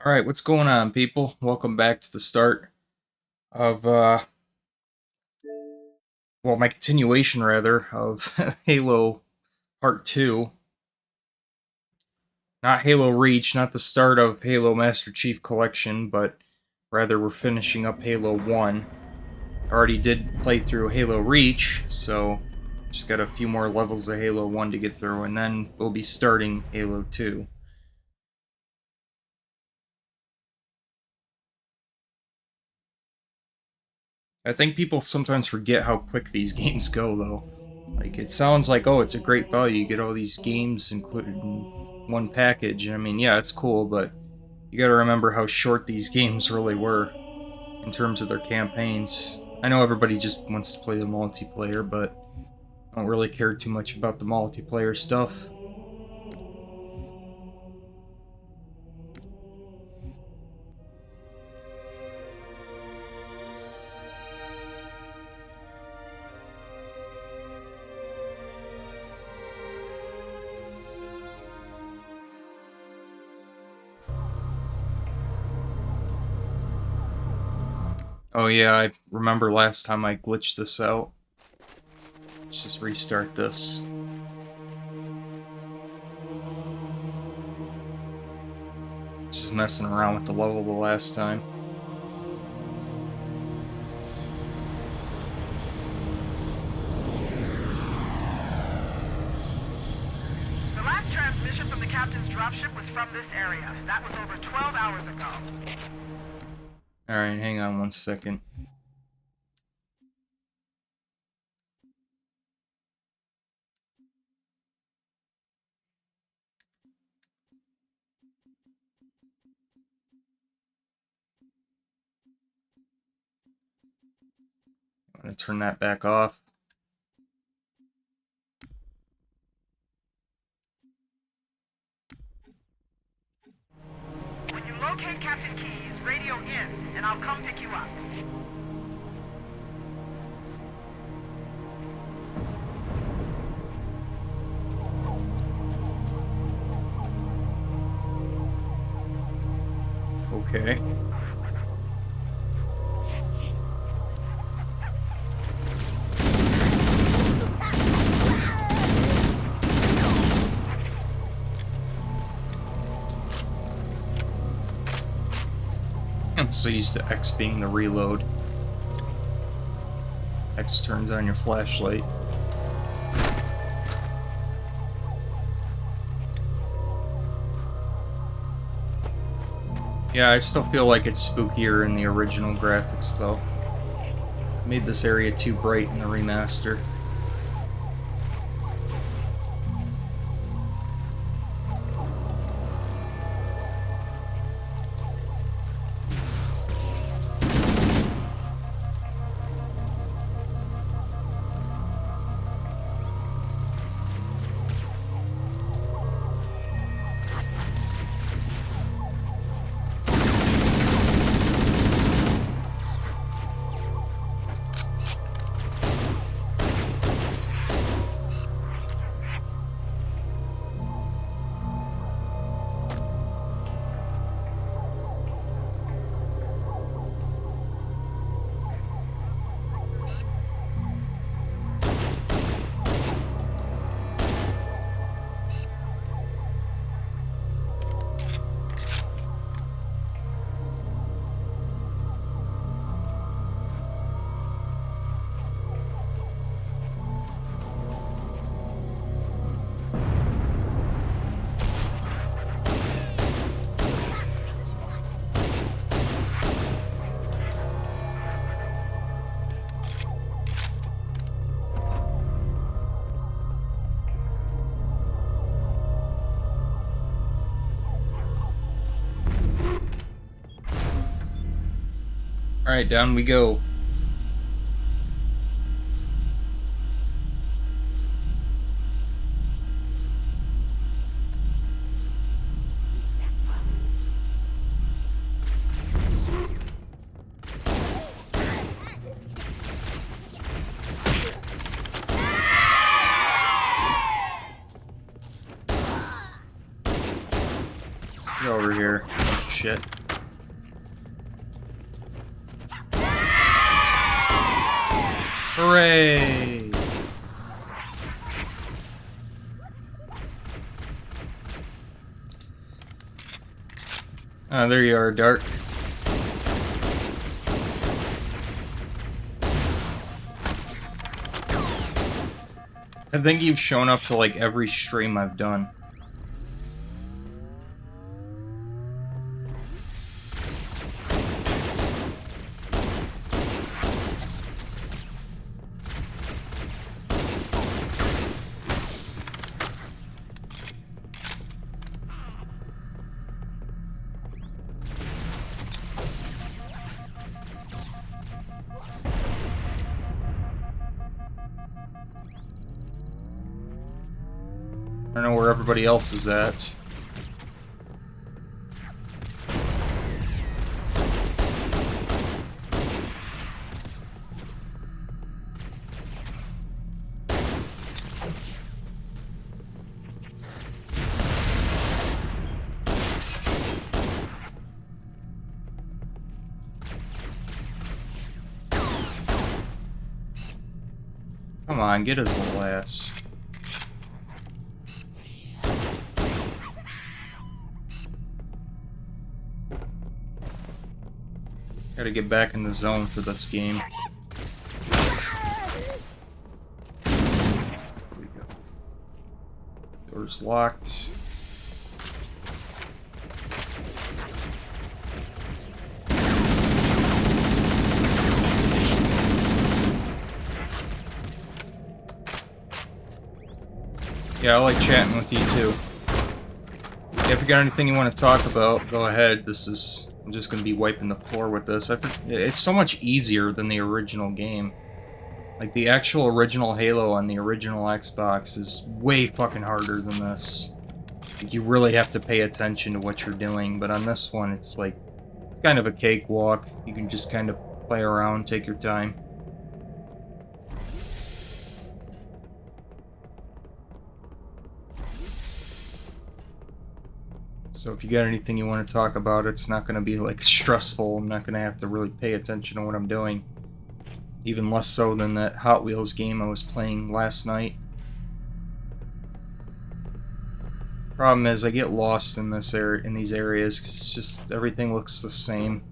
Alright, what's going on, people? Welcome back to the start of, my continuation, rather, of Halo Part 2. Not Halo Reach, not the start of Halo Master Chief Collection, but rather we're finishing up Halo 1. I already did play through Halo Reach, so just got a few more levels of Halo 1 to get through, and then we'll be starting Halo 2. I think people sometimes forget how quick these games go, though. Like, it sounds like, oh, it's a great value, you get all these games included in one package. I mean, yeah, it's cool, but you gotta remember how short these games really were in terms of their campaigns. I know everybody just wants to play the multiplayer, but I don't really care too much about the multiplayer stuff. Oh yeah, I remember last time I glitched this out. Let's just restart this. Just messing around with the level the last time. The last transmission from the captain's dropship was from this area. That was over 12 hours ago. Alright, hang on one second. I'm gonna turn that back off. When you locate Captain Keyes, radio in, and I'll come pick you up. Okay. I'm so used to X being the reload. X turns on your flashlight. Yeah, I still feel like it's spookier in the original graphics, though. Made this area too bright in the remaster. Alright, down we go. Get over here. there. Shit. Hooray! Ah, there you are, Dark. I think you've shown up to like every stream I've done. I don't know where everybody else is at. Come on, get his little ass. Gotta get back in the zone for this game. There we go. Door's locked. Yeah, I like chatting with you too. Yeah, if you got anything you want to talk about, go ahead. I'm just gonna be wiping the floor with this. It's so much easier than the original game. Like, the actual original Halo on the original Xbox is way fucking harder than this. Like, you really have to pay attention to what you're doing, but on this one, it's like, it's kind of a cakewalk. You can just kind of play around, take your time. So if you got anything you want to talk about, it's not going to be, like, stressful. I'm not going to have to really pay attention to what I'm doing. Even less so than that Hot Wheels game I was playing last night. Problem is, I get lost in these areas, 'cause it's just, everything looks the same.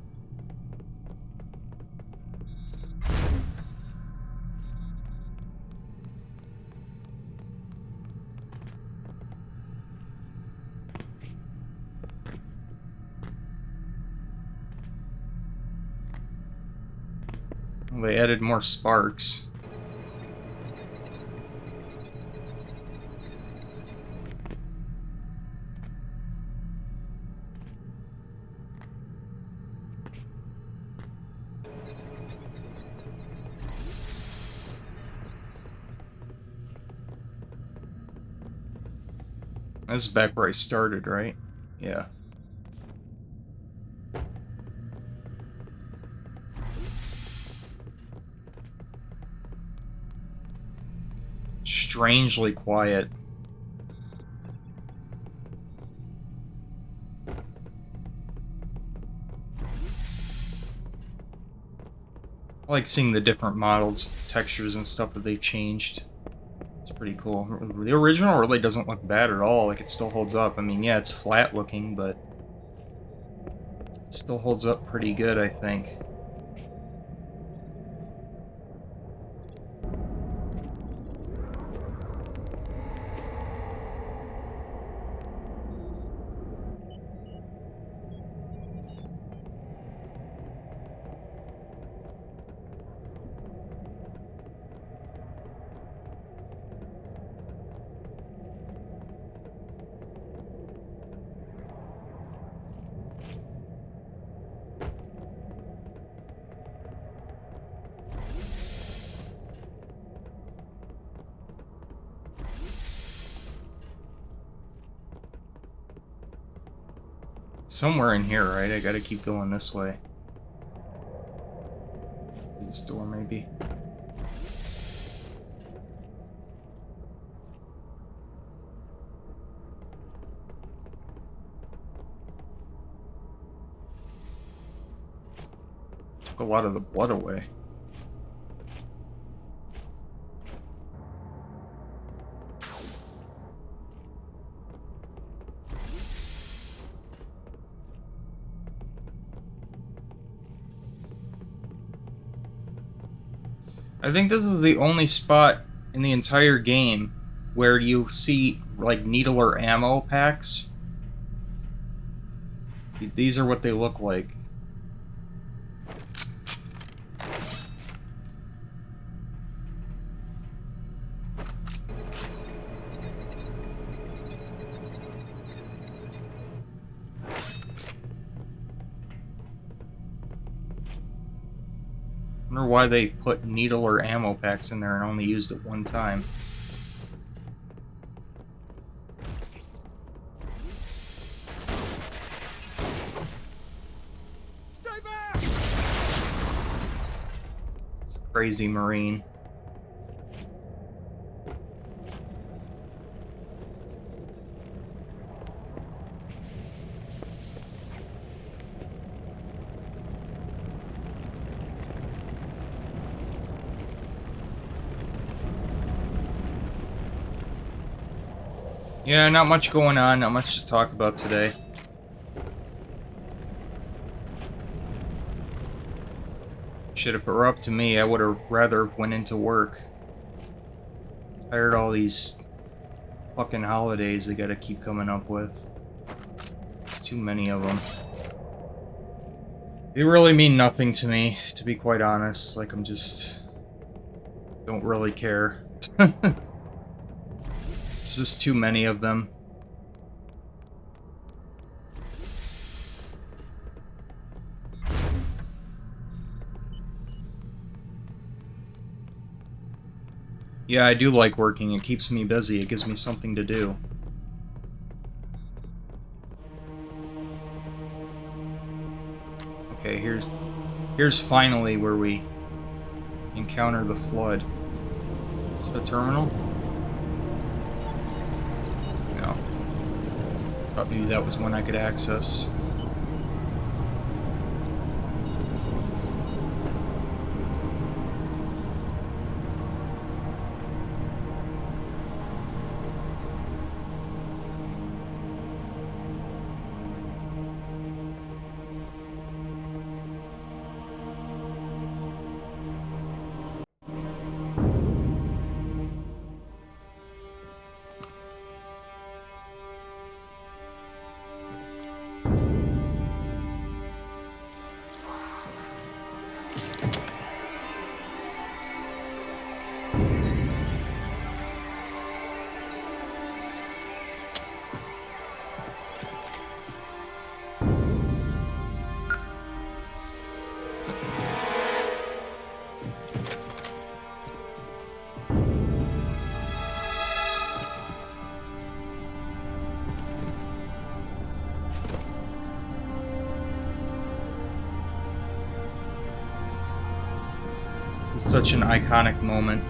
Well, they added more sparks. This is back where I started, right? Yeah. Strangely quiet. I like seeing the different models, textures, and stuff that they changed. It's pretty cool. The original really doesn't look bad at all. Like, it still holds up. I mean, yeah, it's flat looking, but it still holds up pretty good, I think. Somewhere in here, right? I gotta keep going this way. This door, maybe. Took a lot of the blood away. I think this is the only spot in the entire game where you see, like, needler ammo packs. These are what they look like. I wonder why they put needler ammo packs in there and only used it one time. Stay back! It's a crazy Marine. Yeah, not much going on, not much to talk about today. Shit, if it were up to me, I would have rather went into work. Tired of all these fucking holidays they gotta keep coming up with. There's too many of them. They really mean nothing to me, to be quite honest. Like, I'm just... don't really care. It's just too many of them. Yeah, I do like working. It keeps me busy. It gives me something to do. Okay, here's finally where we encounter the flood. It's the terminal? No. Thought maybe that was one I could access. It's such an iconic moment.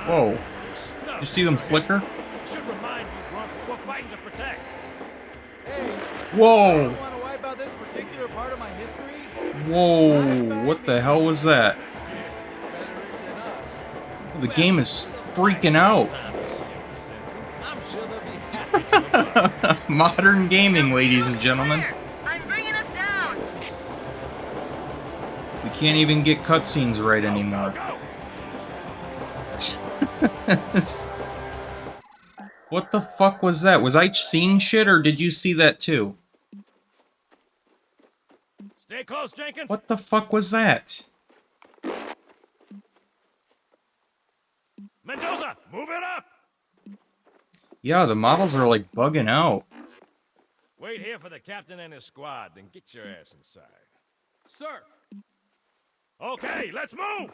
Whoa. You see them flicker? Should remind you, Grunts, we're fighting to protect. Hey, Whoa! you want to wipe out this particular part of my history? Whoa, what the hell was that? Better it than us. The game is freaking out. I'm sure they'll be happy to oblige. Modern gaming, ladies and gentlemen. I'm bringing us down. We can't even get cutscenes right anymore. Go. What the fuck was that? Was I seeing shit, or did you see that too? Stay close, Jenkins. What the fuck was that? Mendoza, move it up. Yeah, the models are like bugging out. Wait here for the captain and his squad, then get your ass inside. Sir! Okay, let's move!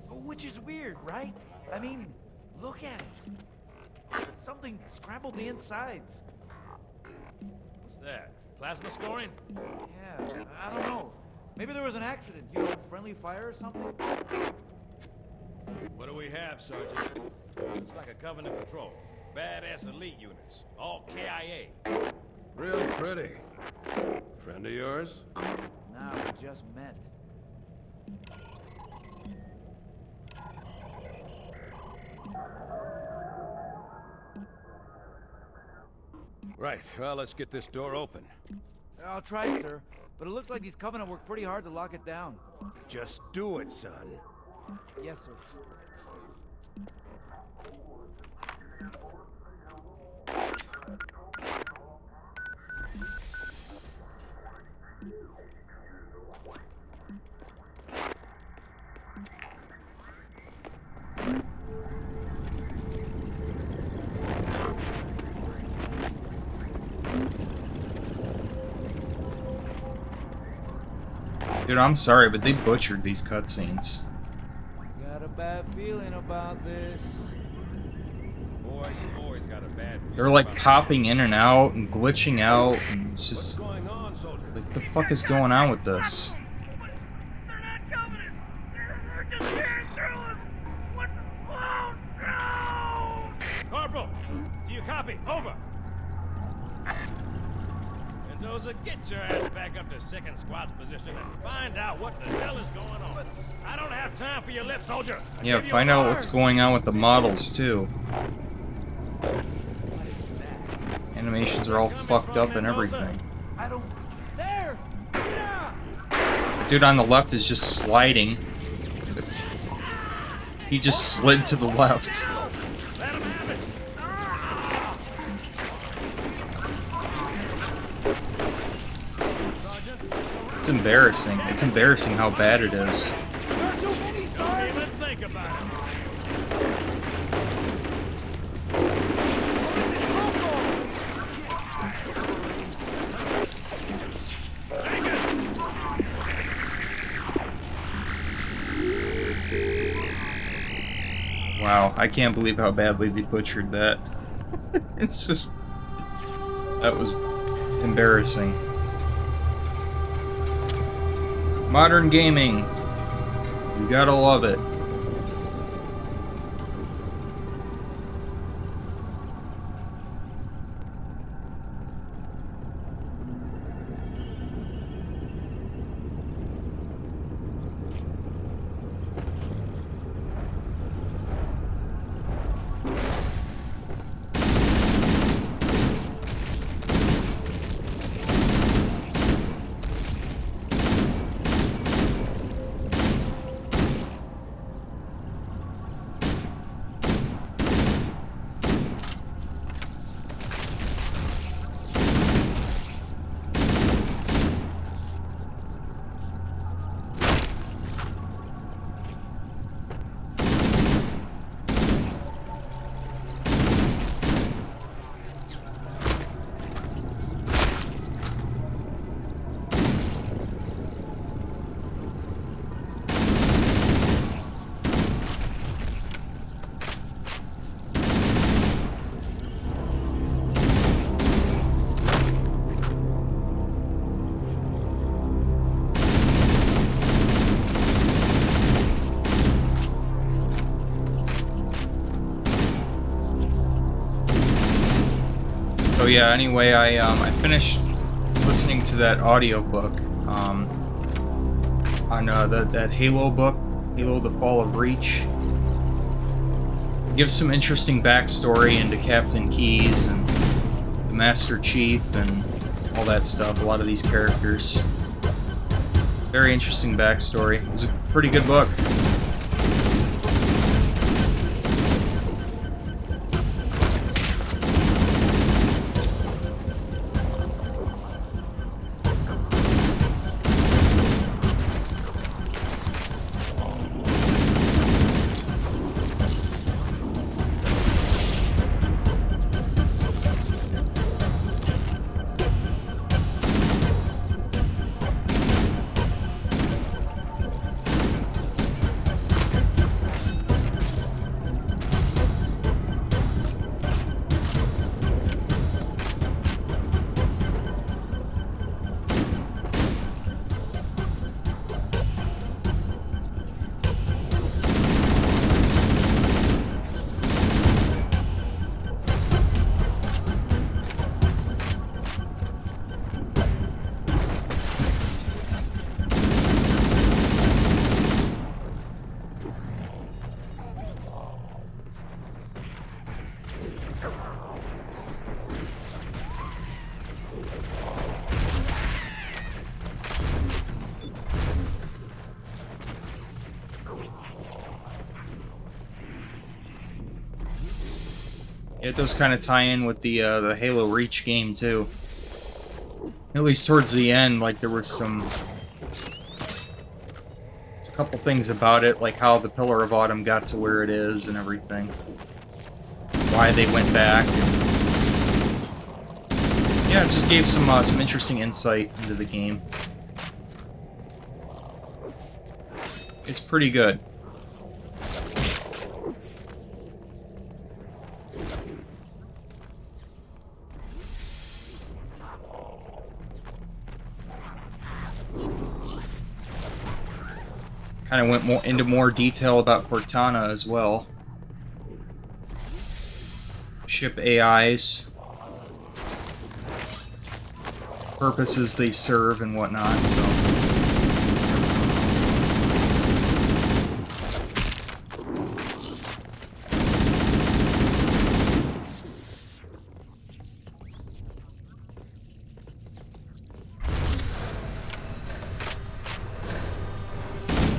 Which is weird, right? I mean, look at it. Something scrambled the insides. What's that? Plasma scoring? Yeah, I don't know. Maybe there was an accident, friendly fire or something? What do we have, Sergeant? Looks like a Covenant patrol. Badass elite units. All KIA. Real pretty. Friend of yours? Nah, we just met. Right, well, let's get this door open. I'll try, sir. But it looks like these Covenant worked pretty hard to lock it down. Just do it, son. Yes, sir. Dude, I'm sorry, but they butchered these cutscenes. Got a bad feeling about this. Boy, you always got a bad feeling They're like about popping in and out and glitching out, and it's What's just going on, soldier? like, the fuck is going on with this? They're not Covenant! They're just tearing through us! What's the no! Corporal, do you copy? Over. Mendoza, get your ass back up to second squad's position and find out what the hell is going on. I don't have time for your lip, soldier. I Yeah, give you find a out order. what's going on with the models too. Animations are all fucked up and everything. I don't... There! Yeah! Dude on the left is just sliding. He just slid to the left. Let him have it. Sergeant, It's embarrassing. It's embarrassing how bad it is. There are too many, don't sir! even think about it. What is it? Local! Take it. Wow, I can't believe how badly they butchered that. It's just... That was embarrassing. Modern gaming. You gotta love it. So yeah, anyway, I finished listening to that audiobook on that Halo book, Halo: The Fall of Reach. It gives some interesting backstory into Captain Keyes and the Master Chief and all that stuff. A lot of these characters. Very interesting backstory. It was a pretty good book. It does kind of tie in with the Halo Reach game too. At least towards the end, like there was some a couple things about it, like how the Pillar of Autumn got to where it is and everything. Why they went back. And yeah, it just gave some interesting insight into the game. It's pretty good. Kind of went into more detail about Cortana as well. Ship AIs. Purposes they serve and whatnot, so...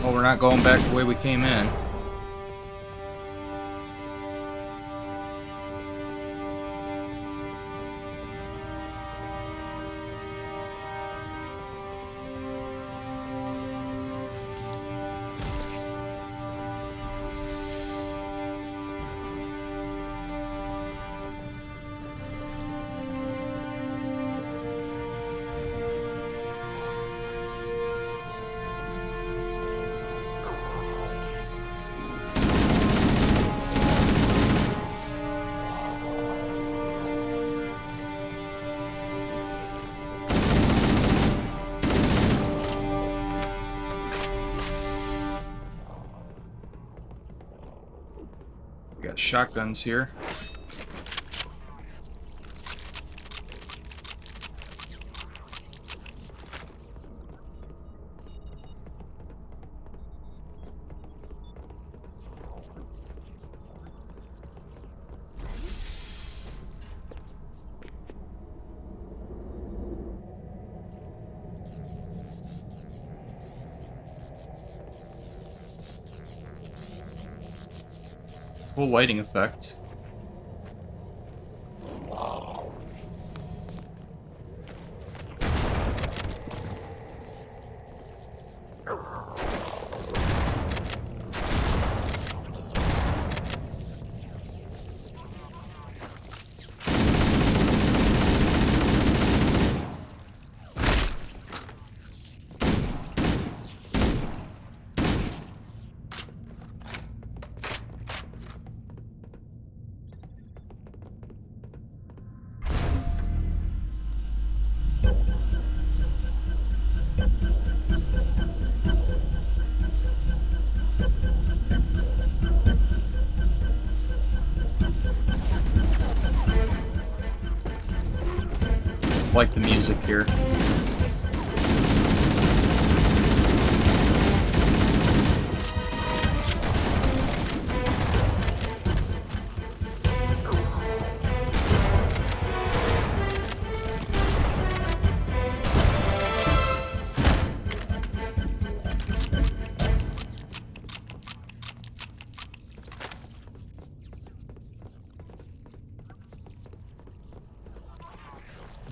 Well, we're not going back the way we came in. We got shotguns here. Cool lighting effect. Like the music here.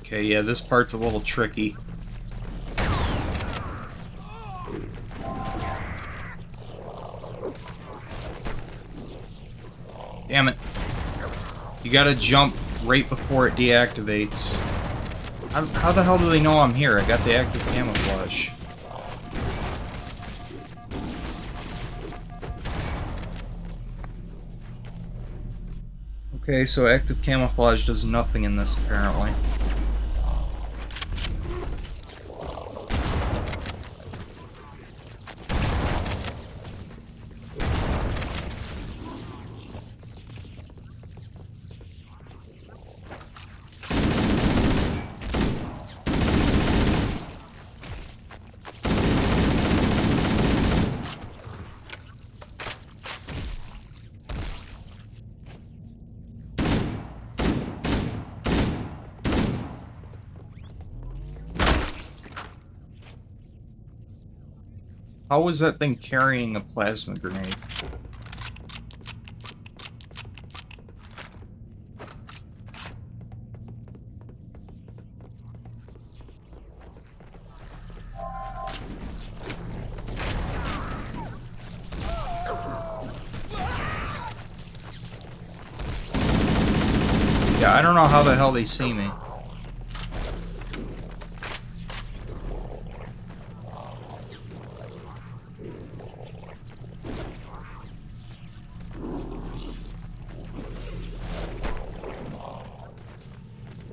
Okay, yeah, this part's a little tricky. Damn it. You gotta jump right before it deactivates. How the hell do they know I'm here? I got the active camouflage. Okay, so active camouflage does nothing in this, apparently. How was that thing carrying a plasma grenade? Yeah, I don't know how the hell they see me.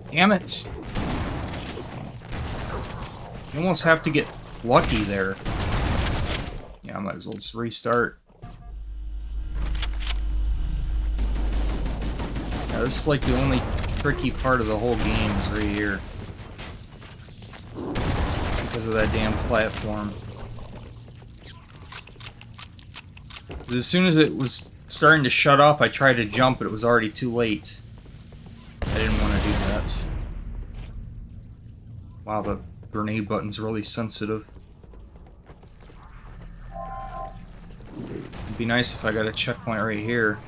Damn it. You almost have to get lucky there. Yeah, I might as well just restart. Yeah, this is like the only tricky part of the whole game is right here. Because of that damn platform. As soon as it was starting to shut off, I tried to jump, but it was already too late. I didn't want to do that. Wow, the grenade button's really sensitive. It'd be nice if I got a checkpoint right here.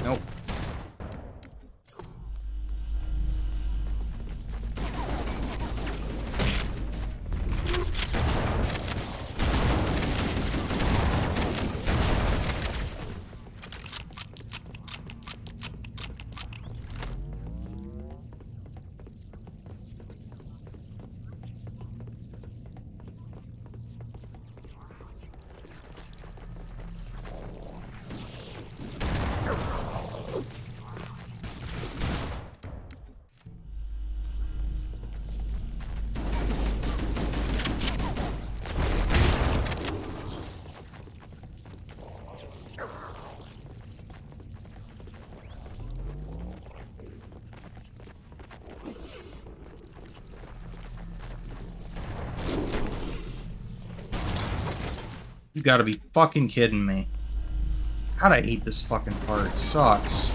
Nope. You gotta be fucking kidding me. God, I hate this fucking part. It sucks.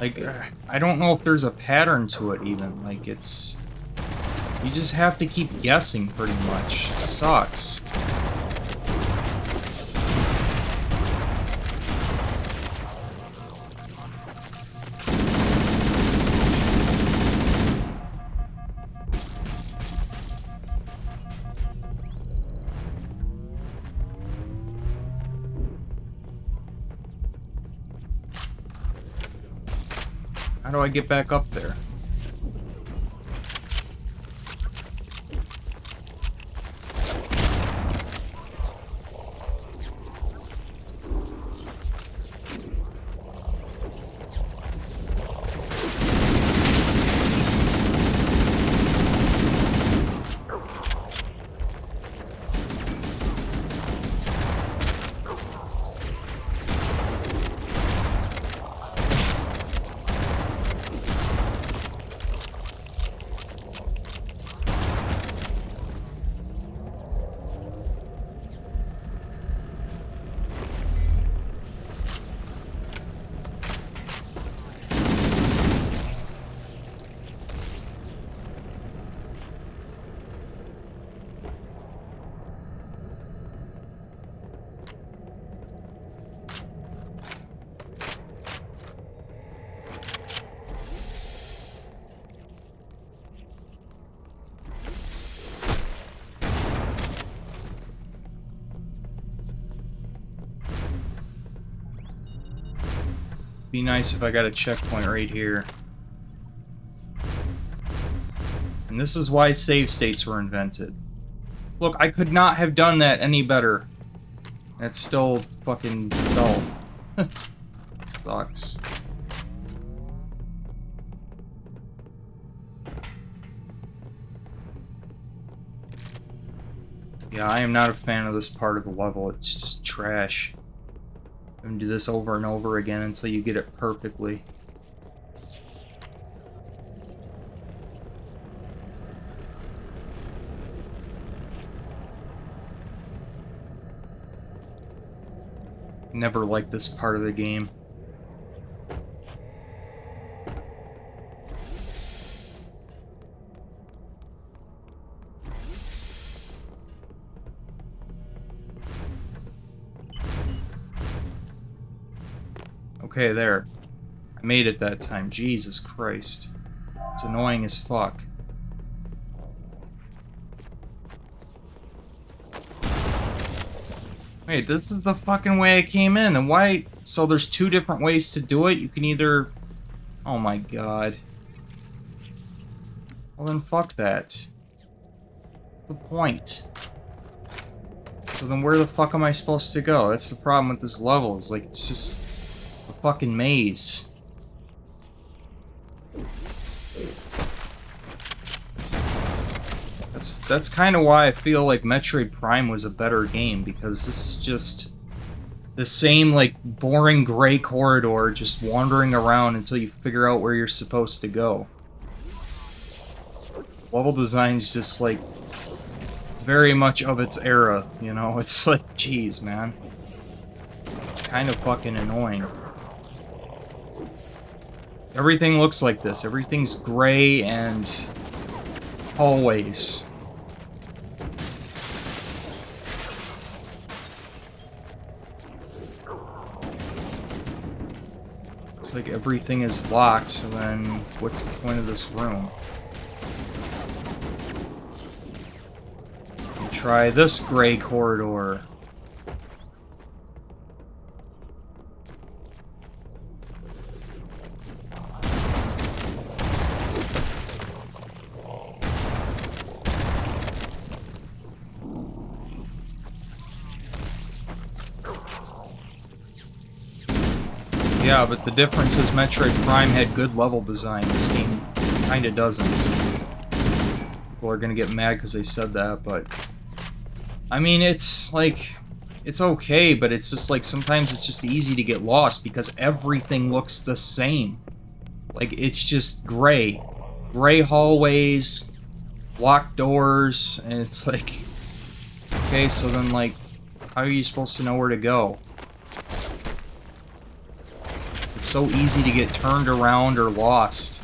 Like, I don't know if there's a pattern to it even. Like, it's... You just have to keep guessing pretty much. It sucks. How do I get back up there? Be nice if I got a checkpoint right here. And this is why save states were invented. Look, I could not have done that any better. That's still fucking dull. Sucks. Yeah, I am not a fan of this part of the level. It's just trash. And do this over and over again until you get it perfectly. Never liked this part of the game. Okay, there. I made it that time. Jesus Christ. It's annoying as fuck. Wait, this is the fucking way I came in, and why? So there's two different ways to do it? You can either... Oh my god. Well then fuck that. What's the point? So then where the fuck am I supposed to go? That's the problem with this level, is like, it's just a fucking maze. That's kind of why I feel like Metroid Prime was a better game, because this is just the same, like, boring gray corridor just wandering around until you figure out where you're supposed to go. Level design's just, like, very much of its era, you know? It's like, geez, man. It's kind of fucking annoying. Everything looks like this. Everything's gray and hallways. It's like everything is locked, so then what's the point of this room? Try this gray corridor. Yeah, but the difference is Metroid Prime had good level design. This game kinda doesn't. People are gonna get mad because they said that, but... I mean, it's, like... It's okay, but it's just, like, sometimes it's just easy to get lost because everything looks the same. Like, it's just gray. Gray hallways, locked doors, and it's like... Okay, so then, like, how are you supposed to know where to go? It's so easy to get turned around or lost.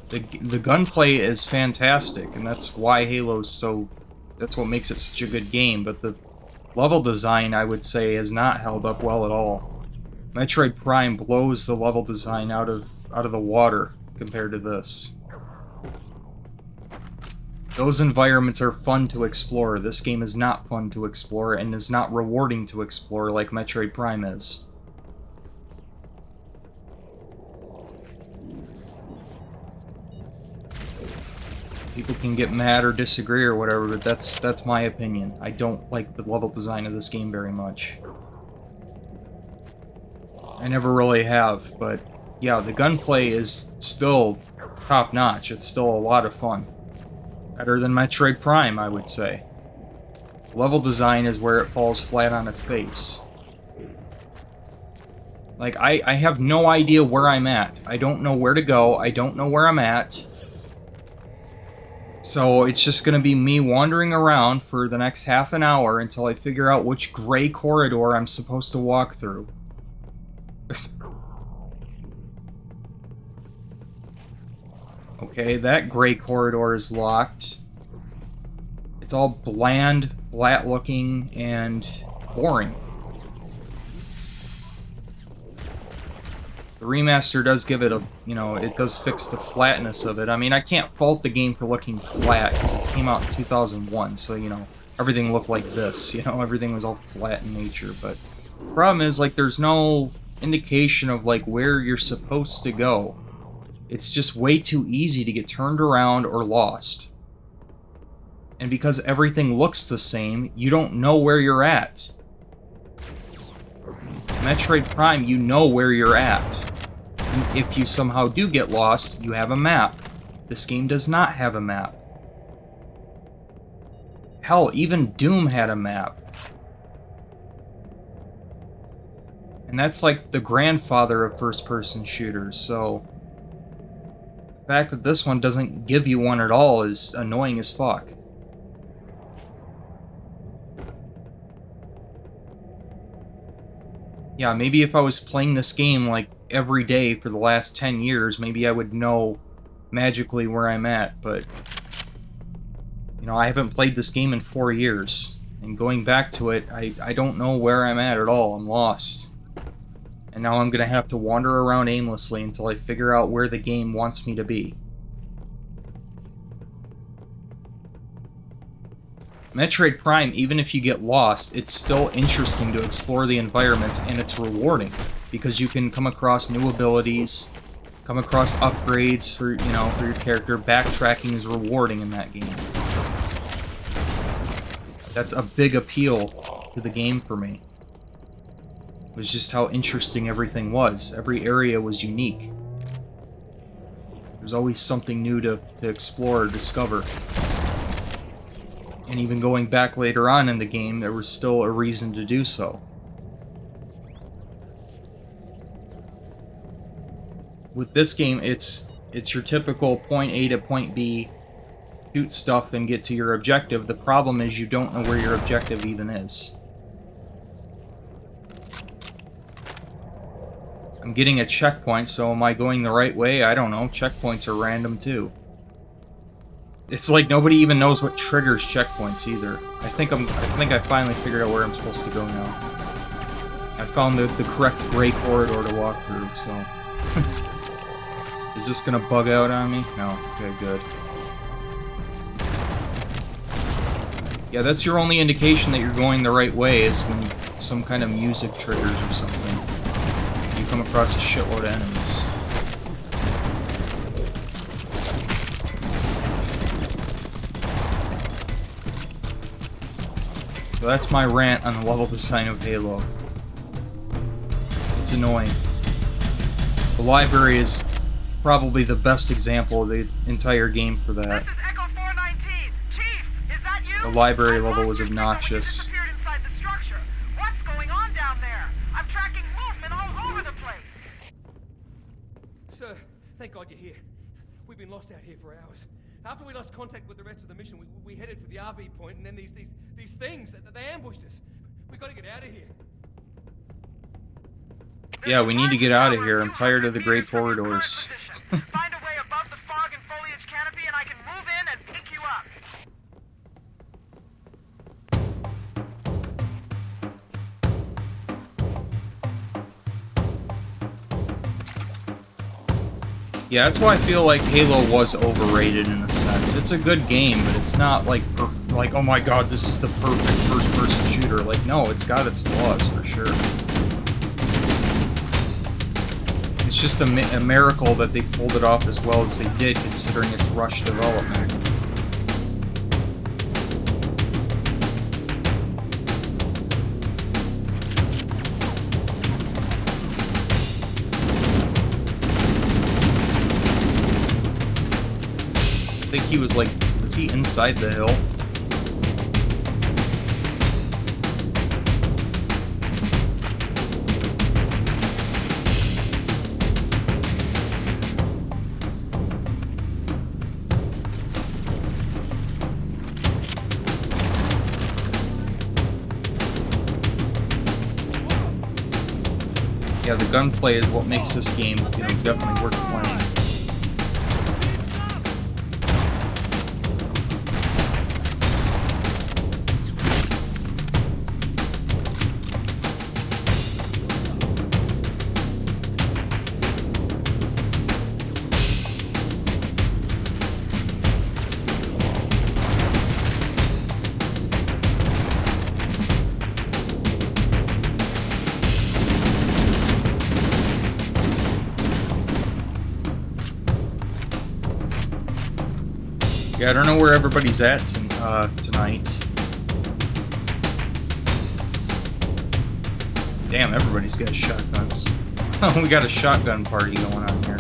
The gunplay is fantastic, and that's why Halo's so... That's what makes it such a good game, but the level design, I would say, has not held up well at all. Metroid Prime blows the level design out of the water compared to this. Those environments are fun to explore. This game is not fun to explore and is not rewarding to explore like Metroid Prime is. People can get mad or disagree or whatever, but that's my opinion. I don't like the level design of this game very much. I never really have, but yeah, the gunplay is still top-notch. It's still a lot of fun. Better than Metroid Prime, I would say. Level design is where it falls flat on its face. Like, I have no idea where I'm at. I don't know where to go. I don't know where I'm at. So it's just going to be me wandering around for the next half an hour until I figure out which gray corridor I'm supposed to walk through. Okay, that gray corridor is locked. It's all bland, flat-looking, and boring. The remaster does give it a, you know, it does fix the flatness of it. I mean, I can't fault the game for looking flat, because it came out in 2001, so, you know, everything looked like this. You know, everything was all flat in nature, but the problem is, like, there's no indication of, like, where you're supposed to go. It's just way too easy to get turned around or lost. And because everything looks the same, you don't know where you're at. Metroid Prime, you know where you're at. And if you somehow do get lost, you have a map. This game does not have a map. Hell, even Doom had a map. And that's like the grandfather of first-person shooters, so... The fact that this one doesn't give you one at all is annoying as fuck. Yeah, maybe if I was playing this game like every day for the last 10 years, maybe I would know magically where I'm at, but you know, I haven't played this game in 4 years, and going back to it, I don't know where I'm at all. I'm lost. And now I'm gonna have to wander around aimlessly until I figure out where the game wants me to be. Metroid Prime, even if you get lost, it's still interesting to explore the environments, and it's rewarding, because you can come across new abilities, come across upgrades for, you know, for your character. Backtracking is rewarding in that game. That's a big appeal to the game for me. It was just how interesting everything was. Every area was unique. There's always something new to explore or discover. And even going back later on in the game, there was still a reason to do so. With this game, it's your typical point A to point B, shoot stuff and get to your objective. The problem is you don't know where your objective even is. I'm getting a checkpoint, so am I going the right way? I don't know. Checkpoints are random too. It's like nobody even knows what triggers checkpoints either. I think I finally figured out where I'm supposed to go now. I found the correct gray corridor to walk through, so... Is this gonna bug out on me? No. Okay, good. Yeah, that's your only indication that you're going the right way, is when some kind of music triggers or something. You come across a shitload of enemies. So that's my rant on the level design of Halo. It's annoying. The library is probably the best example of the entire game for that. This is Echo 419. Chief, is that you? The library level was obnoxious. Inside the structure. What's going on down there? I'm tracking movement all over the place. Sir, thank God you're here. We've been lost out here for hours. After we lost contact with the rest of the mission, we headed for the RV point, and then these things, they ambushed us. We gotta get out of here. Yeah, we need to get out of here. I'm tired of the gray corridors. Find a way above the fog and foliage canopy, and I can move in and pick you up. Yeah, that's why I feel like Halo was overrated in a sense. It's a good game, but it's not like, oh my god, this is the perfect first-person shooter. Like, no, it's got its flaws, for sure. It's just a miracle that they pulled it off as well as they did, considering its rushed development. I think he was like, was he inside the hill? Yeah, the gunplay is what makes this game, you know, definitely worth playing. Yeah, I don't know where everybody's at tonight. Damn, everybody's got shotguns. We got a shotgun party going on here.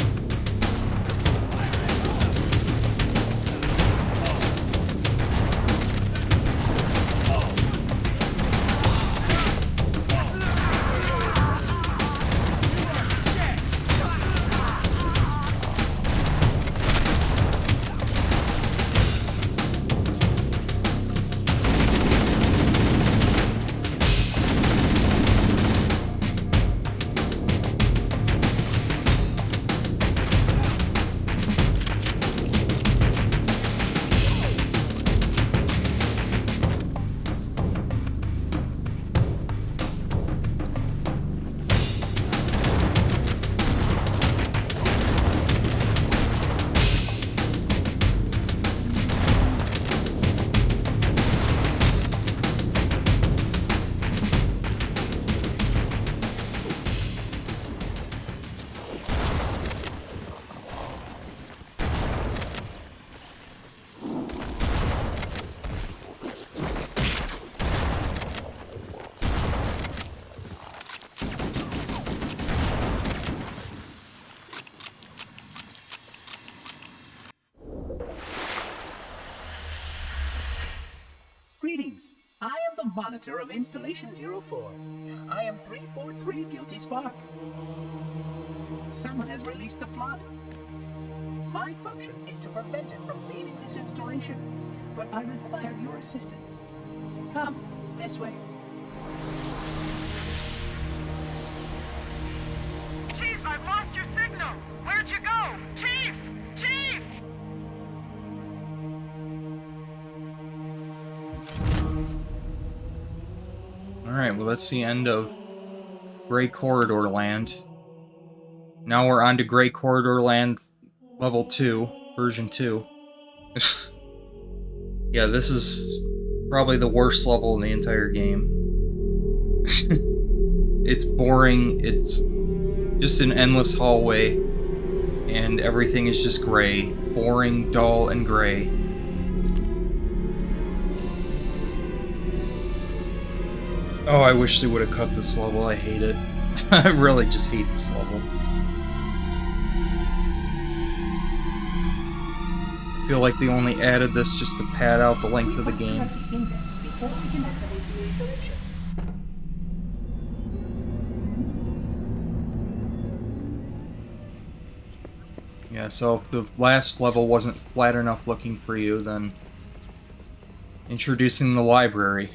Greetings. I am the monitor of Installation 04. I am 343 Guilty Spark. Someone has released the flood. My function is to prevent it from leaving this installation, but I require your assistance. Come, this way. Chief, I've lost your signal! Where'd you go? Chief! Chief! Alright, well that's the end of Gray Corridor Land. Now we're on to Gray Corridor Land Level 2, Version 2. Yeah, this is probably the worst level in the entire game. It's boring, it's just an endless hallway, and everything is just gray. Boring, dull, and gray. Oh, I wish they would have cut this level. I hate it. I really just hate this level. I feel like they only added this just to pad out the length of the game. Yeah, so if the last level wasn't flat enough looking for you, then introducing the library.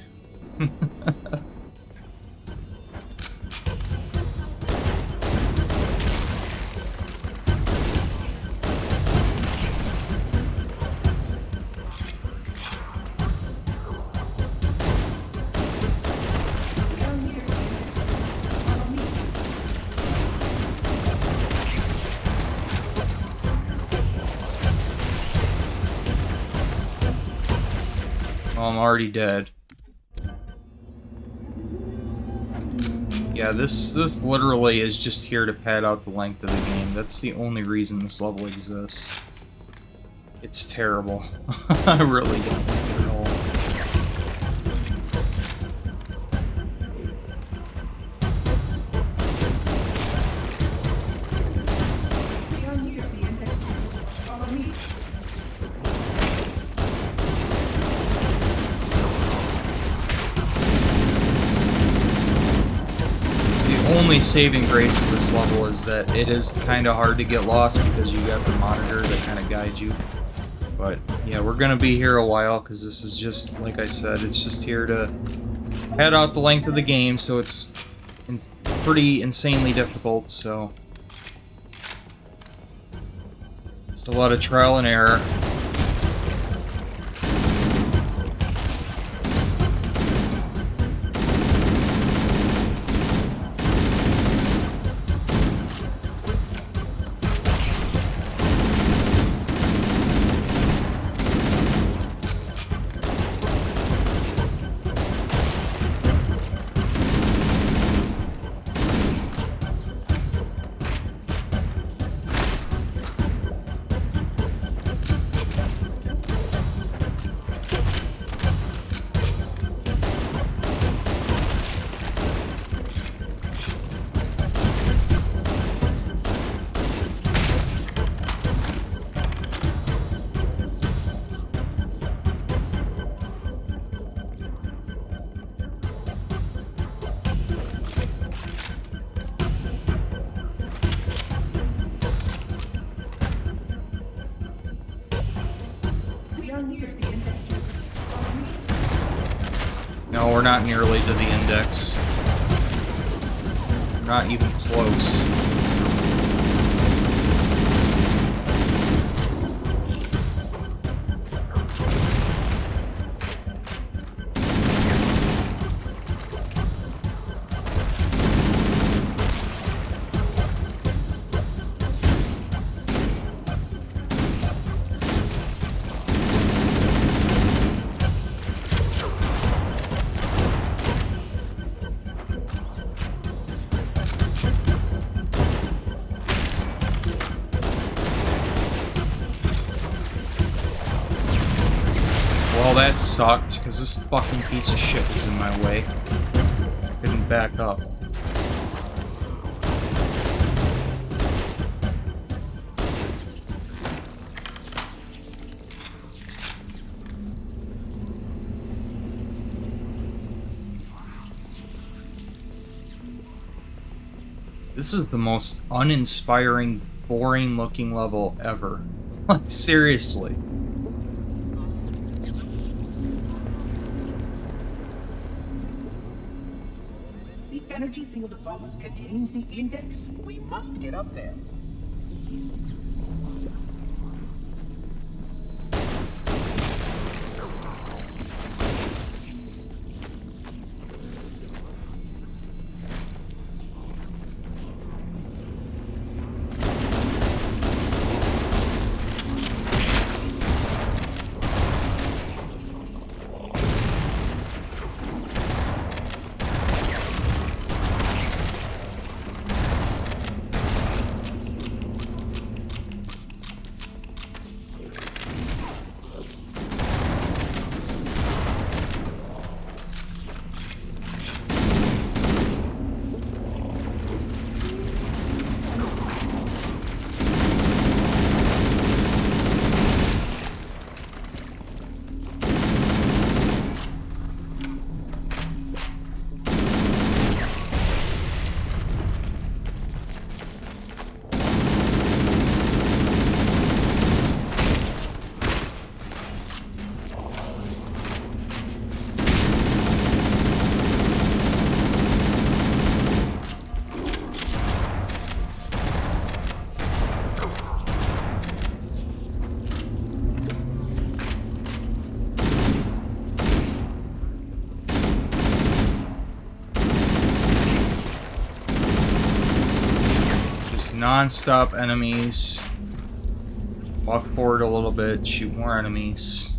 Well, I'm already dead. Yeah, this literally is just here to pad out the length of the game. That's the only reason this level exists. It's terrible. I really don't like it at all. The only saving grace of this level is that it is kind of hard to get lost because you got the monitor that kind of guides you. But yeah, we're gonna be here a while because this is just, like I said, it's just here to head out the length of the game, so it's pretty insanely difficult, so it's a lot of trial and error. No, we're not nearly to the index. We're not even close. Well, that sucked, because this fucking piece of shit was in my way. I couldn't back up. This is the most uninspiring, boring looking level ever. Like, seriously. The energy field above us contains the index. We must get up there. Non-stop enemies. Walk forward a little bit, shoot more enemies.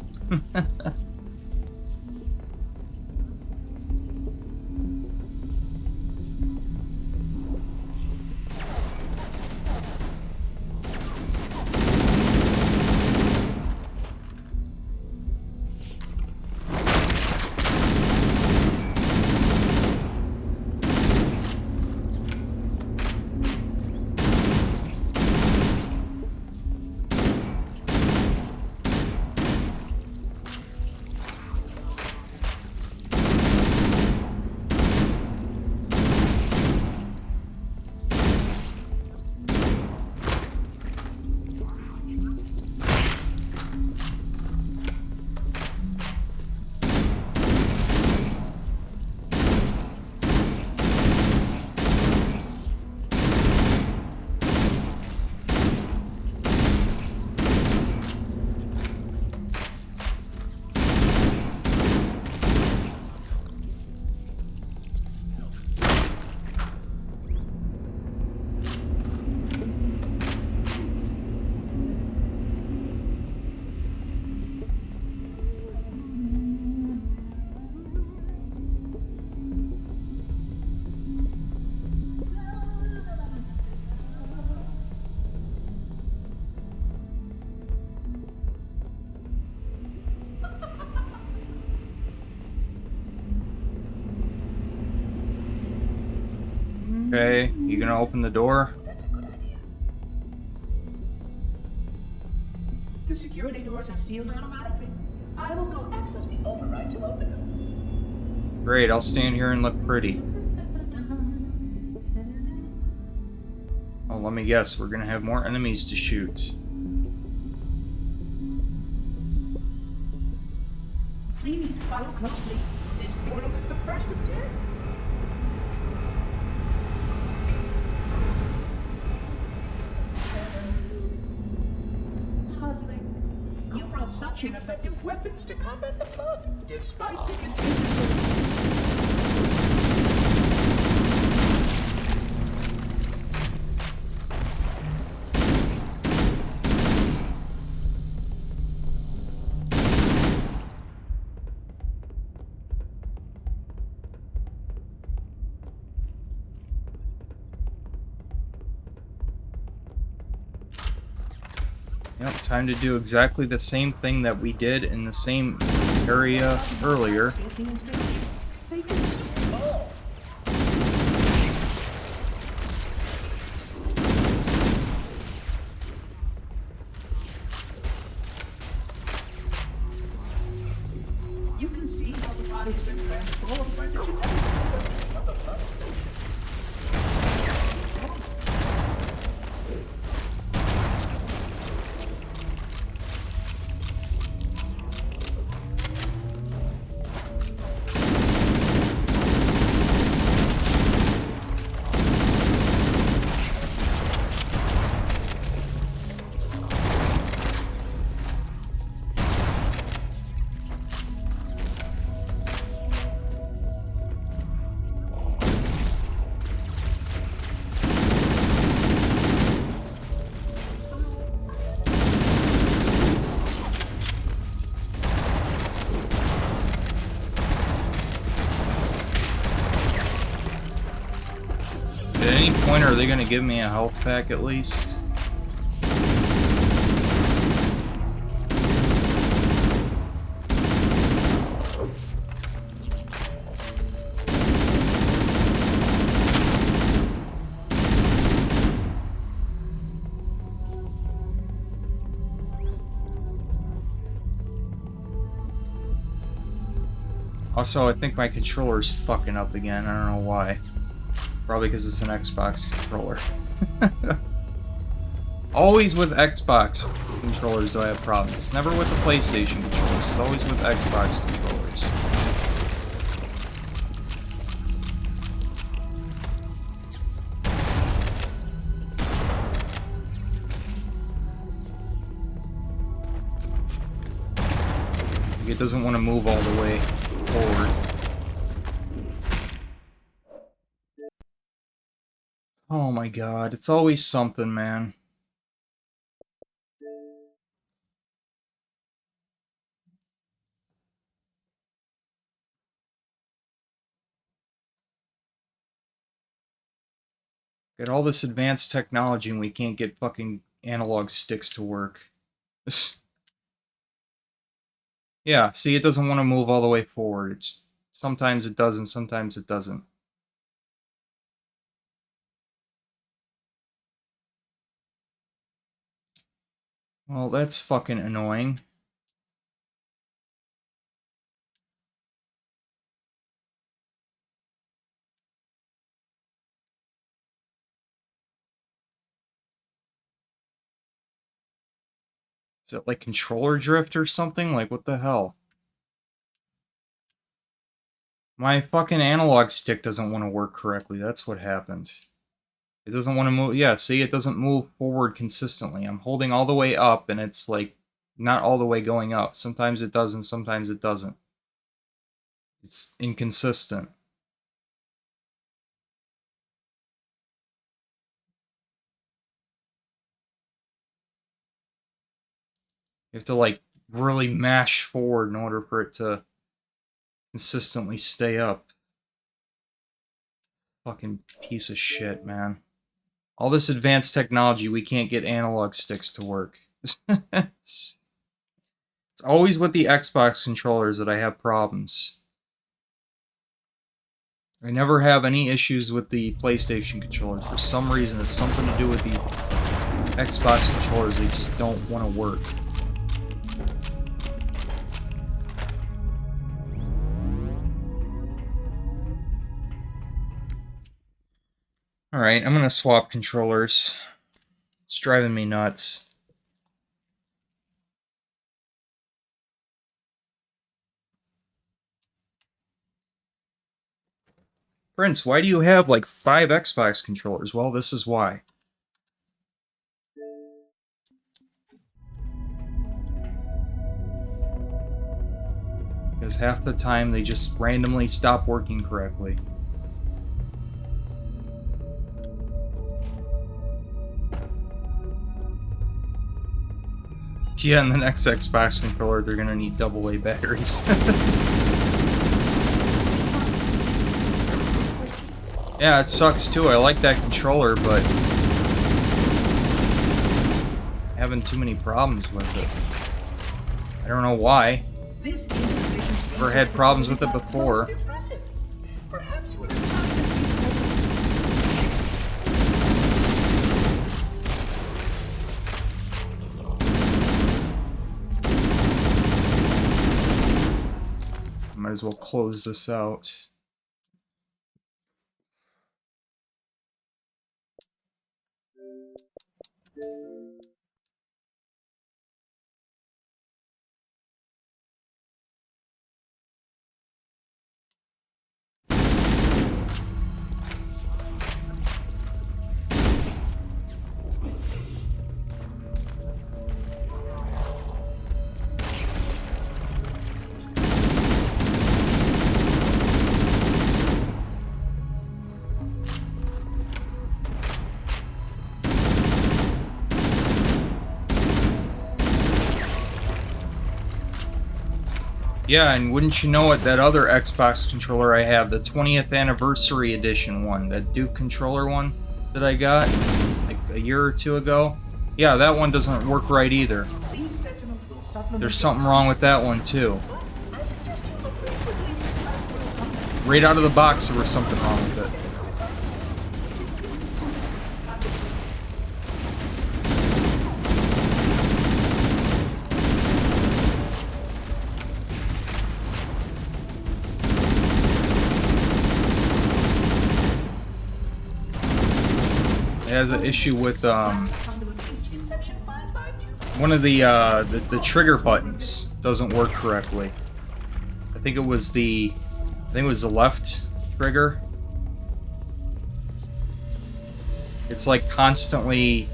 Okay, you gonna open the door? That's a good idea. The security doors have sealed automatically. I will go access the override to open them. Great, I'll stand here and look pretty. Oh, let me guess, we're gonna have more enemies to shoot. Please follow closely. This portal is the first of 10. Puzzling. You brought such ineffective weapons to combat the flood, despite the continued. Yep, time to do exactly the same thing that we did in the same area earlier. They consume all. You can see how the body's been transformed by the genetic destruction of the blood. At any point, are they gonna give me a health pack at least? Also, I think my controller's fucking up again. I don't know why. Probably because it's an Xbox controller. Always with Xbox controllers do I have problems. It's never with the PlayStation controllers. It's always with Xbox controllers. Like it doesn't want to move all the way forward. Oh my god, it's always something, man. Got all this advanced technology and we can't get fucking analog sticks to work. Yeah, see, it doesn't want to move all the way forward. It's sometimes it does and sometimes it doesn't. Well, that's fucking annoying. Is it like controller drift or something? Like, what the hell? My fucking analog stick doesn't want to work correctly. That's what happened. It doesn't want to move. Yeah, see, it doesn't move forward consistently. I'm holding all the way up, and it's like not all the way going up. Sometimes it does, and sometimes it doesn't. It's inconsistent. You have to, like, really mash forward in order for it to consistently stay up. Fucking piece of shit, man. All this advanced technology, we can't get analog sticks to work. It's always with the Xbox controllers that I have problems. I never have any issues with the PlayStation controllers. For some reason, it's something to do with the Xbox controllers. They just don't want to work. Alright, I'm gonna swap controllers. It's driving me nuts. Prince, why do you have like 5 Xbox controllers? Well, this is why. Because half the time they just randomly stop working correctly. Yeah, and the next Xbox controller, they're gonna need AA batteries. Yeah, it sucks too. I like that controller, but having too many problems with it. I don't know why. Never had problems with it before. Perhaps you would like to see Might as well close this out. Yeah, and wouldn't you know it, that other Xbox controller I have, the 20th anniversary edition one, that Duke controller one that I got like a year or two ago, yeah, that one doesn't work right either. These sentinels will supplement. There's something wrong with that one too. I suggest you look into at least classical combat. Right out of the box, there was something wrong with it. It has an issue with one of the trigger buttons doesn't work correctly. I think it was the left trigger. It's like constantly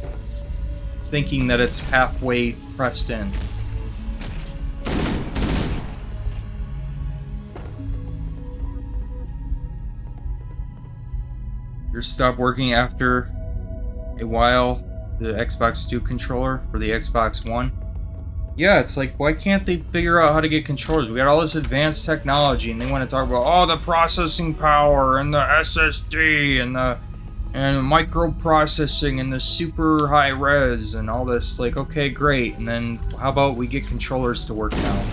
thinking that it's halfway pressed in. Yours stopped working after a while, the Xbox 2 controller for the Xbox One. Yeah, it's like, why can't they figure out how to get controllers? We got all this advanced technology, and they want to talk about, oh, the processing power, and the SSD, and the microprocessing, and the super high res, and all this. Like, okay, great, and then how about we get controllers to work now?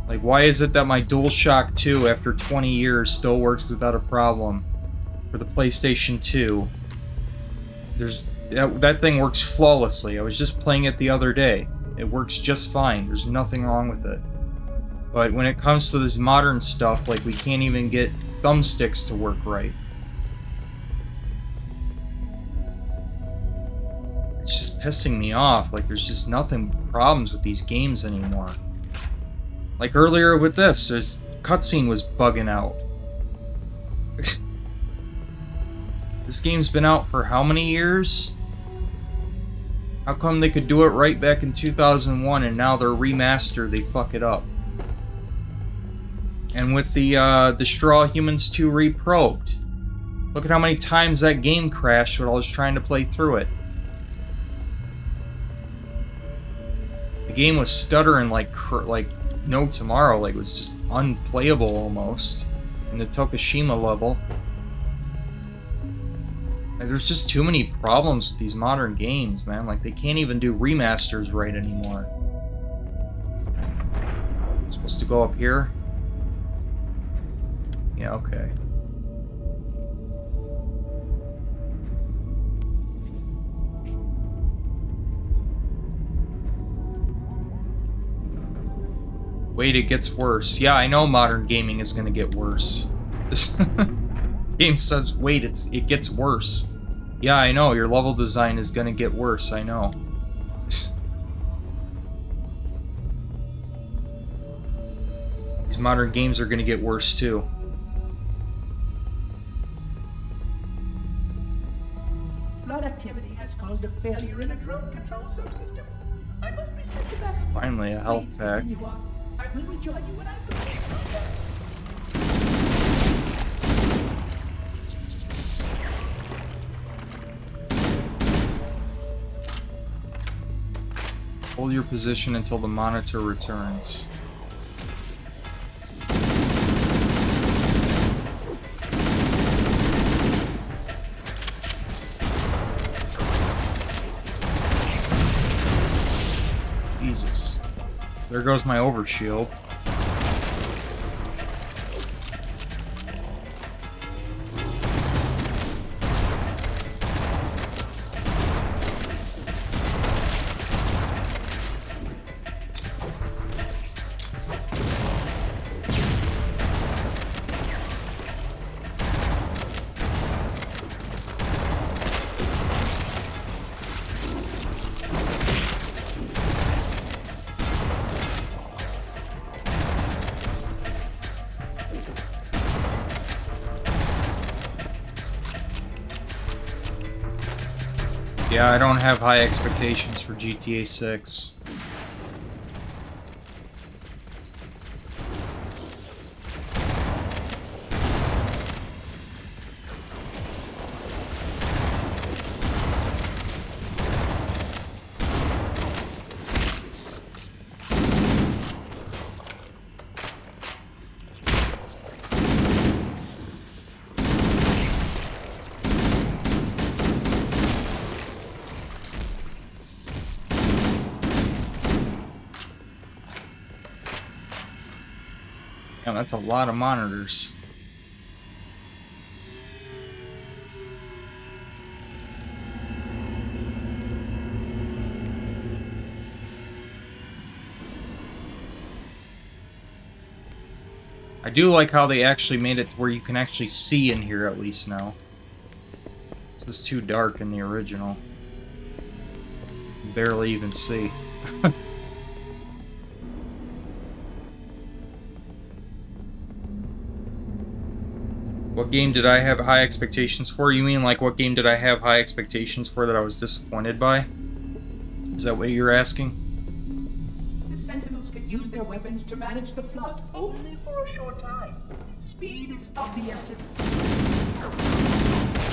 Like, why is it that my DualShock 2, after 20 years, still works without a problem for the PlayStation 2? That thing works flawlessly. I was just playing it the other day. It works just fine. There's nothing wrong with it. But when it comes to this modern stuff, like, we can't even get thumbsticks to work right. It's just pissing me off. Like, there's just nothing problems with these games anymore. Like earlier with this, there's cutscene was bugging out. This game's been out for how many years? How come they could do it right back in 2001 and now they're remastered, they fuck it up? And with the Destroy Humans 2 Reprobed, look at how many times that game crashed when I was trying to play through it. The game was stuttering like no tomorrow, like it was just unplayable almost in the Tokushima level. And there's just too many problems with these modern games, man. Like, they can't even do remasters right anymore. I'm supposed to go up here? Yeah, okay. Wait, it gets worse. Yeah, I know modern gaming is gonna get worse. Game says, wait, it gets worse. Yeah, I know, your level design is gonna get worse, I know. These modern games are gonna get worse too. Flood activity has caused a failure in a drone control subsystem. I must reset the battery. Finally, a health Please pack. continue on. I will rejoin you when I complete contact. Hold your position until the monitor returns. Jesus. There goes my overshield. Yeah, I don't have high expectations for GTA 6. Yeah, that's a lot of monitors. I do like how they actually made it to where you can actually see in here at least now. This is too dark in the original. Barely even see. What game did I have high expectations for? You mean like what game did I have high expectations for that I was disappointed by? Is that what you're asking? The Sentinels can use their weapons to manage the flood only for a short time. Speed is of the essence.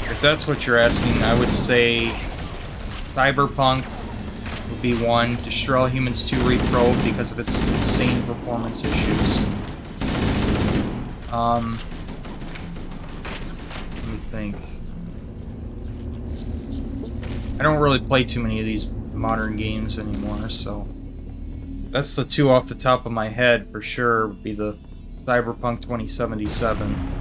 If that's what you're asking, I would say Cyberpunk would be one. Destroy All Humans 2 Reprobe because of its insane performance issues. Let me think. I don't really play too many of these modern games anymore, so that's the two off the top of my head for sure. Would be the Cyberpunk 2077.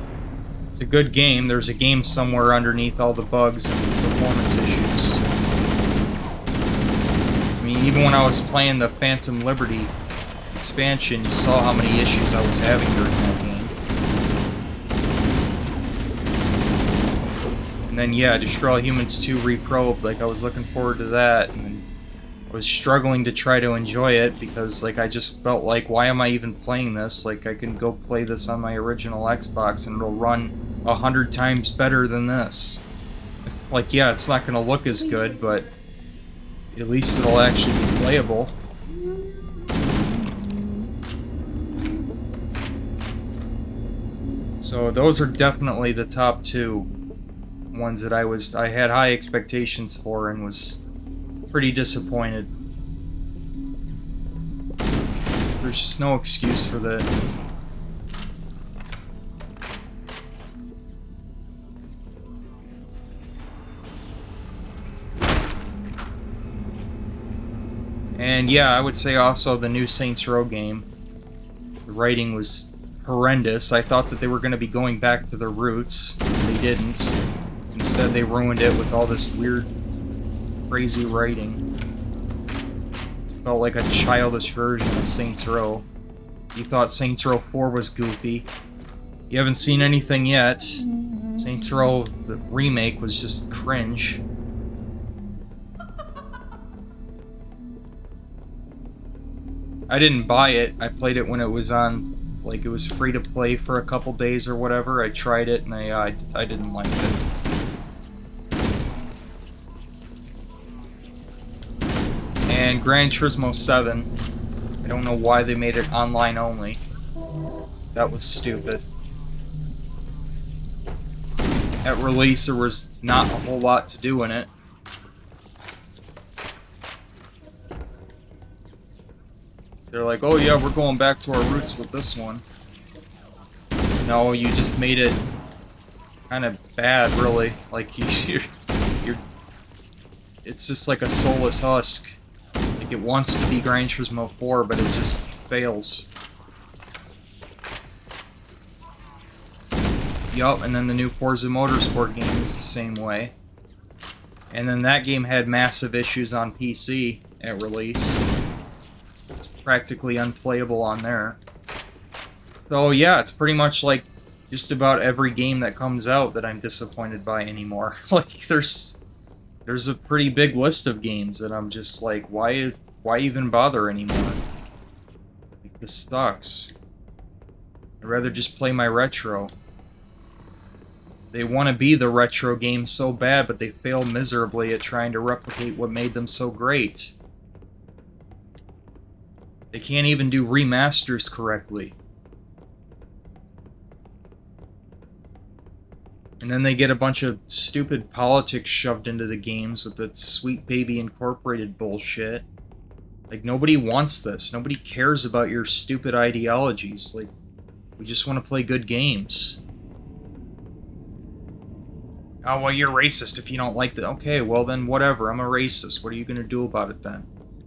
It's a good game. There's a game somewhere underneath all the bugs and performance issues. I mean, even when I was playing the Phantom Liberty expansion, you saw how many issues I was having during that game. And then, yeah, Destroy All Humans 2 Reprobed, like, I was looking forward to that, and I was struggling to try to enjoy it, because, like, I just felt like, why am I even playing this? Like, I can go play this on my original Xbox, and it'll run 100 times better than this. Like, yeah, it's not gonna look as good, but at least it'll actually be playable. So, those are definitely the top two ones that I had high expectations for and was pretty disappointed. There's just no excuse for that. And yeah, I would say also the new Saints Row game. The writing was horrendous. I thought that they were going to be going back to their roots. They didn't. Instead, they ruined it with all this weird, crazy writing. It felt like a childish version of Saints Row. You thought Saints Row 4 was goofy. You haven't seen anything yet. Saints Row, the remake, was just cringe. I didn't buy it. I played it when it was on, like, it was free to play for a couple days or whatever. I tried it and I didn't like it. And Gran Turismo 7, I don't know why they made it online only. That was stupid. At release, there was not a whole lot to do in it. They're like, oh yeah, we're going back to our roots with this one. No, you just made it kind of bad, really. Like, you're it's just like a soulless husk. Like, it wants to be Gran Turismo 4, but it just fails. Yup, and then the new Forza Motorsport game is the same way. And then that game had massive issues on PC at release. It's practically unplayable on there. So yeah, it's pretty much like just about every game that comes out that I'm disappointed by anymore. Like, there's a pretty big list of games that I'm just like, why even bother anymore? Like, this sucks. I'd rather just play my retro. They want to be the retro game so bad, but they fail miserably at trying to replicate what made them so great. They can't even do remasters correctly. And then they get a bunch of stupid politics shoved into the games with that Sweet Baby Incorporated bullshit. Like, nobody wants this. Nobody cares about your stupid ideologies. Like, we just want to play good games. Oh, well, you're racist if you don't like that. Okay, well then, whatever. I'm a racist. What are you going to do about it then?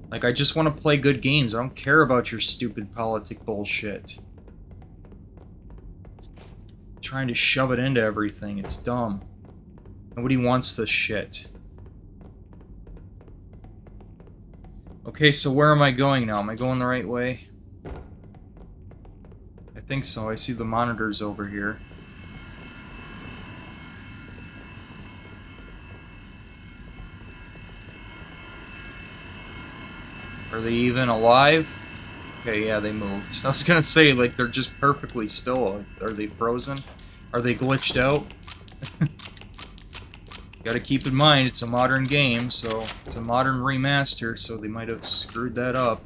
Like, I just want to play good games. I don't care about your stupid politic bullshit. trying to shove it into everything. It's dumb. Nobody wants this shit. Okay, so where am I going now? Am I going the right way? I think so. I see the monitors over here. Are they even alive? Okay, yeah, they moved. I was gonna say, like, they're just perfectly still. Are they frozen? Are they glitched out? Gotta keep in mind, it's a modern game, so it's a modern remaster, so they might have screwed that up.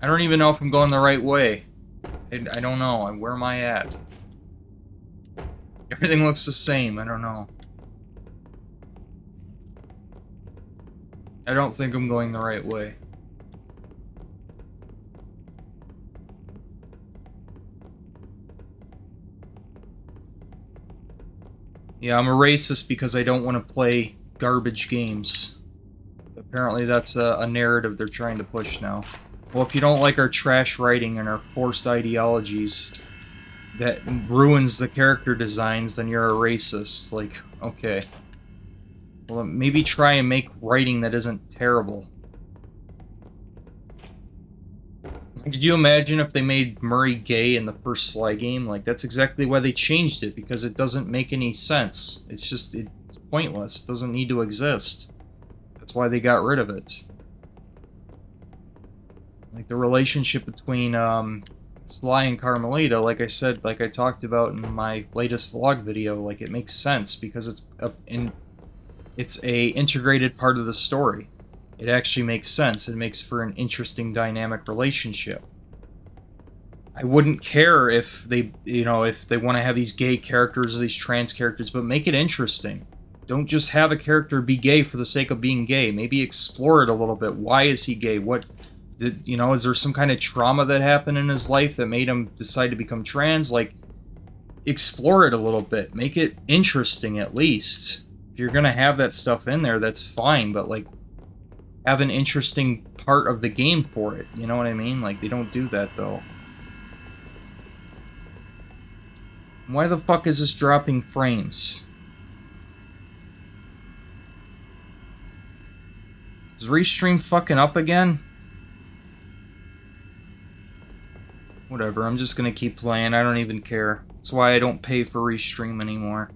I don't even know if I'm going the right way. I don't know. Where am I at? Everything looks the same. I don't know. I don't think I'm going the right way. Yeah, I'm a racist because I don't want to play garbage games. Apparently that's a narrative they're trying to push now. Well, if you don't like our trash writing and our forced ideologies that ruins the character designs, then you're a racist. Like, okay. Well, maybe try and make writing that isn't terrible. Could you imagine if they made Murray gay in the first Sly game? Like, that's exactly why they changed it, because it doesn't make any sense. It's just, it's pointless. It doesn't need to exist. That's why they got rid of it. Like, the relationship between, Sly and Carmelita, like I said, like I talked about in my latest vlog video, like, it makes sense, because it's a integrated part of the story. It actually makes sense. It makes for an interesting dynamic relationship. I wouldn't care if they, you know, if they want to have these gay characters or these trans characters, but make it interesting. Don't just have a character be gay for the sake of being gay. Maybe explore it a little bit. Why is he gay? What, you know, is there some kind of trauma that happened in his life that made him decide to become trans? Like, explore it a little bit. Make it interesting at least. If you're gonna have that stuff in there, that's fine, but like, have an interesting part of the game for it. You know what I mean? Like, they don't do that, though. Why the fuck is this dropping frames? Is Restream fucking up again? Whatever, I'm just gonna keep playing. I don't even care. That's why I don't pay for Restream anymore.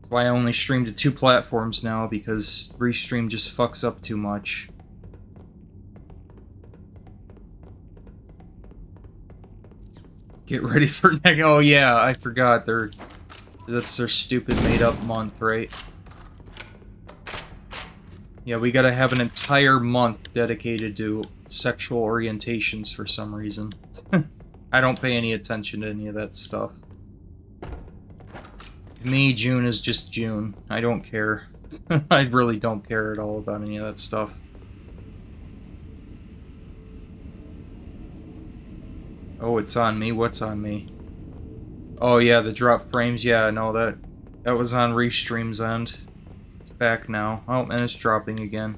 Why I only stream to 2 platforms now, because Restream just fucks up too much. Get ready for next. Oh yeah, I forgot. That's their stupid made-up month, right? Yeah, we gotta have an entire month dedicated to sexual orientations for some reason. I don't pay any attention to any of that stuff. To me, June is just June. I don't care. I really don't care at all about any of that stuff. Oh, it's on me? What's on me? Oh yeah, the drop frames. Yeah, no, that was on Restream's end. It's back now. Oh, and it's dropping again.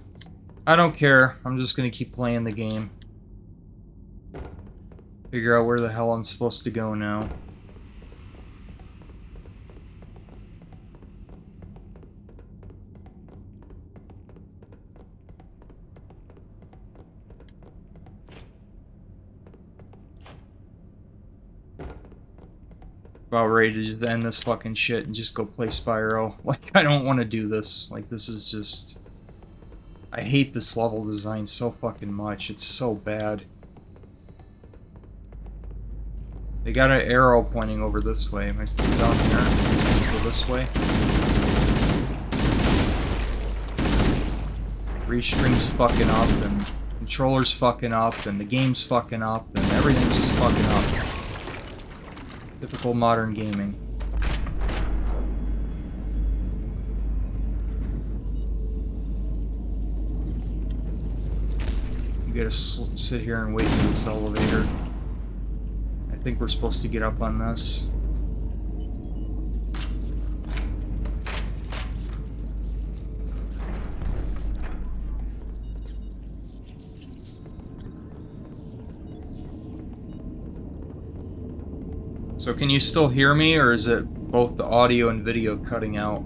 I don't care. I'm just gonna keep playing the game. Figure out where the hell I'm supposed to go now. About ready to just end this fucking shit and just go play Spyro. Like, I don't want to do this. Like, this is just... I hate this level design so fucking much. It's so bad. They got an arrow pointing over this way. Am I still down here? Am I supposed to go this way? Restream's fucking up, and controller's fucking up, and the game's fucking up, and everything's just fucking up. Typical modern gaming. You gotta sit here and wait for this elevator. I think we're supposed to get up on this. So can you still hear me, or is it both the audio and video cutting out?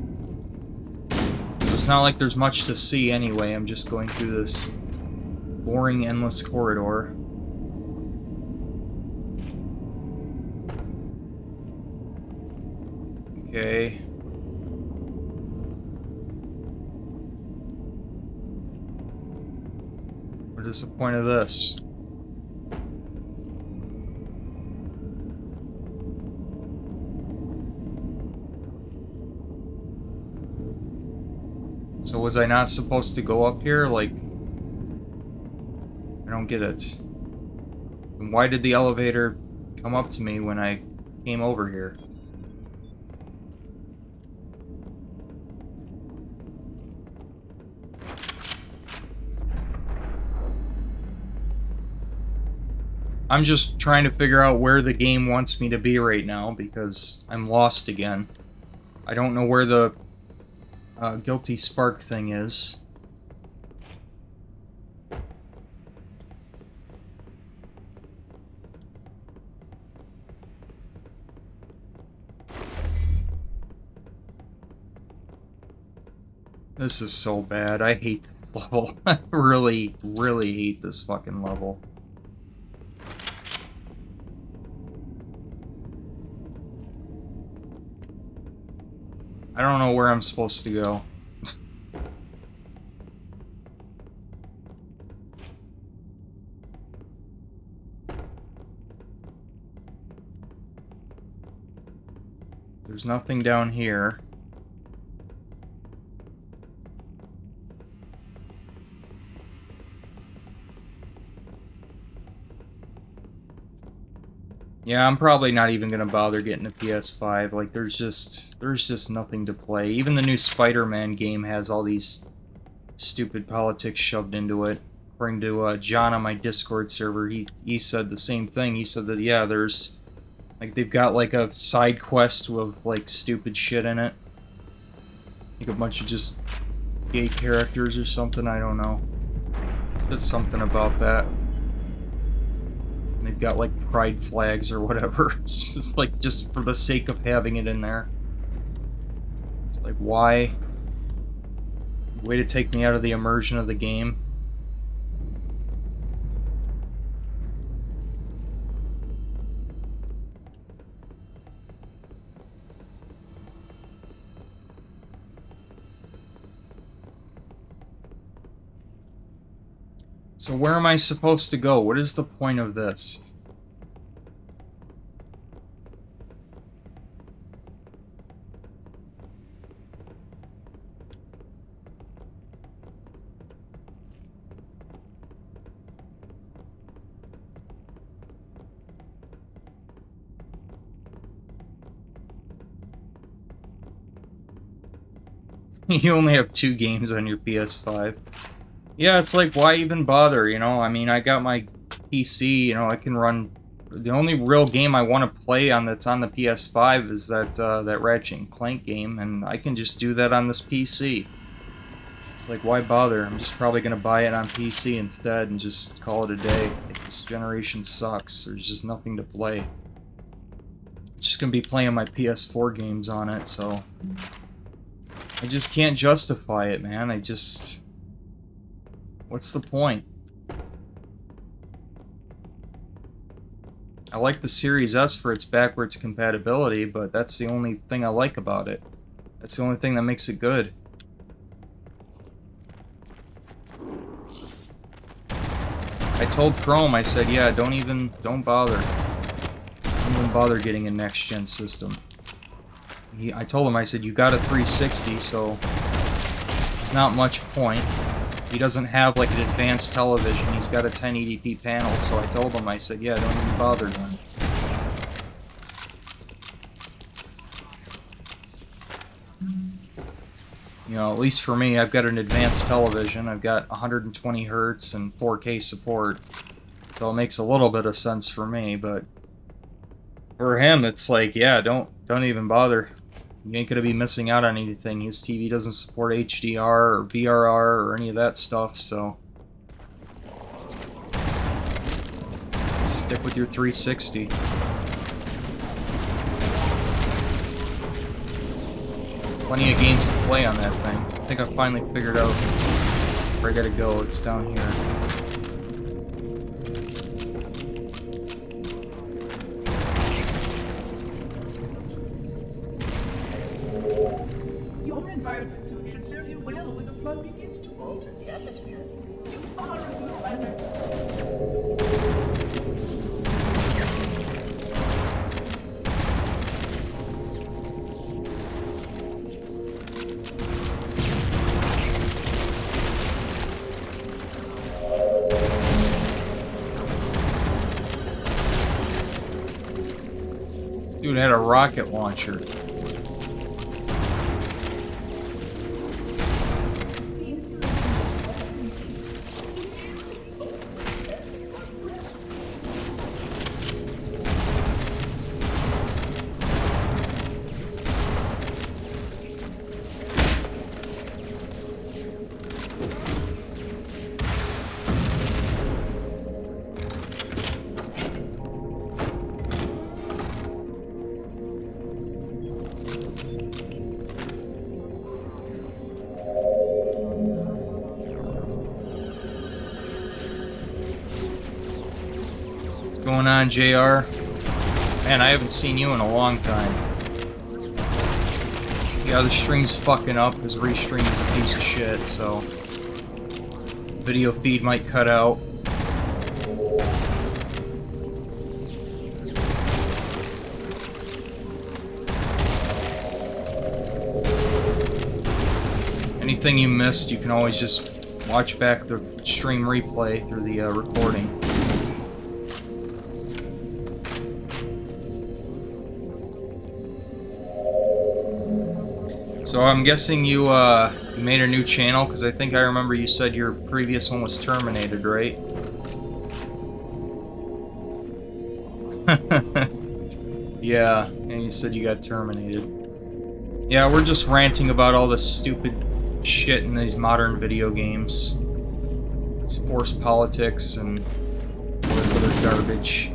So it's not like there's much to see anyway. I'm just going through this boring, endless corridor. Okay. What is the point of this? So was I not supposed to go up here? Like, I don't get it. And why did the elevator come up to me when I came over here? I'm just trying to figure out where the game wants me to be right now because I'm lost again. I don't know where the guilty spark thing is. This is so bad. I hate this level. I really, really hate this fucking level. I don't know where I'm supposed to go. There's nothing down here. Yeah, I'm probably not even gonna bother getting a PS5. Like, there's just nothing to play. Even the new Spider-Man game has all these stupid politics shoved into it. According to John on my Discord server, he said the same thing. He said that, yeah, there's, like, they've got, like, a side quest with, like, stupid shit in it. Like a bunch of just gay characters or something, I don't know. Says something about that. They've got like pride flags or whatever. It's just like just for the sake of having it in there. It's like, why? Way to take me out of the immersion of the game. So where am I supposed to go? What is the point of this? You only have 2 games on your PS5. Yeah, it's like, why even bother, you know? I mean, I got my PC, you know, I can run... The only real game I want to play on that's on the PS5 is that Ratchet and Clank game, and I can just do that on this PC. It's like, why bother? I'm just probably going to buy it on PC instead and just call it a day. Like, this generation sucks. There's just nothing to play. I'm just going to be playing my PS4 games on it, so... I just can't justify it, man. I just... What's the point? I like the Series S for its backwards compatibility, but that's the only thing I like about it. That's the only thing that makes it good. I told Chrome, I said, yeah, don't bother. Don't even bother getting a next-gen system. I told him, I said, you got a 360, so there's not much point. He doesn't have, like, an advanced television. He's got a 1080p panel, so I told him, I said, yeah, don't even bother then. You know, at least for me, I've got an advanced television. I've got 120 hertz and 4K support. So it makes a little bit of sense for me, but for him, it's like, yeah, don't even bother. You ain't gonna be missing out on anything. His TV doesn't support HDR or VRR or any of that stuff, so... Stick with your 360. Plenty of games to play on that thing. I think I finally figured out where I gotta go. It's down here. Your environment suit should serve you well when the flood begins to alter the atmosphere. You are a good planner. Dude had a rocket launcher. What's going on, JR? Man, I haven't seen you in a long time. Yeah, the stream's fucking up because Restream is a piece of shit, so video feed might cut out. Anything you missed, you can always just watch back the stream replay through the recording. So I'm guessing you made a new channel, because I think I remember you said your previous one was terminated, right? Yeah, and you said you got terminated. Yeah, we're just ranting about all this stupid shit in these modern video games. It's forced politics and all this other garbage.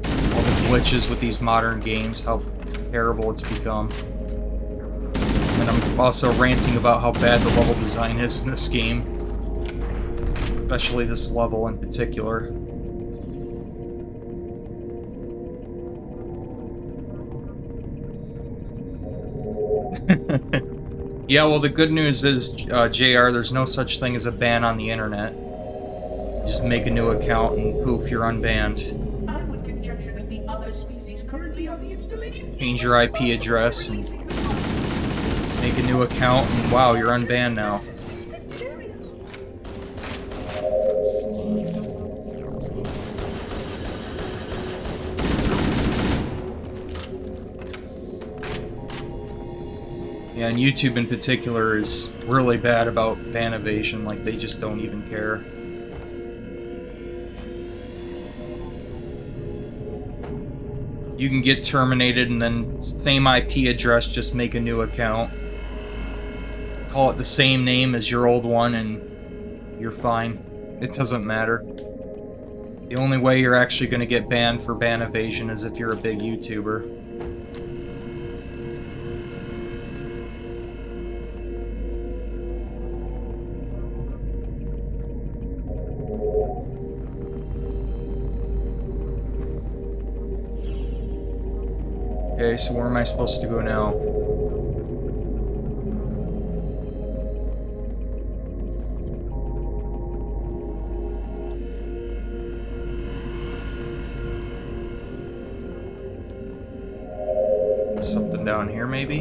All the glitches with these modern games, how terrible it's become. And I'm also ranting about how bad the level design is in this game. Especially this level in particular. Yeah, well, the good news is, JR, there's no such thing as a ban on the internet. You just make a new account and poof, you're unbanned. I would conjecture that the other species currently on the installation Change your IP address and make a new account, and wow, you're unbanned now. Yeah, and YouTube in particular is really bad about ban evasion, like they just don't even care. You can get terminated and then same IP address, just make a new account. Call it the same name as your old one and you're fine. It doesn't matter. The only way you're actually going to get banned for ban evasion is if you're a big YouTuber. Okay, so where am I supposed to go now? Something down here, maybe?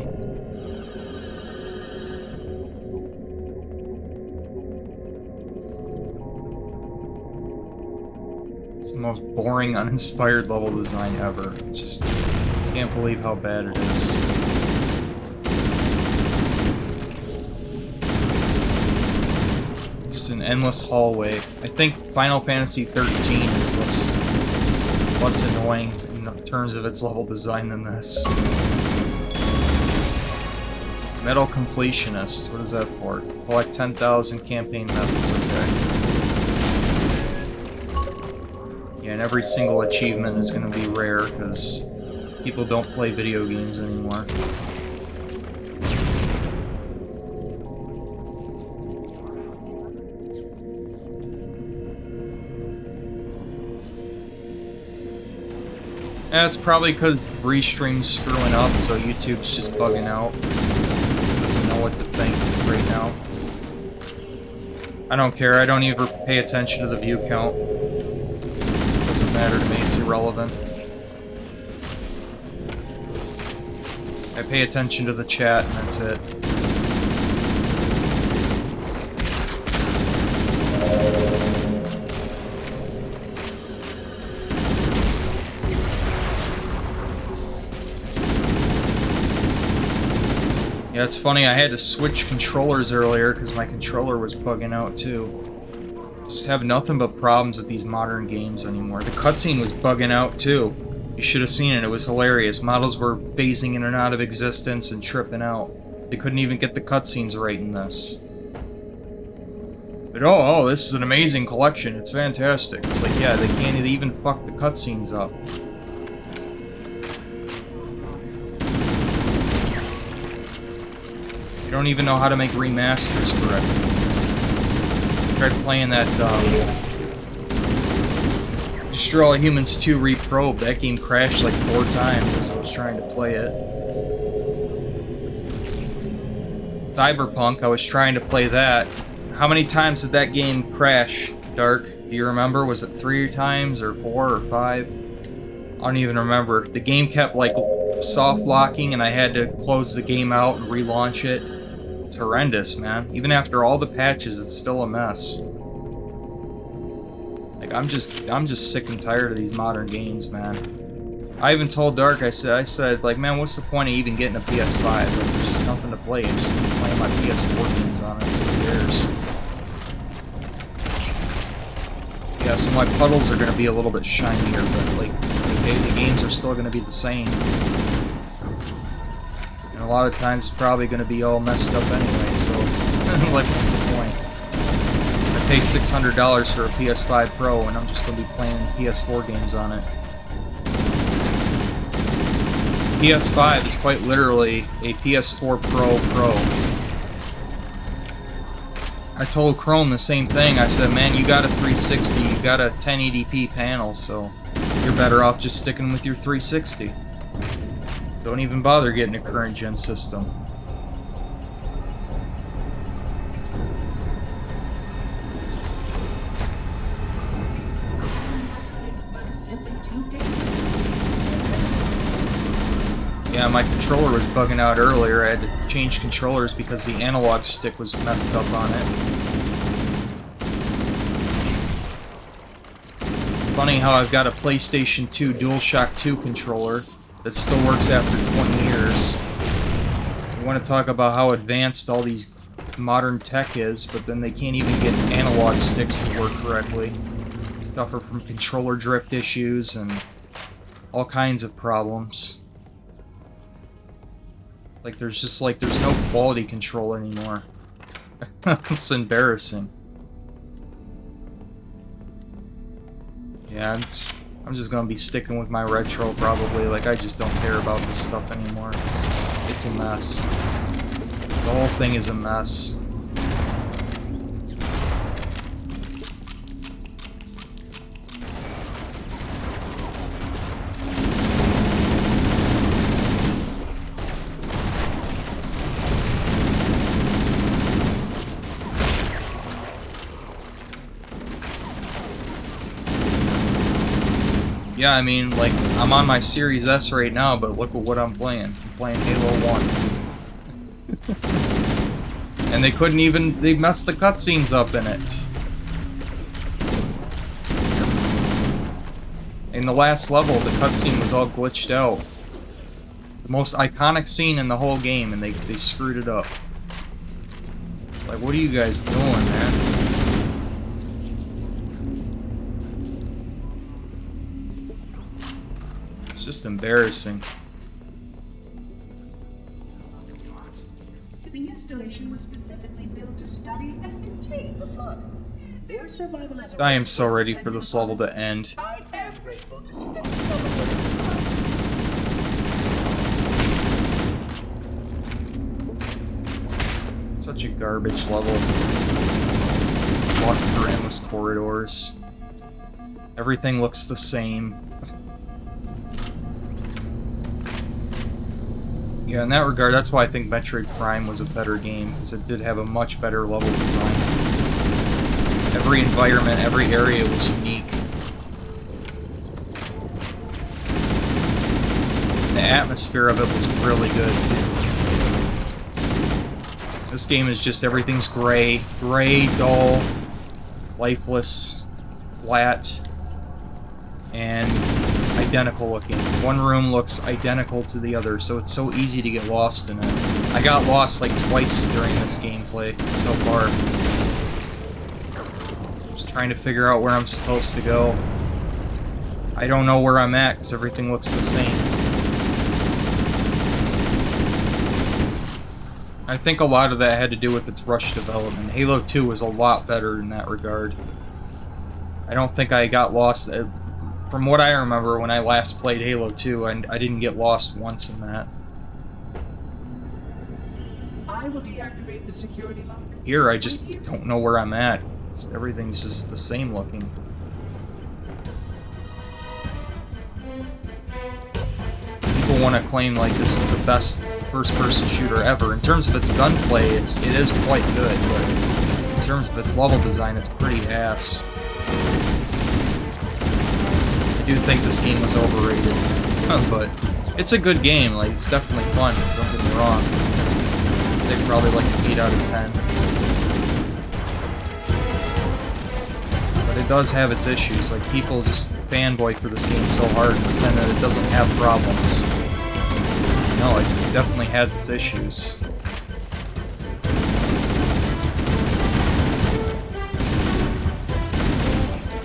It's the most boring, uninspired level design ever. Just can't believe how bad it is. Just an endless hallway. I think Final Fantasy 13 is less annoying in terms of its level design than this. Medal Completionist. What is that for? Collect 10,000 campaign medals. Okay. Yeah, and every single achievement is going to be rare because people don't play video games anymore. That's probably because Restream's screwing up, so YouTube's just bugging out. Doesn't know what to think right now. I don't care, I don't even pay attention to the view count. Doesn't matter to me, it's irrelevant. I pay attention to the chat and that's it. Yeah, it's funny, I had to switch controllers earlier because my controller was bugging out too. Just have nothing but problems with these modern games anymore. The cutscene was bugging out too. You should have seen it, it was hilarious. Models were phasing in and out of existence and tripping out. They couldn't even get the cutscenes right in this. But oh, this is an amazing collection, it's fantastic. It's like, yeah, they can't even fuck the cutscenes up. You don't even know how to make remasters correctly. Tried playing that, Destroy All Humans 2 Reprobed. That game crashed like 4 times as I was trying to play it. Cyberpunk, I was trying to play that. How many times did that game crash, Dark? Do you remember? Was it 3 times, or 4, or 5? I don't even remember. The game kept, like, soft locking, and I had to close the game out and relaunch it. It's horrendous, man. Even after all the patches, it's still a mess. Like, I'm just sick and tired of these modern games, man. I even told Dark, I said, like, man, what's the point of even getting a PS5? Like, there's just nothing to play. I'm just playing my PS4 games on it, so who cares? Yeah, so my puddles are gonna be a little bit shinier, but, like, okay, the games are still gonna be the same. And a lot of times it's probably gonna be all messed up anyway, so, like, what's the point? I pay $600 for a PS5 Pro, and I'm just gonna be playing PS4 games on it. PS5 is quite literally a PS4 Pro Pro. I told Chrome the same thing. I said, man, you got a 360, you got a 1080p panel, so you're better off just sticking with your 360. Don't even bother getting a current gen system. Yeah, my controller was bugging out earlier. I had to change controllers because the analog stick was messed up on it. Funny how I've got a PlayStation 2 DualShock 2 controller that still works after 20 years. I want to talk about how advanced all these modern tech is, but then they can't even get analog sticks to work correctly. Suffer from controller drift issues and all kinds of problems. Like, there's no quality control anymore. It's embarrassing. Yeah, I'm just gonna be sticking with my retro, probably. Like, I just don't care about this stuff anymore. It's a mess. The whole thing is a mess. Yeah, I mean, like, I'm on my Series S right now, but look at what I'm playing. I'm playing Halo 1. And they couldn't even... they messed the cutscenes up in it. In the last level, the cutscene was all glitched out. The most iconic scene in the whole game, and they screwed it up. Like, what are you guys doing, man? It's just embarrassing. The installation was specifically built to study and contain the flood. Their survival as a I am so ready for this level to end. I am grateful to see that some of those survived. Such a garbage level. Walking through endless corridors. Everything looks the same. Yeah, in that regard, that's why I think Metroid Prime was a better game, because it did have a much better level design. Every environment, every area was unique. The atmosphere of it was really good, too. This game is just, everything's gray. Gray, dull, lifeless, flat, and identical looking. One room looks identical to the other, so it's so easy to get lost in it. I got lost like twice during this gameplay so far. Just trying to figure out where I'm supposed to go. I don't know where I'm at because everything looks the same. I think a lot of that had to do with its rush development. Halo 2 was a lot better in that regard. I don't think I got lost. From what I remember, when I last played Halo 2, I didn't get lost once in that. I will deactivate the security lock. Here, I just don't know where I'm at. Everything's just the same looking. People want to claim like this is the best first-person shooter ever. In terms of its gunplay, it is quite good, but in terms of its level design, it's pretty ass. I do think this game was overrated, but it's a good game. Like, it's definitely fun. Don't get me wrong. They probably like an 8 out of 10. But it does have its issues. Like, people just fanboy for this game so hard and pretend that it doesn't have problems. No, it definitely has its issues.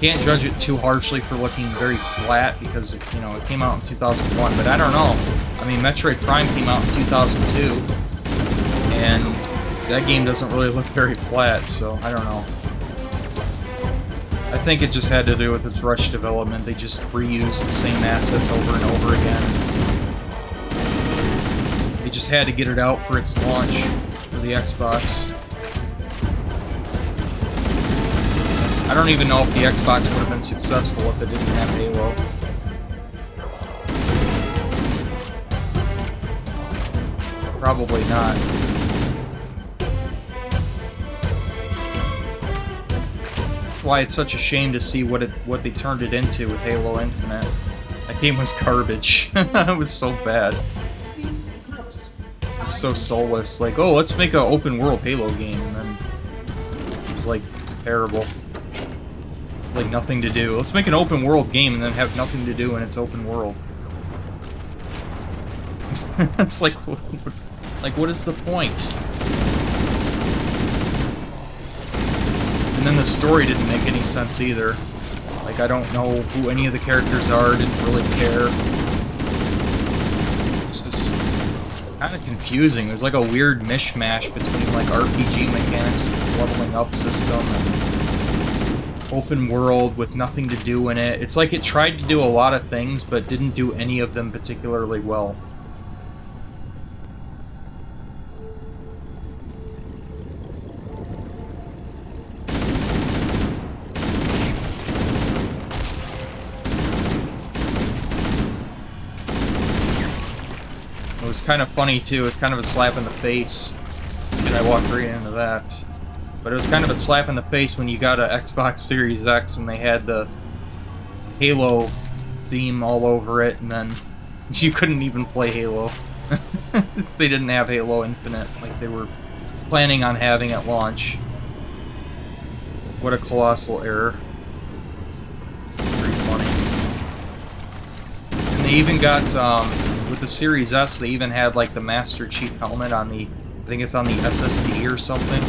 Can't judge it too harshly for looking very flat because, you know, it came out in 2001, but I don't know. I mean, Metroid Prime came out in 2002, and that game doesn't really look very flat, so I don't know. I think it just had to do with its rush development. They just reused the same assets over and over again. They just had to get it out for its launch for the Xbox. I don't even know if the Xbox would have been successful if it didn't have Halo. Probably not. That's why it's such a shame to see what they turned it into with Halo Infinite. That game was garbage. It was so bad. It's so soulless. Like, oh, let's make an open world Halo game, and then it's like terrible. Like nothing to do. Let's make an open world game and then have nothing to do in its open world. It's like what is the point? And then the story didn't make any sense either. Like, I don't know who any of the characters are, didn't really care. It's just kind of confusing. There's like a weird mishmash between like RPG mechanics with this leveling up system and open world with nothing to do in it. It's like it tried to do a lot of things, but didn't do any of them particularly well. It was kind of funny too. It's kind of a slap in the face. And I walked right into that. But it was kind of a slap in the face when you got an Xbox Series X and they had the Halo theme all over it, and then you couldn't even play Halo. They didn't have Halo Infinite like they were planning on having at launch. What a colossal error. It's pretty funny. And they even got, with the Series S, they even had like the Master Chief helmet on the, I think it's on the SSD or something.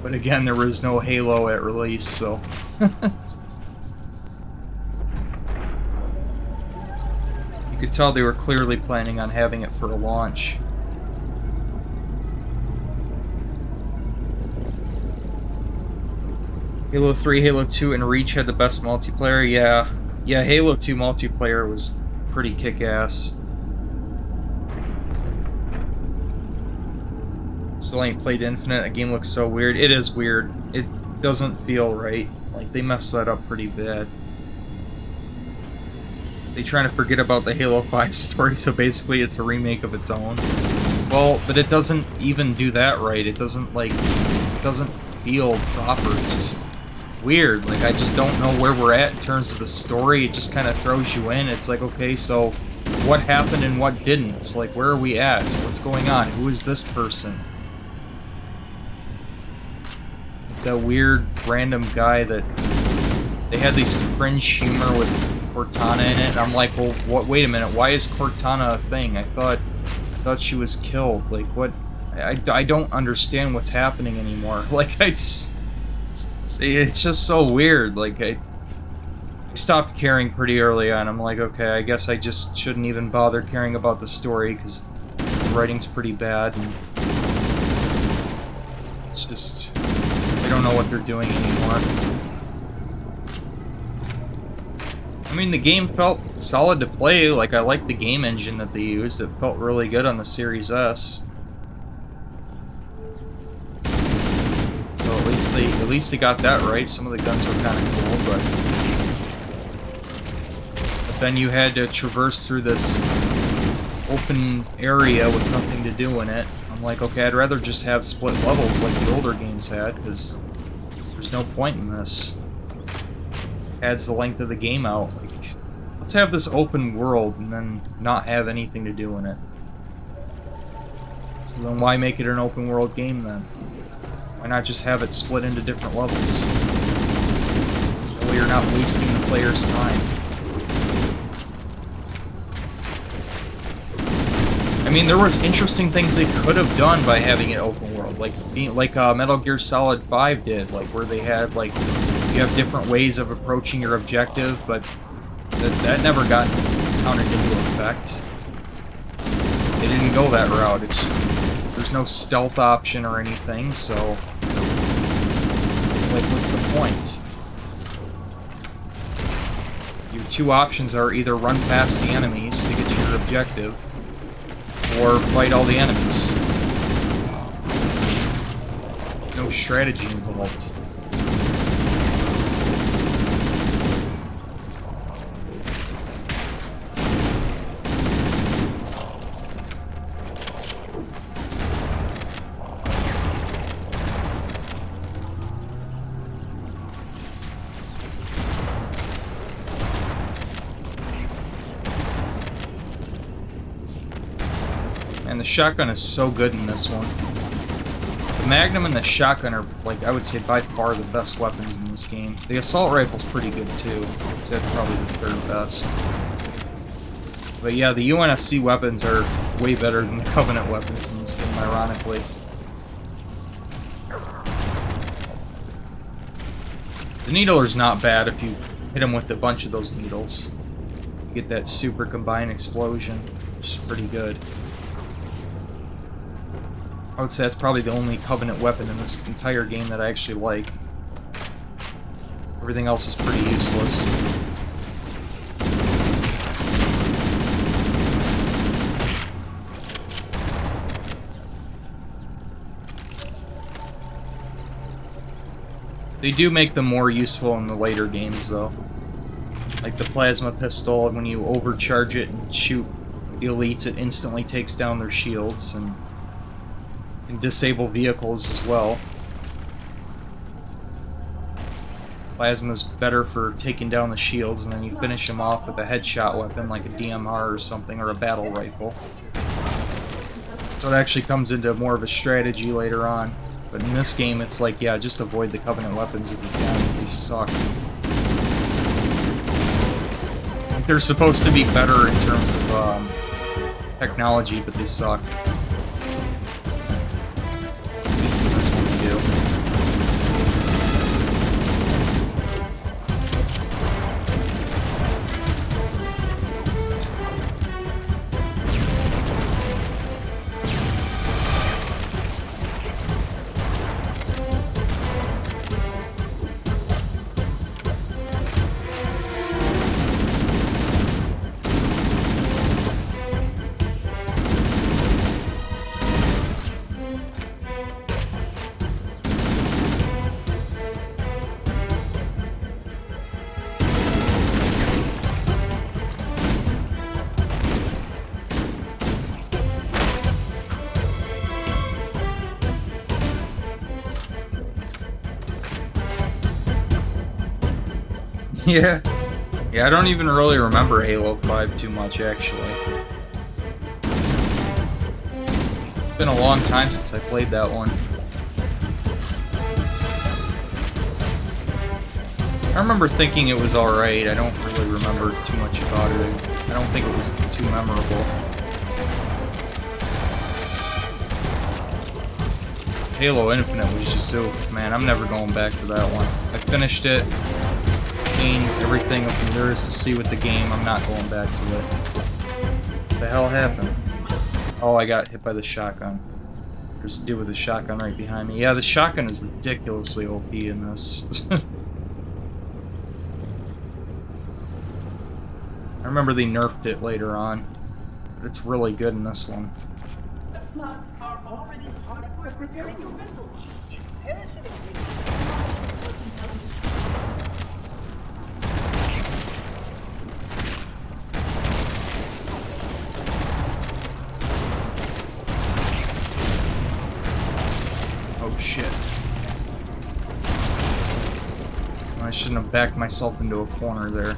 But again, there was no Halo at release, so... You could tell they were clearly planning on having it for a launch. Halo 3, Halo 2, and Reach had the best multiplayer, yeah. Yeah, Halo 2 multiplayer was pretty kick-ass. Still ain't played Infinite. A game looks so weird. It is weird. It doesn't feel right. Like, they messed that up pretty bad. They trying to forget about the Halo 5 story, so basically it's a remake of its own. Well, but it doesn't even do that right. It doesn't, like, it doesn't feel proper. It's just weird. Like, I just don't know where we're at in terms of the story. It just kind of throws you in. It's like, okay, so what happened and what didn't? It's like, where are we at? What's going on? Who is this person? That weird random guy that they had this cringe humor with Cortana in it. And I'm like, well, what? Wait a minute. Why is Cortana a thing? I thought she was killed. Like, what? I don't understand what's happening anymore. Like, it's just so weird. Like, I stopped caring pretty early on. I'm like, okay, I guess I just shouldn't even bother caring about the story because the writing's pretty bad. And it's just, they don't know what they're doing anymore. I mean, the game felt solid to play. Like, I liked the game engine that they used. It felt really good on the Series S. So at least they got that right. Some of the guns were kind of cool, but then you had to traverse through this open area with nothing to do in it. I'm like, okay, I'd rather just have split levels like the older games had, because there's no point in this. It adds the length of the game out. Like, let's have this open world and then not have anything to do in it. So then why make it an open world game then? Why not just have it split into different levels? That way you're not wasting the player's time. I mean, there was interesting things they could have done by having it open world, like Metal Gear Solid 5 did, like where they had like you have different ways of approaching your objective, but that never got counted into effect. They didn't go that route. It's just, there's no stealth option or anything, so like, what's the point? Your two options are either run past the enemies to get to your objective, or fight all the enemies. No strategy involved. And the shotgun is so good in this one. The Magnum and the shotgun are, like, I would say by far the best weapons in this game. The assault rifle's pretty good too. So that's probably the third best. But yeah, the UNSC weapons are way better than the Covenant weapons in this game, ironically. The Needler's not bad if you hit him with a bunch of those needles. You get that super combined explosion, which is pretty good. I would say that's probably the only Covenant weapon in this entire game that I actually like. Everything else is pretty useless. They do make them more useful in the later games, though. Like the plasma pistol, when you overcharge it and shoot the elites, it instantly takes down their shields, and can disable vehicles as well. Plasma's better for taking down the shields, and then you finish them off with a headshot weapon like a DMR or something, or a battle rifle. So it actually comes into more of a strategy later on. But in this game, it's like, yeah, just avoid the Covenant weapons if you can. They suck. They're supposed to be better in terms of technology, but they suck. At least in this one they do. Yeah. Yeah, I don't even really remember Halo 5 too much, actually. It's been a long time since I played that one. I remember thinking it was alright. I don't really remember too much about it. I don't think it was too memorable. Halo Infinite was just so... Man, I'm never going back to that one. I finished it, gained everything there is to see with the game. I'm not going back to it. What the hell happened? Oh, I got hit by the shotgun. There's a dude with a shotgun right behind me. Yeah, the shotgun is ridiculously OP in this. I remember they nerfed it later on, but it's really good in this one. The flood are already hard at work repairing your vessel. It's fascinating. Oh shit. I shouldn't have backed myself into a corner there.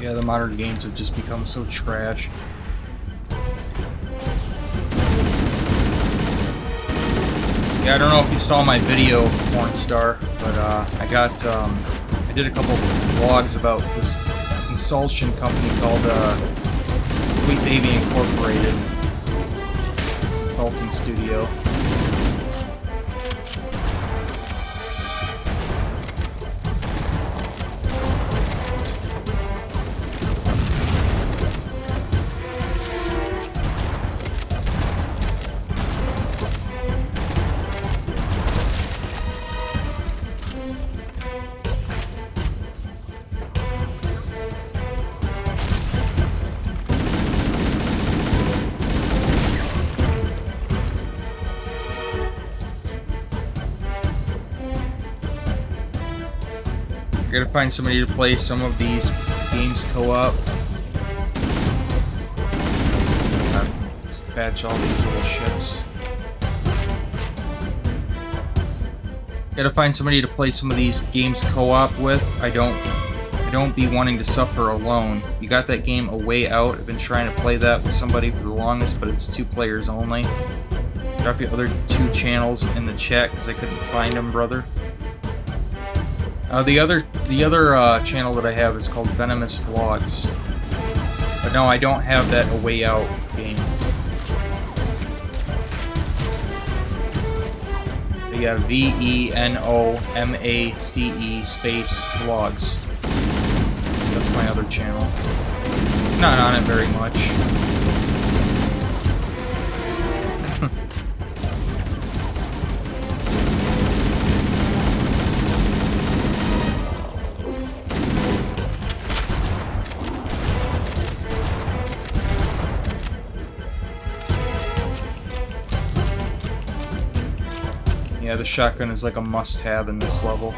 Yeah, the modern games have just become so trash. Yeah, I don't know if you saw my video, Porn Star, but I did a couple vlogs about this consulting company called Sweet Baby Incorporated Consulting Studio. I gotta find somebody to play some of these games co-op. Dispatch all these little shits. Gotta find somebody to play some of these games co-op with. I don't be wanting to suffer alone. You got that game A Way Out. I've been trying to play that with somebody for the longest, but it's 2 players only. Drop your other 2 channels in the chat because I couldn't find them, brother. The other channel that I have is called Venomous Vlogs. But no, I don't have that A Way Out game. But yeah, VENOMACE space vlogs. That's my other channel. Not on it very much. Yeah, the shotgun is like a must-have in this level.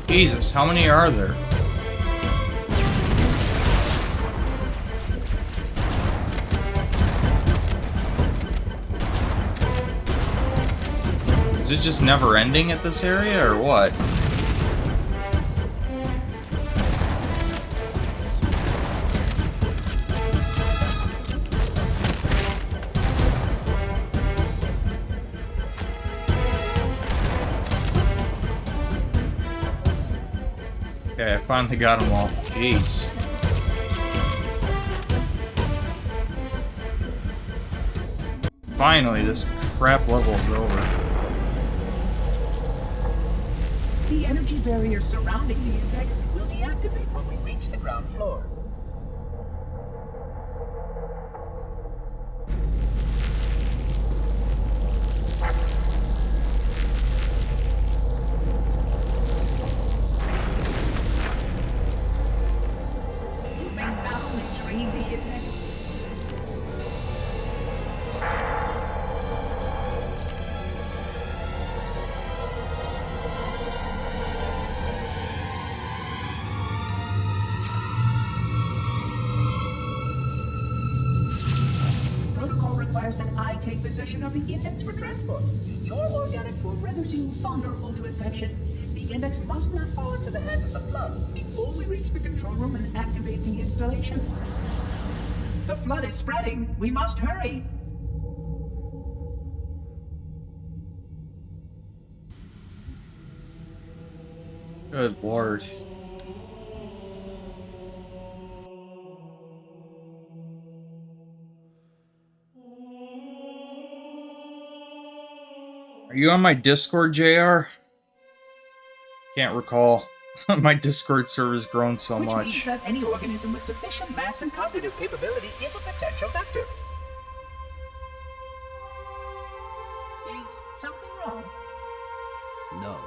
Jesus, how many are there? Is it just never ending at this area, or what? Okay, I finally got them all. Jeez. Finally, this crap level is over. The energy barrier surrounding the index will deactivate when we reach the ground floor. You may now retrieve the index. Protocol requires that I take possession of the index for transport. Your organic form renders you vulnerable to infection. The index must not fall into the hands of the flood before we reach the control room and activate the installation. The flood is spreading. We must hurry. Good lord. Are you on my Discord, JR? Can't recall. My Discord server's grown so Which means much. that any organism with sufficient mass and cognitive capability is a potential vector. Is something wrong? No,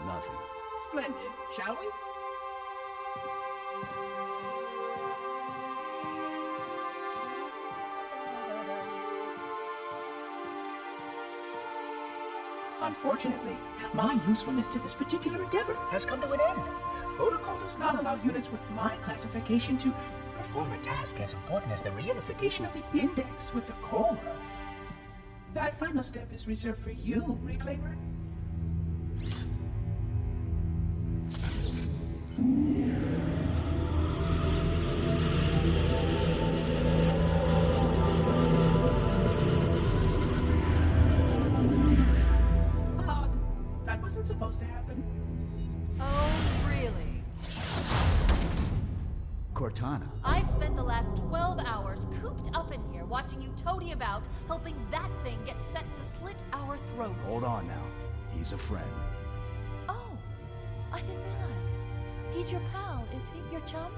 nothing. Splendid, shall we? Unfortunately, my usefulness to this particular endeavor has come to an end. Protocol does not allow units with my classification to perform a task as important as the reunification of the index with the core. That final step is reserved for you, Reclaimer. Odd. That wasn't supposed to happen. Oh, really? Cortana. I've spent the last 12 hours cooped up in here watching you toady about, helping that thing get set to slit our throats. Hold on now. He's a friend. Oh, I didn't realize. He's your pal, is he? Your chum?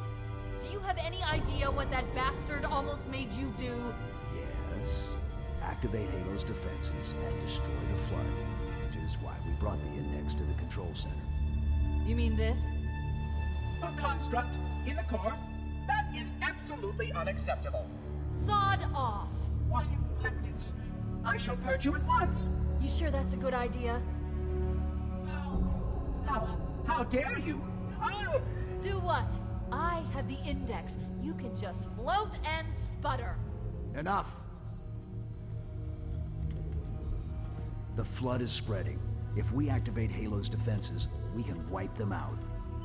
Do you have any idea what that bastard almost made you do? Yes. Activate Halo's defenses and destroy the flood, which is why we brought the index to the control center. You mean this? A construct in the core? That is absolutely unacceptable. Sod off. What impertinence! I shall purge you at once. You sure that's a good idea? How dare you? Oh! Do what? I have the index. You can just float and sputter. Enough! The flood is spreading. If we activate Halo's defenses, we can wipe them out.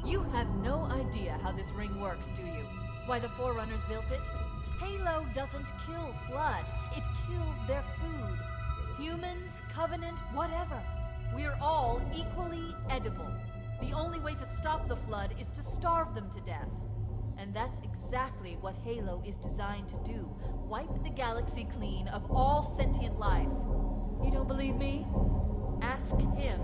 You have no idea how this ring works, do you? Why the Forerunners built it? Halo doesn't kill Flood. It kills their food. Humans, Covenant, whatever. We're all equally edible. The only way to stop the Flood is to starve them to death. And that's exactly what Halo is designed to do. Wipe the galaxy clean of all sentient life. You don't believe me? Ask him.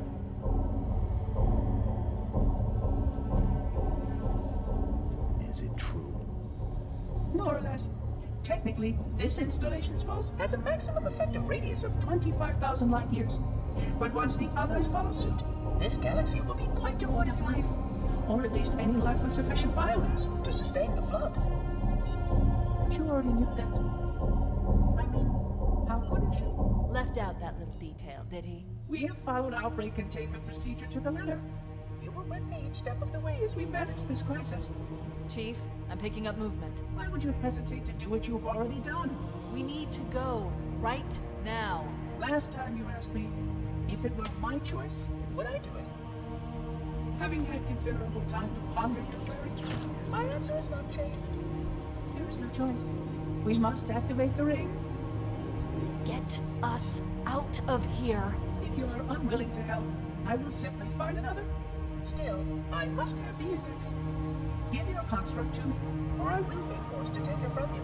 Is it true? More or less. Technically, this installation's pulse has a maximum effective radius of 25,000 light years. But once the others follow suit, this galaxy will be quite devoid of life. Or at least any life with sufficient biomass to sustain the flood. But you already knew that. I mean, how couldn't you? Left out that little detail, did he? We have followed outbreak containment procedure to the letter. You were with me each step of the way as we managed this crisis. Chief, I'm picking up movement. Why would you hesitate to do what you've already done? We need to go right now. Last time you asked me, If it were my choice, would I do it? Having had considerable time to ponder your query, my answer has not changed. There is no choice. We must activate the ring. Get us out of here. If you are unwilling to help, I will simply find another. Still, I must have the index. Give your construct to me, or I will be forced to take it from you.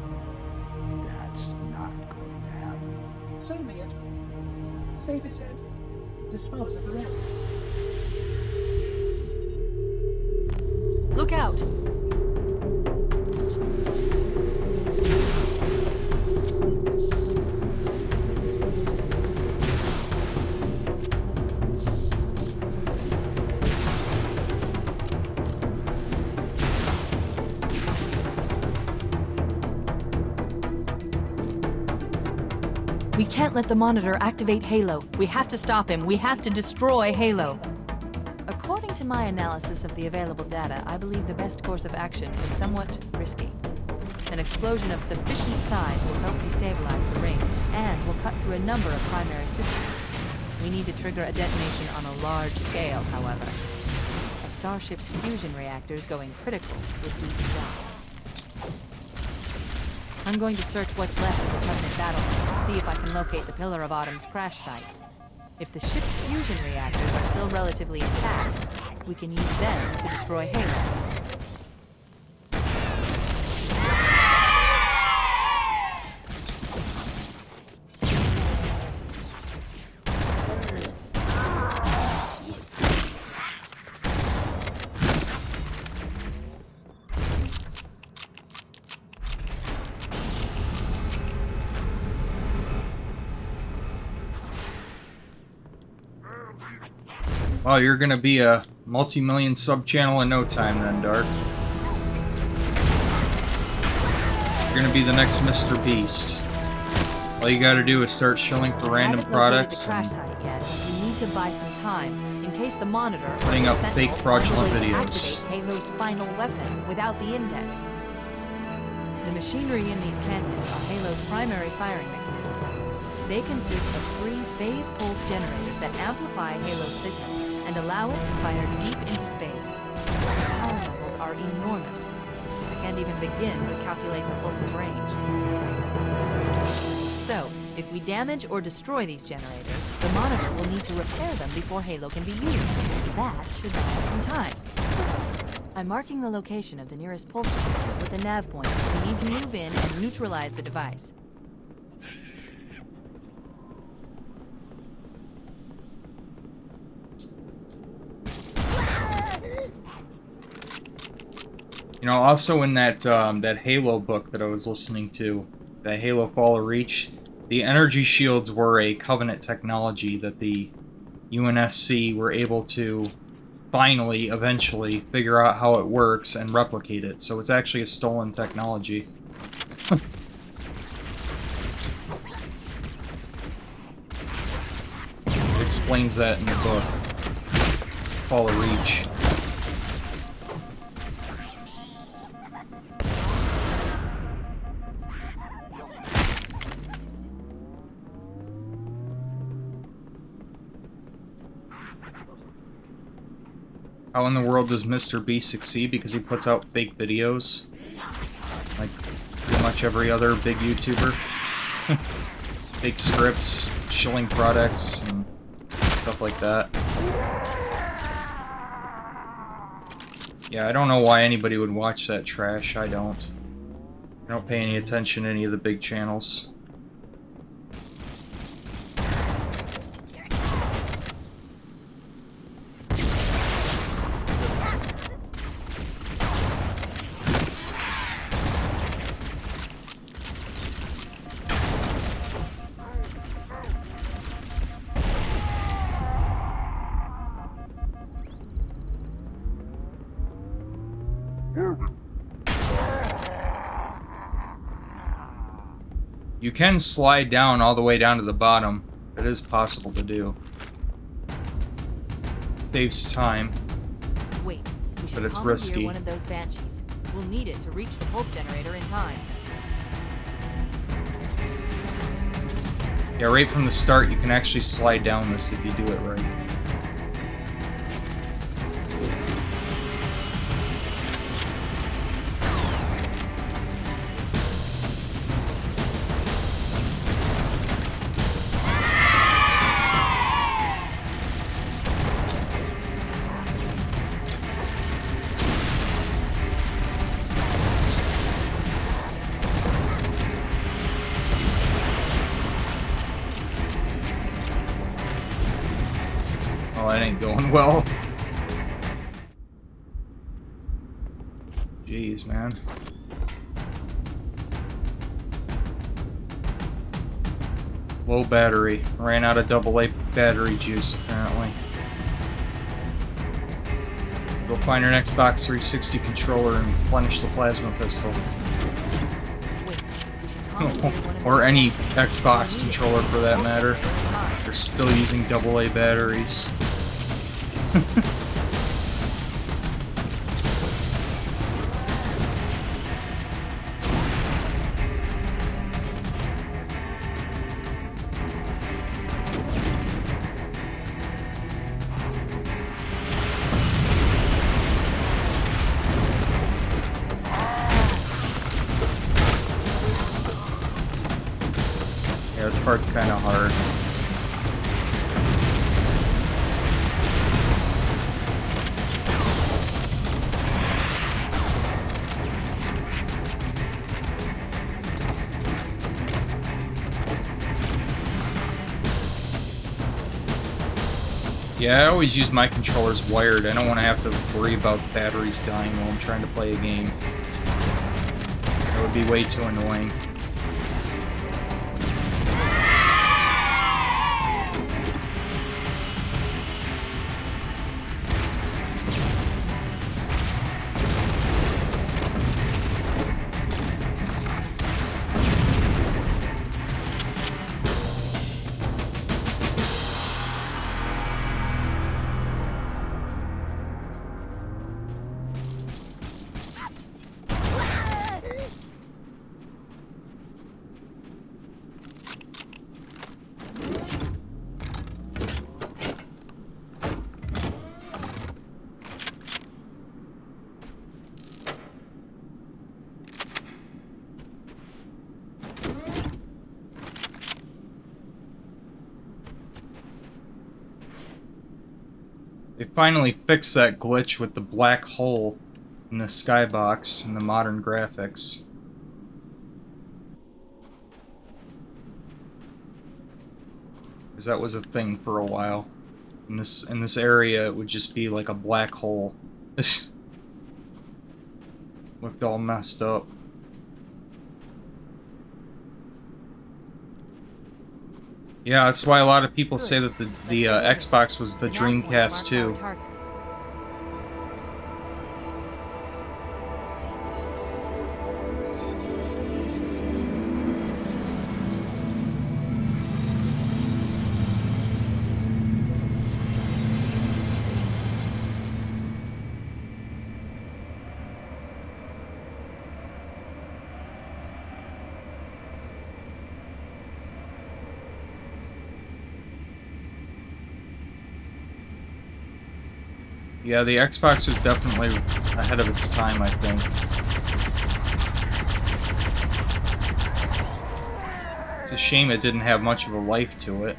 That's not going to happen. So be it. Save his head. Dispose of the rest. Look out! We can't let the monitor activate Halo. We have to stop him. We have to destroy Halo. According to my analysis of the available data, I believe the best course of action is somewhat risky. An explosion of sufficient size will help destabilize the ring, and will cut through a number of primary systems. We need to trigger a detonation on a large scale, however. A starship's fusion reactors going critical would be the job. I'm going to search what's left of the Covenant battle and see if I can locate the Pillar of Autumn's crash site. If the ship's fusion reactors are still relatively intact, we can use them to destroy Halo. Well, you're gonna be a multi-million sub channel in no time then, Dark. You're gonna be the next Mr. Beast. All you gotta do is start shilling for random products We and need to buy some time in case the monitor or putting the up fake Sentinels find a fraudulent way to videos. activate Halo's final weapon without the index. The machinery in these canyons are Halo's primary firing mechanisms. They consist of 3 phase pulse generators that amplify Halo's signal and allow it to fire deep into space. The power levels are enormous. I can't even begin to calculate the pulse's range. So, if we damage or destroy these generators, the monitor will need to repair them before Halo can be used. That should buy us some time. I'm marking the location of the nearest pulse generator with the nav points. We need to move in and neutralize the device. You know, also in that that Halo book that I was listening to, that Halo Fall of Reach, the energy shields were a Covenant technology that the UNSC were able to finally, eventually, figure out how it works and replicate it. So it's actually a stolen technology. It explains that in the book, Fall of Reach. How in the world does Mr. Beast succeed? Because he puts out fake videos. Like pretty much every other big YouTuber. Fake scripts, shilling products, and stuff like that. Yeah, I don't know why anybody would watch that trash. I don't. I don't pay any attention to any of the big channels. You can slide down all the way down to the bottom. It is possible to do. It saves time. Wait, we should But it's commandeer risky. one of those banshees. We'll need it to reach the pulse generator in time. Yeah, right from the start, you can actually slide down this if you do it right. Oh, that ain't going well. Jeez, man. Low battery. Ran out of AA battery juice, apparently. Go find an Xbox 360 controller and replenish the plasma pistol. Or any Xbox controller for that matter. They're still using AA batteries. Yeah, this part's kind of hard. Yeah, I always use my controllers wired. I don't want to have to worry about batteries dying while I'm trying to play a game. That would be way too annoying. They finally fixed that glitch with the black hole in the skybox in the modern graphics. Because that was a thing for a while. In this area, it would just be like a black hole. Looked all messed up. Yeah, that's why a lot of people say that the Xbox was the Dreamcast too. Yeah, the Xbox was definitely ahead of its time, I think. It's a shame it didn't have much of a life to it.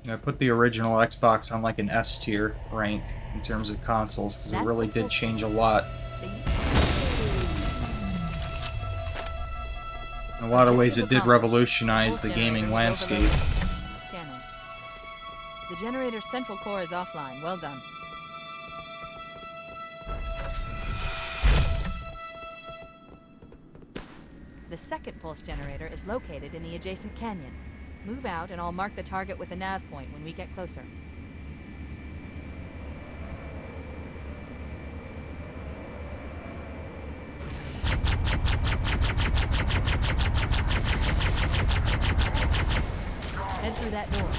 I put the original Xbox on like an S tier rank in terms of consoles because it really did change a lot. In a lot of ways, it did revolutionize the gaming landscape. Scanning. The generator's central core is offline. Well done. The second pulse generator is located in the adjacent canyon. Move out, and I'll mark the target with a nav point when we get closer. Head through that door.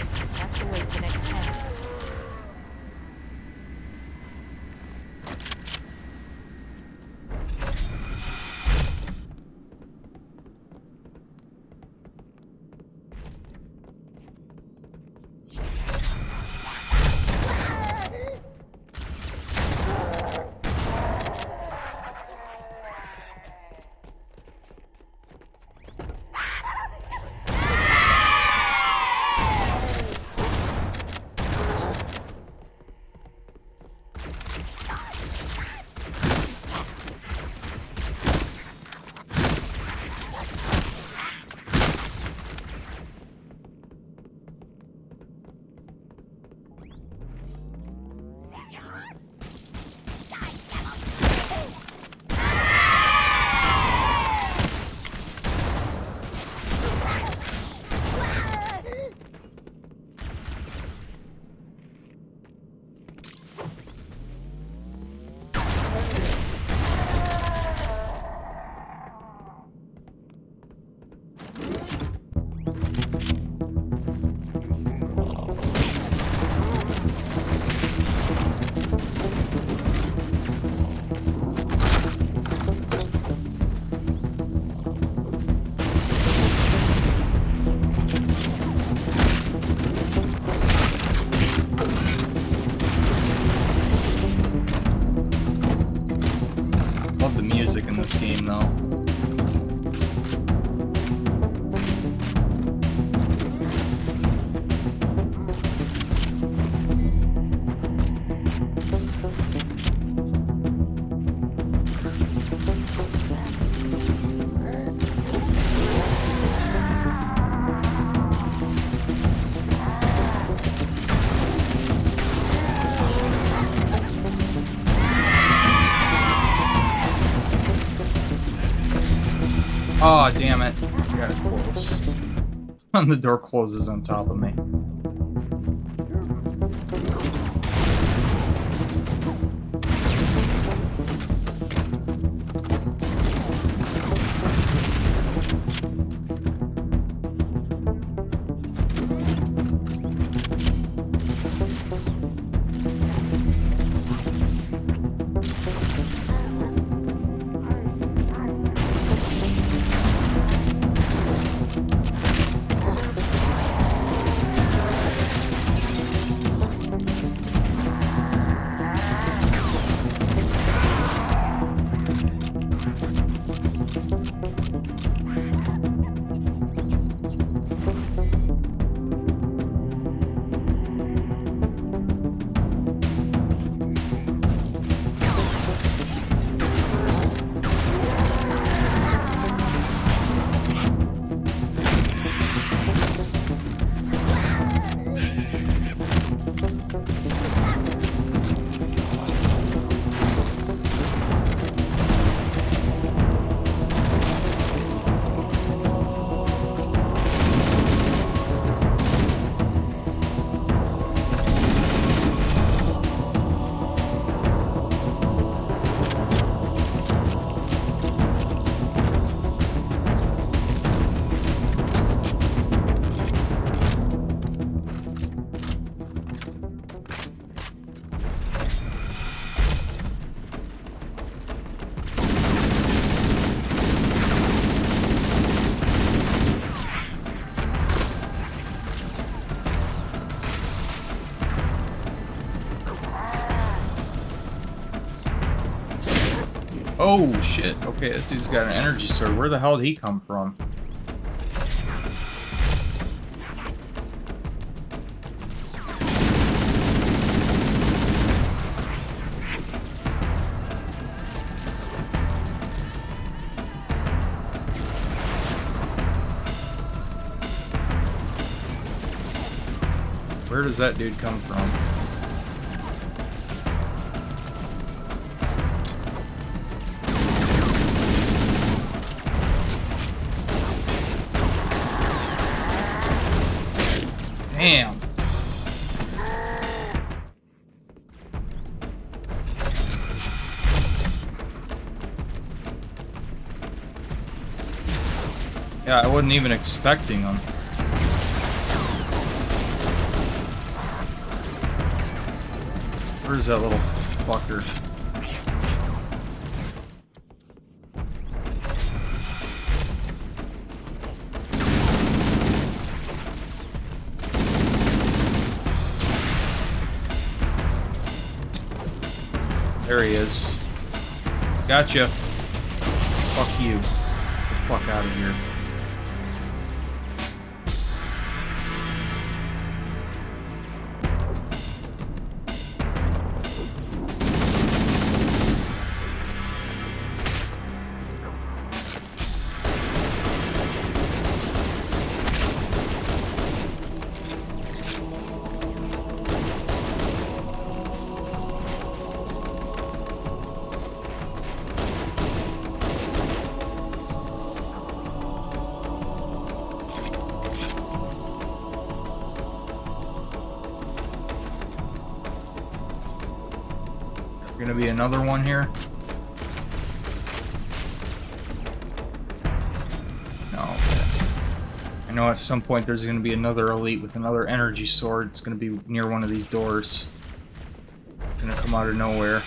music in this game, though. Oh, damn it. Got close. The door closes on top of me. Oh, shit. Okay, that dude's got an energy sword. Where the hell did he come from? Where does that dude come from? Damn. Yeah, I wasn't even expecting them. Where's that little fucker? There he is. Gotcha. Fuck you. Get the fuck out of here. Gonna be another one here? No. Okay. I know at some point there's gonna be another elite with another energy sword. It's gonna be near one of these doors. It's gonna come out of nowhere.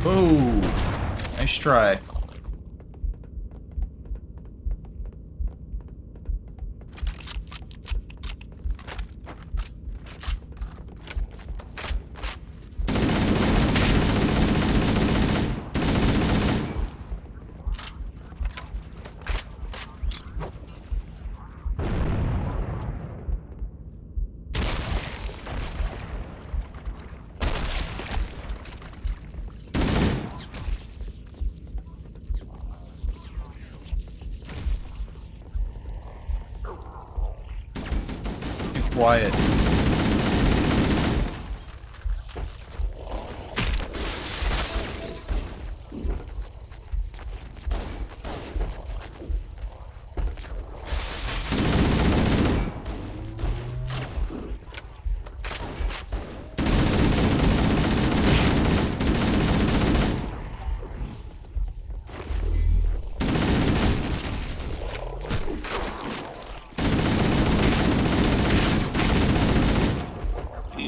Oh, nice try. Quiet.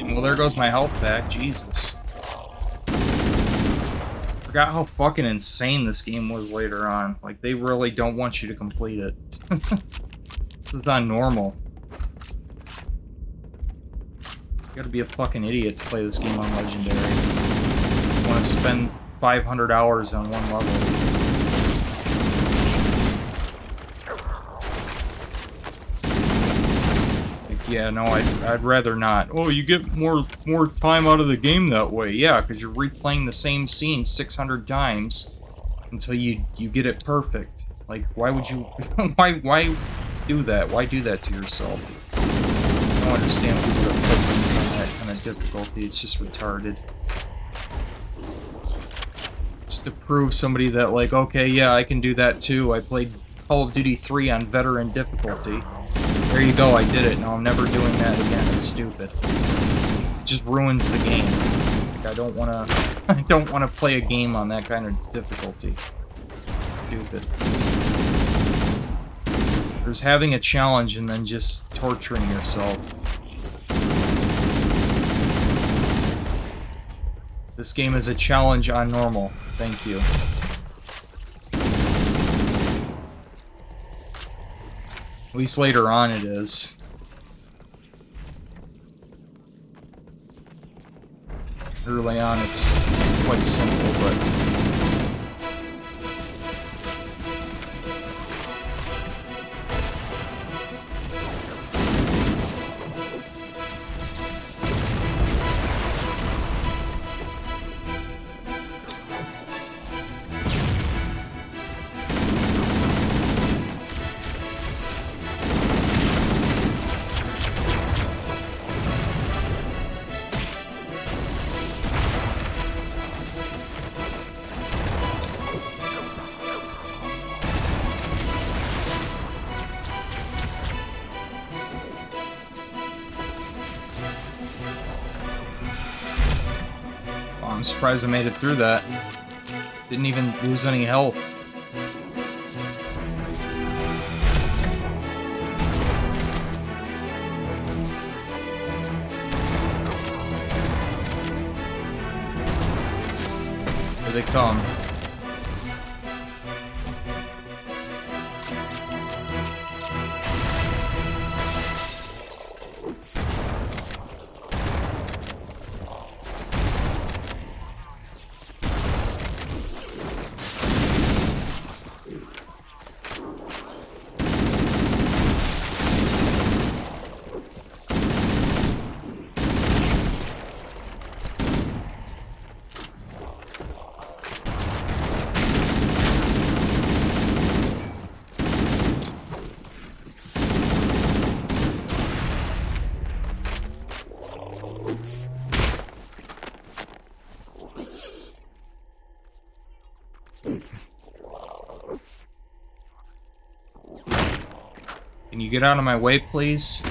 Well, there goes my health pack. Jesus. Forgot how fucking insane this game was later on. Like, they really don't want you to complete it. It's not normal. You gotta be a fucking idiot to play this game on Legendary. You want to spend 500 hours on one level. Yeah, no, I'd rather not. Oh, you get more time out of the game that way. Yeah, because you're replaying the same scene 600 times until you get it perfect. Like, why would you... why do that? Why do that to yourself? I don't understand people that play games on that kind of difficulty. It's just retarded. Just to prove somebody that, like, okay, yeah, I can do that too. I played Call of Duty 3 on veteran difficulty. There you go, I did it. No, I'm never doing that again. It's stupid. It just ruins the game. Like, I don't wanna play a game on that kind of difficulty. Stupid. There's having a challenge and then just torturing yourself. This game is a challenge on normal. Thank you. At least later on it is. Early on it's quite simple, but... I'm surprised I made it through that. Didn't even lose any health. Here they come. Can you get out of my way, please?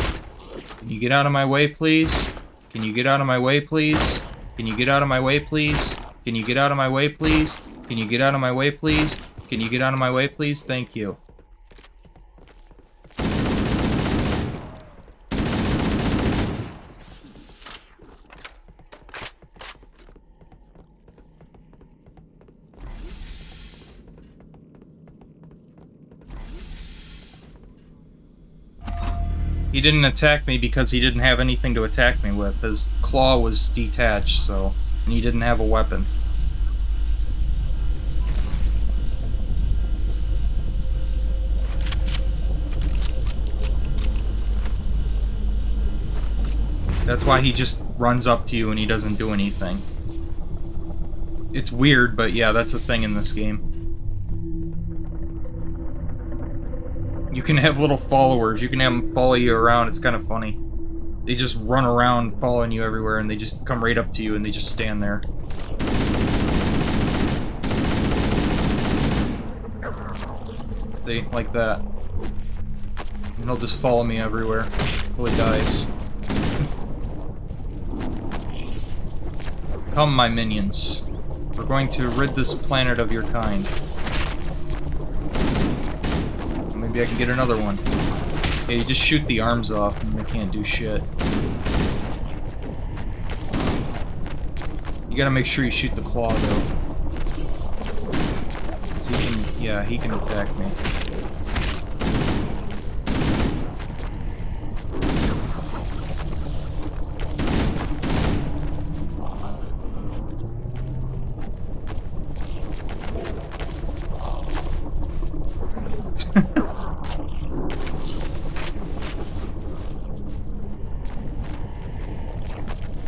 Can you get out of my way, please? Can you get out of my way, please? Can you get out of my way, please? Can you get out of my way, please? Can you get out of my way, please? Can you get out of my way, please? Thank you. He didn't attack me because he didn't have anything to attack me with. His claw was detached, so... And he didn't have a weapon. That's why he just runs up to you and he doesn't do anything. It's weird, but yeah, that's a thing in this game. You can have little followers. You can have them follow you around. It's kind of funny. They just run around following you everywhere, and they just come right up to you, and they just stand there. See? Like that. And he'll just follow me everywhere until he dies. Come, my minions. We're going to rid this planet of your kind. Maybe I can get another one. Yeah, you just shoot the arms off and they can't do shit. You gotta make sure you shoot the claw, though. So he can, yeah, he can attack me.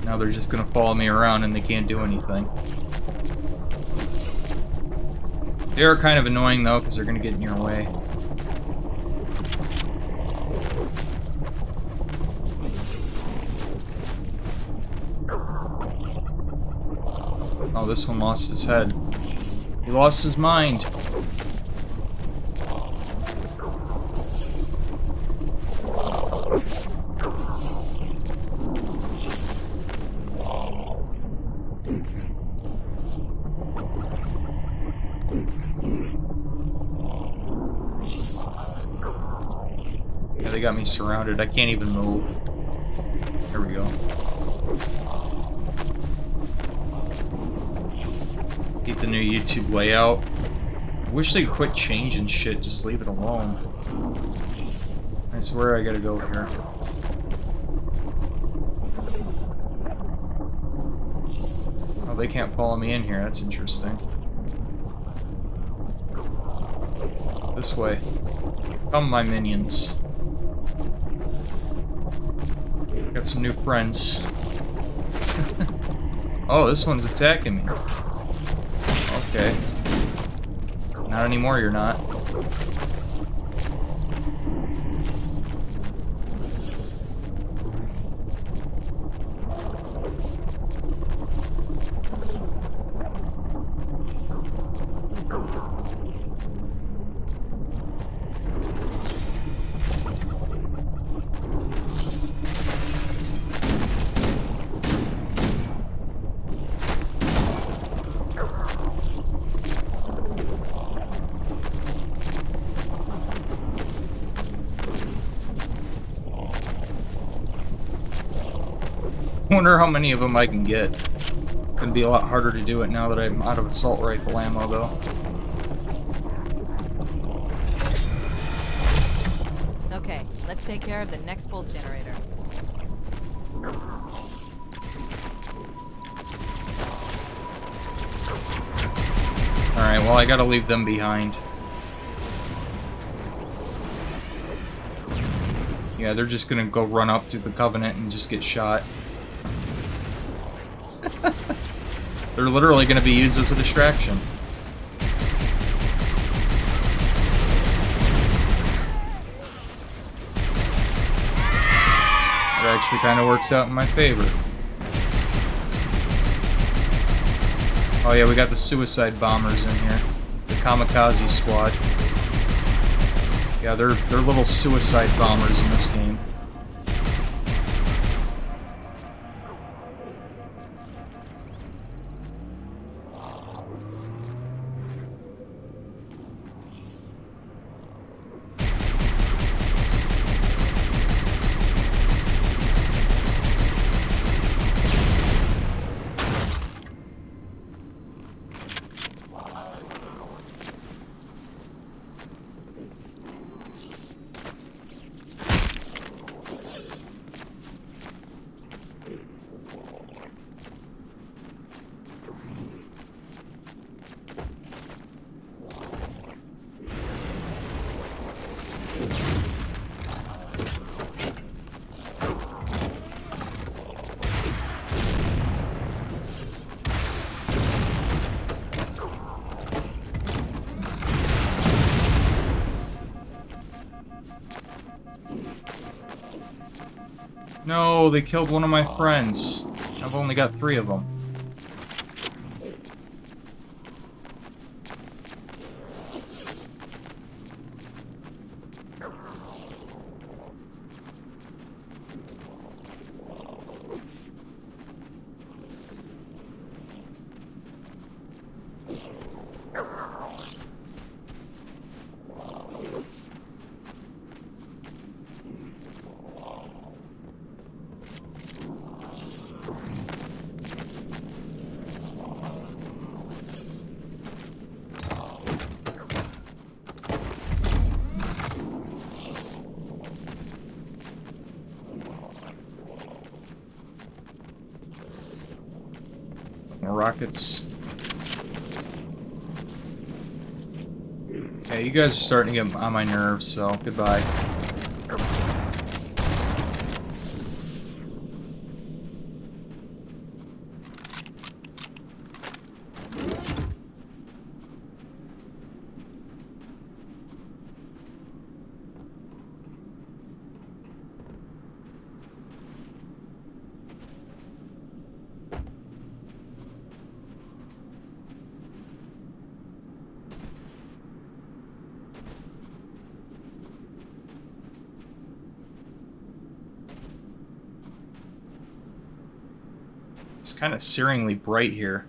Now they're just gonna follow me around and they can't do anything. They are kind of annoying though, because they're gonna get in your way. Oh, this one lost his head. He lost his mind. Yeah, they got me surrounded. I can't even move. There we go. Get the new YouTube layout. I wish they'd quit changing shit, just leave it alone. I swear I gotta go here. Oh, they can't follow me in here, that's interesting. This way. Come, my minions. Got some new friends. Oh, this one's attacking me. Okay. Not anymore, you're not. I wonder how many of them I can get. It's gonna be a lot harder to do it now that I'm out of assault rifle ammo, though. Okay, let's take care of the next pulse generator. Alright, well, I gotta leave them behind. Yeah, they're just gonna go run up to the Covenant and just get shot. They're literally gonna be used as a distraction. It actually kind of works out in my favor. Oh yeah, we got the suicide bombers in here. The kamikaze squad. Yeah, they're little suicide bombers in this game. No, they killed one of my friends. I've only got 3 of them. Rockets. Yeah, you guys are starting to get on my nerves, so goodbye. It's kind of searingly bright here.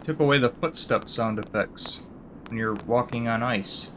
Took away the footstep sound effects when you're walking on ice.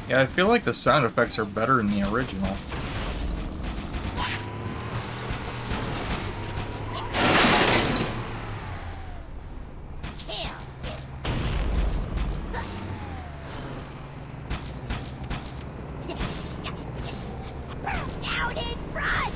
Yeah, I feel like the sound effects are better in the original. Out in front!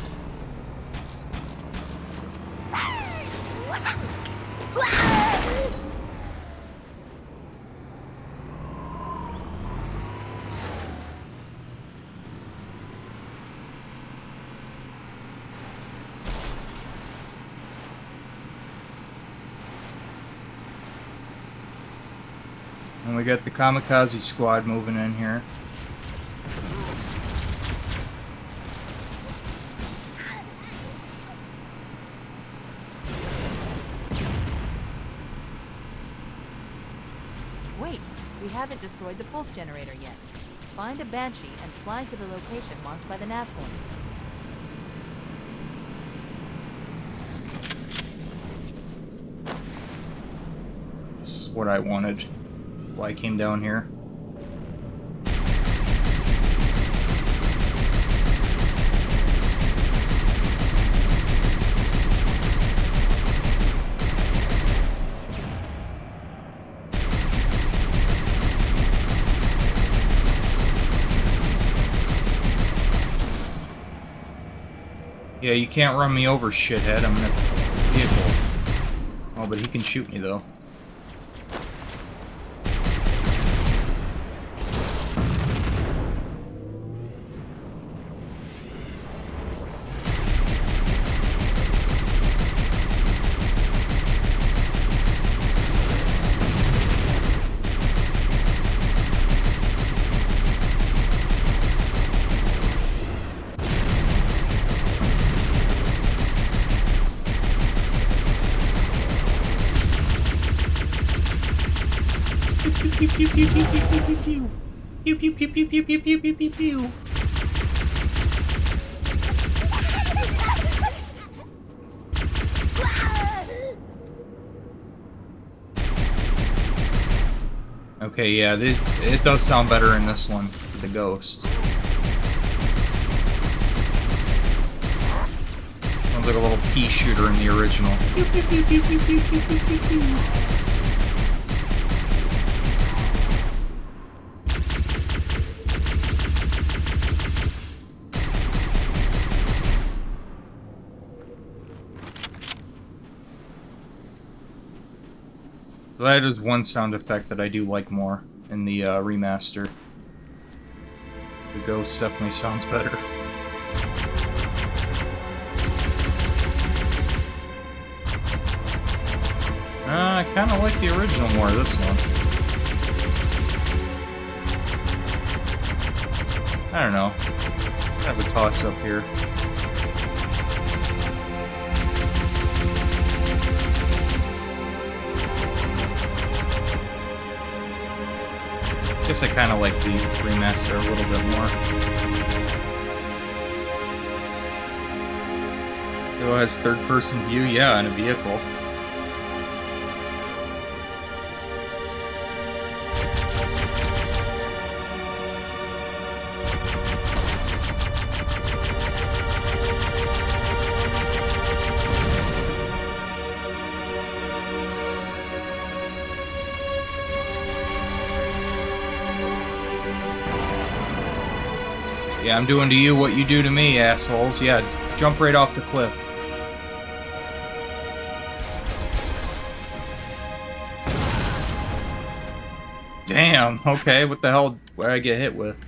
And we got the kamikaze squad moving in here. Wait, we haven't destroyed the pulse generator yet. Find a Banshee and fly to the location marked by the nav point. This is what I wanted. Why I came down here. Yeah, you can't run me over, shithead. I'm in a vehicle. Oh, but he can shoot me, though. pew pew pew pew pew pew. Pew pew pew pew pew pew pew pew pew pew. Okay, yeah, it does sound better in this one, for the ghost. Sounds like a little pea shooter in the original. Pew pew pew pew pew pew pew pew pew pew. So that is one sound effect that I do like more in the remaster. The ghost definitely sounds better. I kind of like the original more, this one. I don't know. Kind of a toss-up here. I guess I kind of like the remaster a little bit more. It has third-person view, yeah, in a vehicle. Yeah, I'm doing to you what you do to me, assholes. Yeah, jump right off the cliff. Damn, okay, what the hell did I get hit with?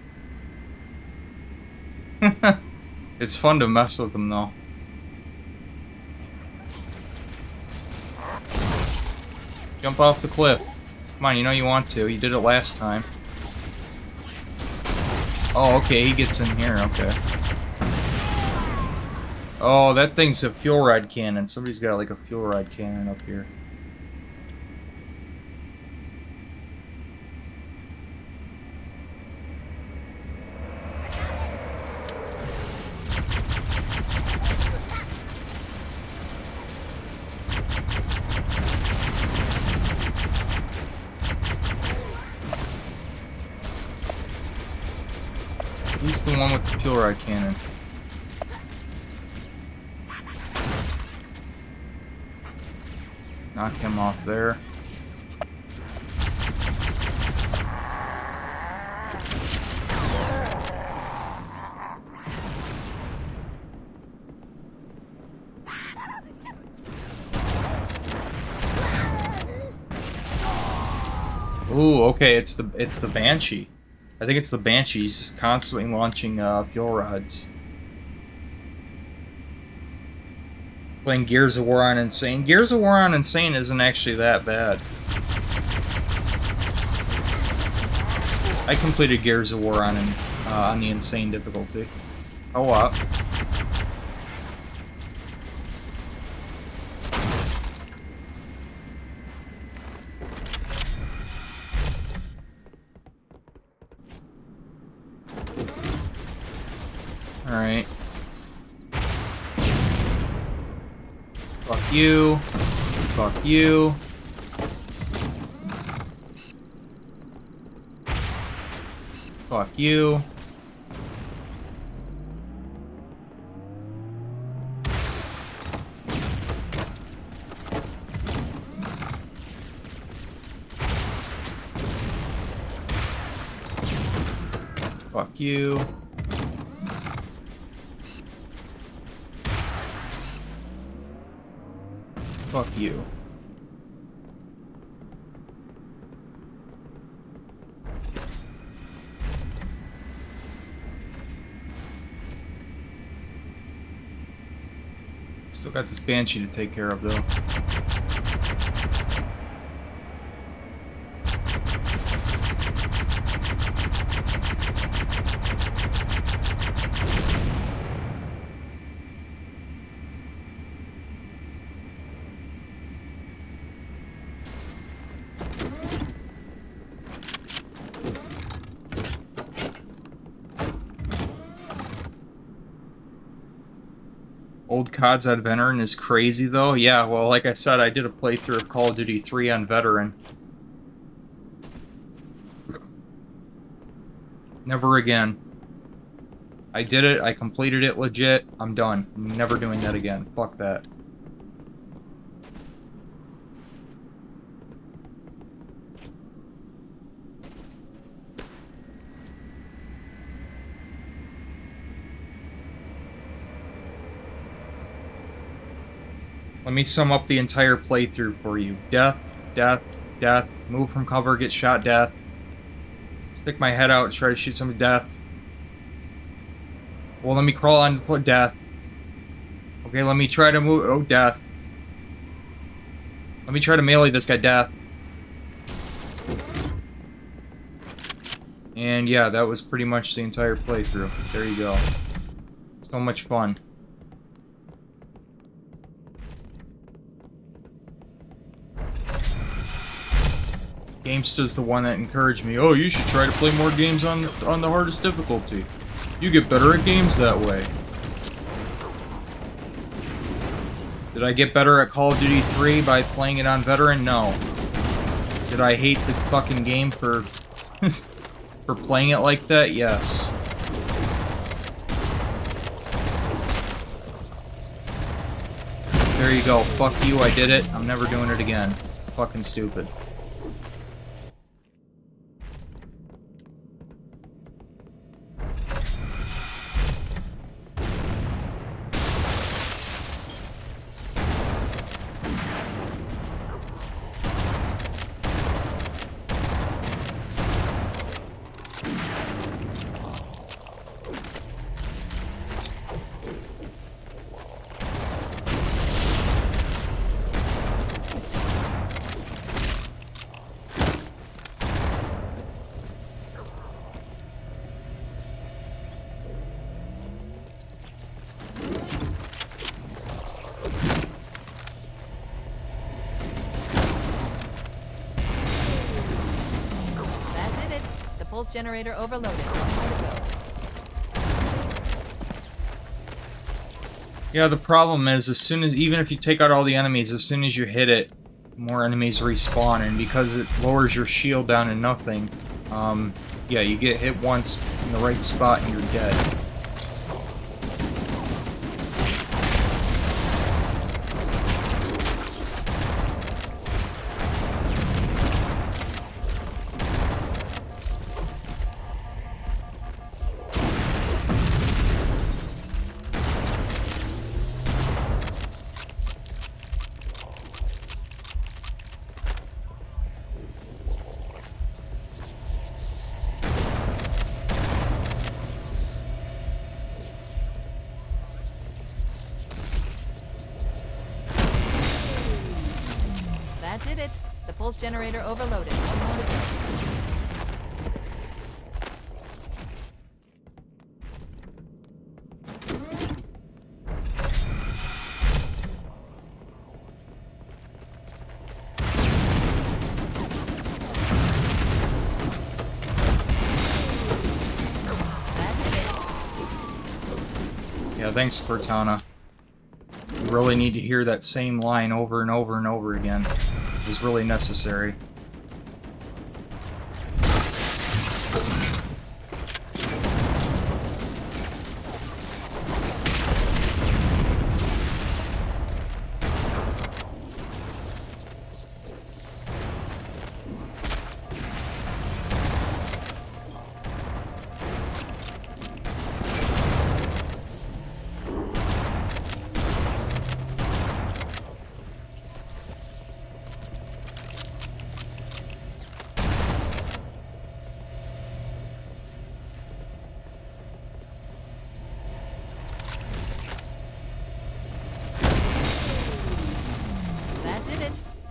It's fun to mess with them, though. Jump off the cliff. Come on, you know you want to. You did it last time. Oh, okay, he gets in here, okay. Oh, that thing's a fuel rod cannon. Somebody's got, like, a fuel rod cannon up here. He's the one with the fuel rod cannon. Knock him off there. Ooh, okay, it's the Banshee. I think it's the Banshee. He's just constantly launching fuel rods. Playing Gears of War on Insane. Gears of War on Insane isn't actually that bad. I completed Gears of War on the Insane difficulty. Co-op. Alright. Fuck you. Fuck you. Fuck you. Fuck you. Fuck you. Still got this Banshee to take care of, though. Old CODs on Veteran is crazy, though. Yeah, well, like I said, I did a playthrough of Call of Duty 3 on Veteran. Never again. I did it, I completed it legit, I'm done. I'm never doing that again. Fuck that. Let me sum up the entire playthrough for you. Death, death, death, move from cover, get shot, death. Stick my head out, try to shoot some death. Well, let me crawl on to death. Okay, let me try to move. Oh, death. Let me try to melee this guy, death. And yeah, that was pretty much the entire playthrough. There you go. So much fun. GameSta's the one that encouraged me. Oh, you should try to play more games on the hardest difficulty. You get better at games that way. Did I get better at Call of Duty 3 by playing it on Veteran? No. Did I hate the fucking game for for playing it like that? Yes. There you go. Fuck you, I did it. I'm never doing it again. Fucking stupid. Pulse generator overloaded. One more to go. Yeah, the problem is, even if you take out all the enemies, as soon as you hit it, more enemies respawn, and because it lowers your shield down to nothing, yeah, you get hit once in the right spot and you're dead. That did it. The pulse generator overloaded. One more to go. Yeah, thanks, Cortana. You really need to hear that same line over and over and over again. It was really necessary.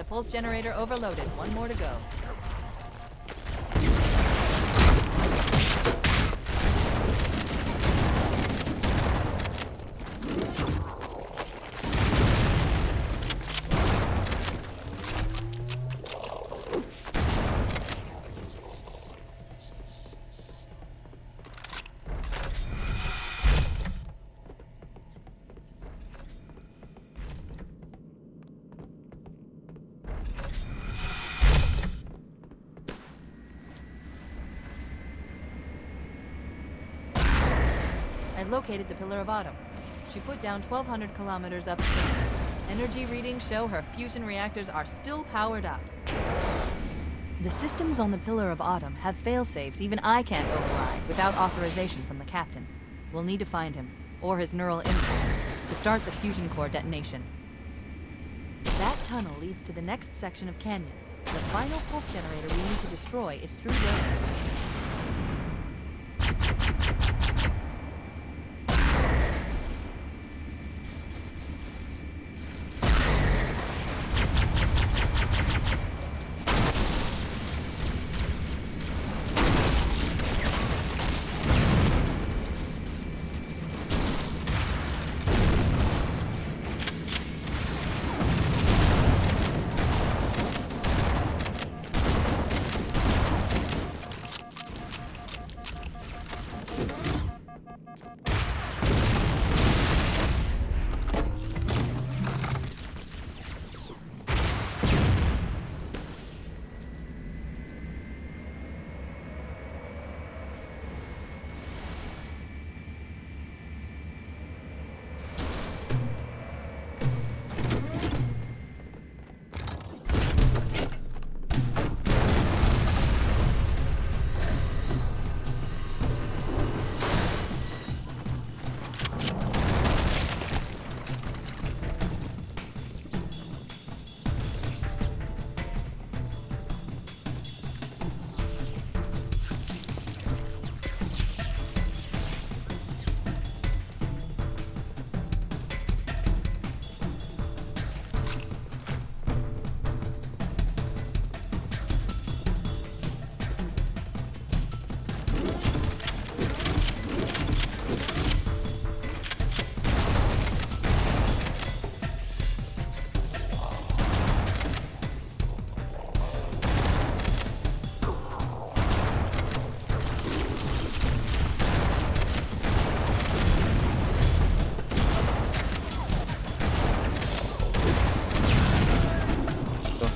Pulse generator overloaded. One more to go. I've located the Pillar of Autumn. She put down 1,200 kilometers upstream. Energy readings show her fusion reactors are still powered up. The systems on the Pillar of Autumn have failsafes even I can't override without authorization from the captain. We'll need to find him, or his neural implants, to start the fusion core detonation. That tunnel leads to the next section of canyon. The final pulse generator we need to destroy is through there.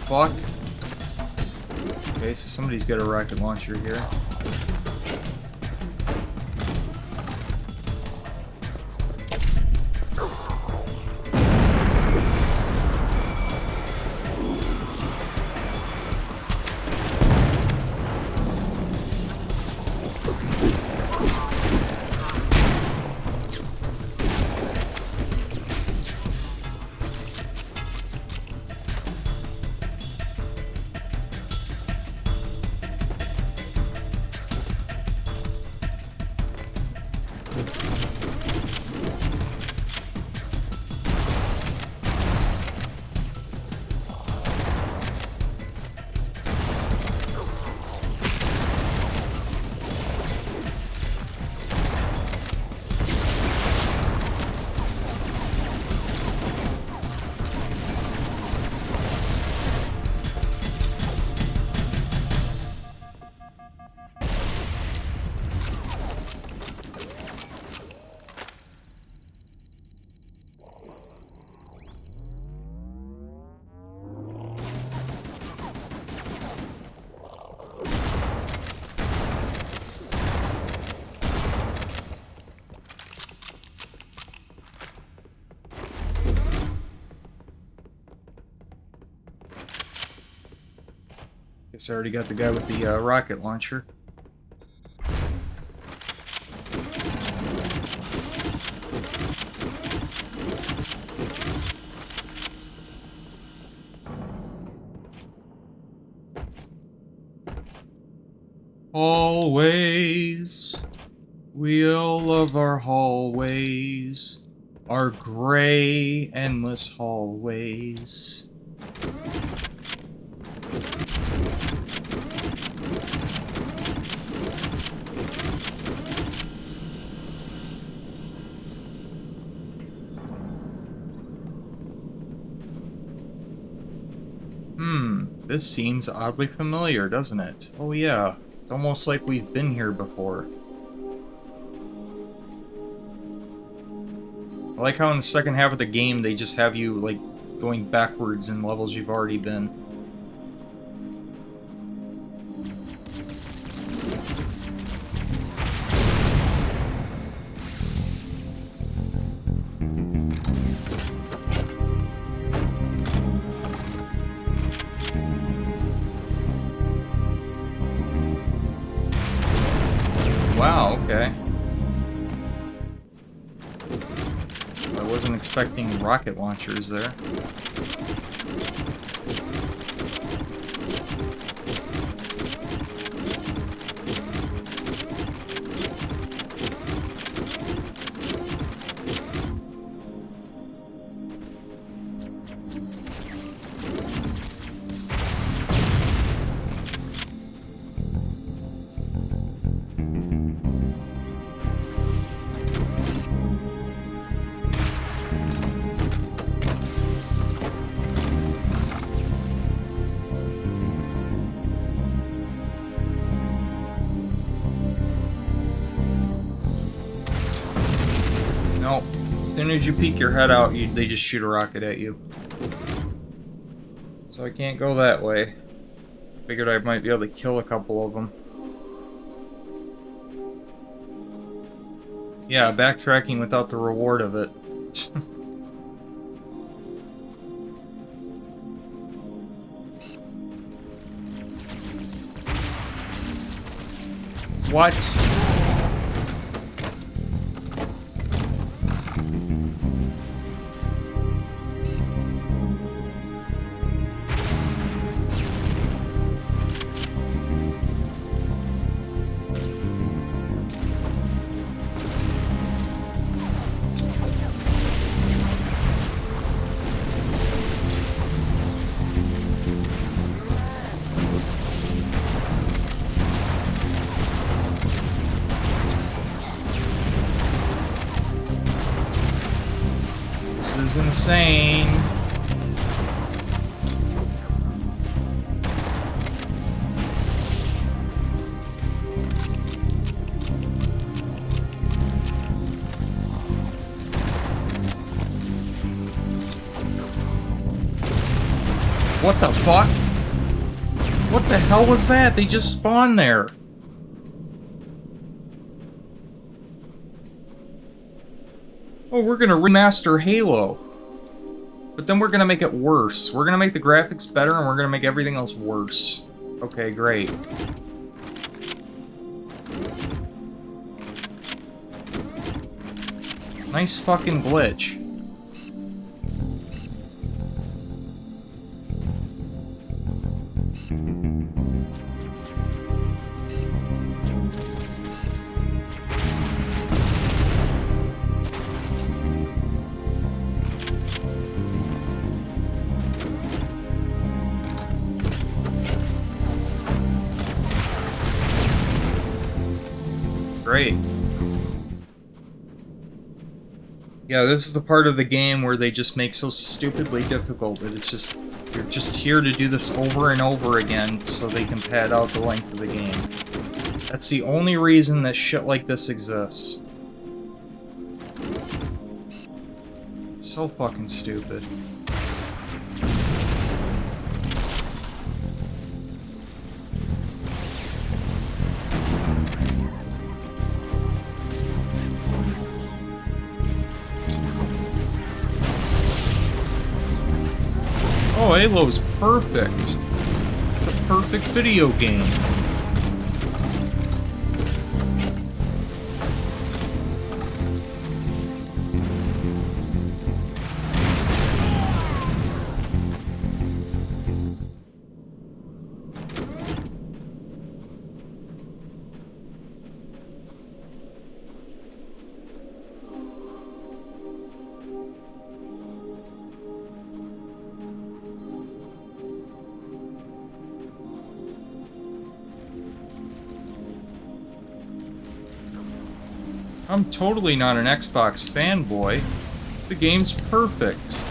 Fuck. Okay, so somebody's got a rocket launcher here. Guess I already got the guy with the rocket launcher. Hallways. We all love our hallways. Our gray, endless hallways. This seems oddly familiar, doesn't it? Oh yeah, it's almost like we've been here before. I like how in the second half of the game they just have you, like, going backwards in levels you've already been. wasn't expecting rocket launchers there. Nope. As soon as you peek your head out, they just shoot a rocket at you. So I can't go that way. Figured I might be able to kill a couple of them. Yeah, backtracking without the reward of it. What? This is insane. What the fuck? What the hell was that? They just spawned there. Oh, we're gonna remaster Halo. But then we're gonna make it worse. We're gonna make the graphics better and we're gonna make everything else worse. Okay, great. Nice fucking glitch. Great. Yeah, this is the part of the game where they just make so stupidly difficult that it's just... You're just here to do this over and over again so they can pad out the length of the game. That's the only reason that shit like this exists. So fucking stupid. Oh, Halo's perfect. It's a perfect video game. I'm totally not an Xbox fanboy. The game's perfect.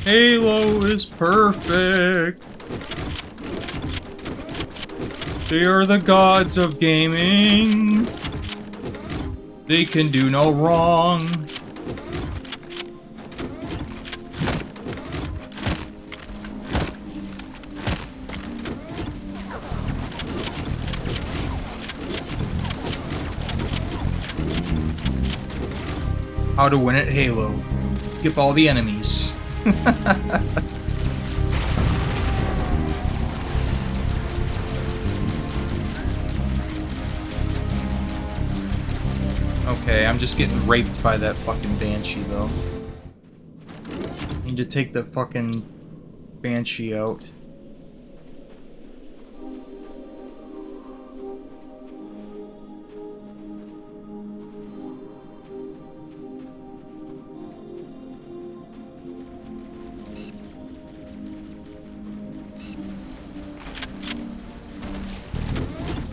Halo is perfect. They are the gods of gaming. They can do no wrong. How to win at Halo. Skip all the enemies. Okay, I'm just getting raped by that fucking Banshee, though. Need to take the fucking Banshee out.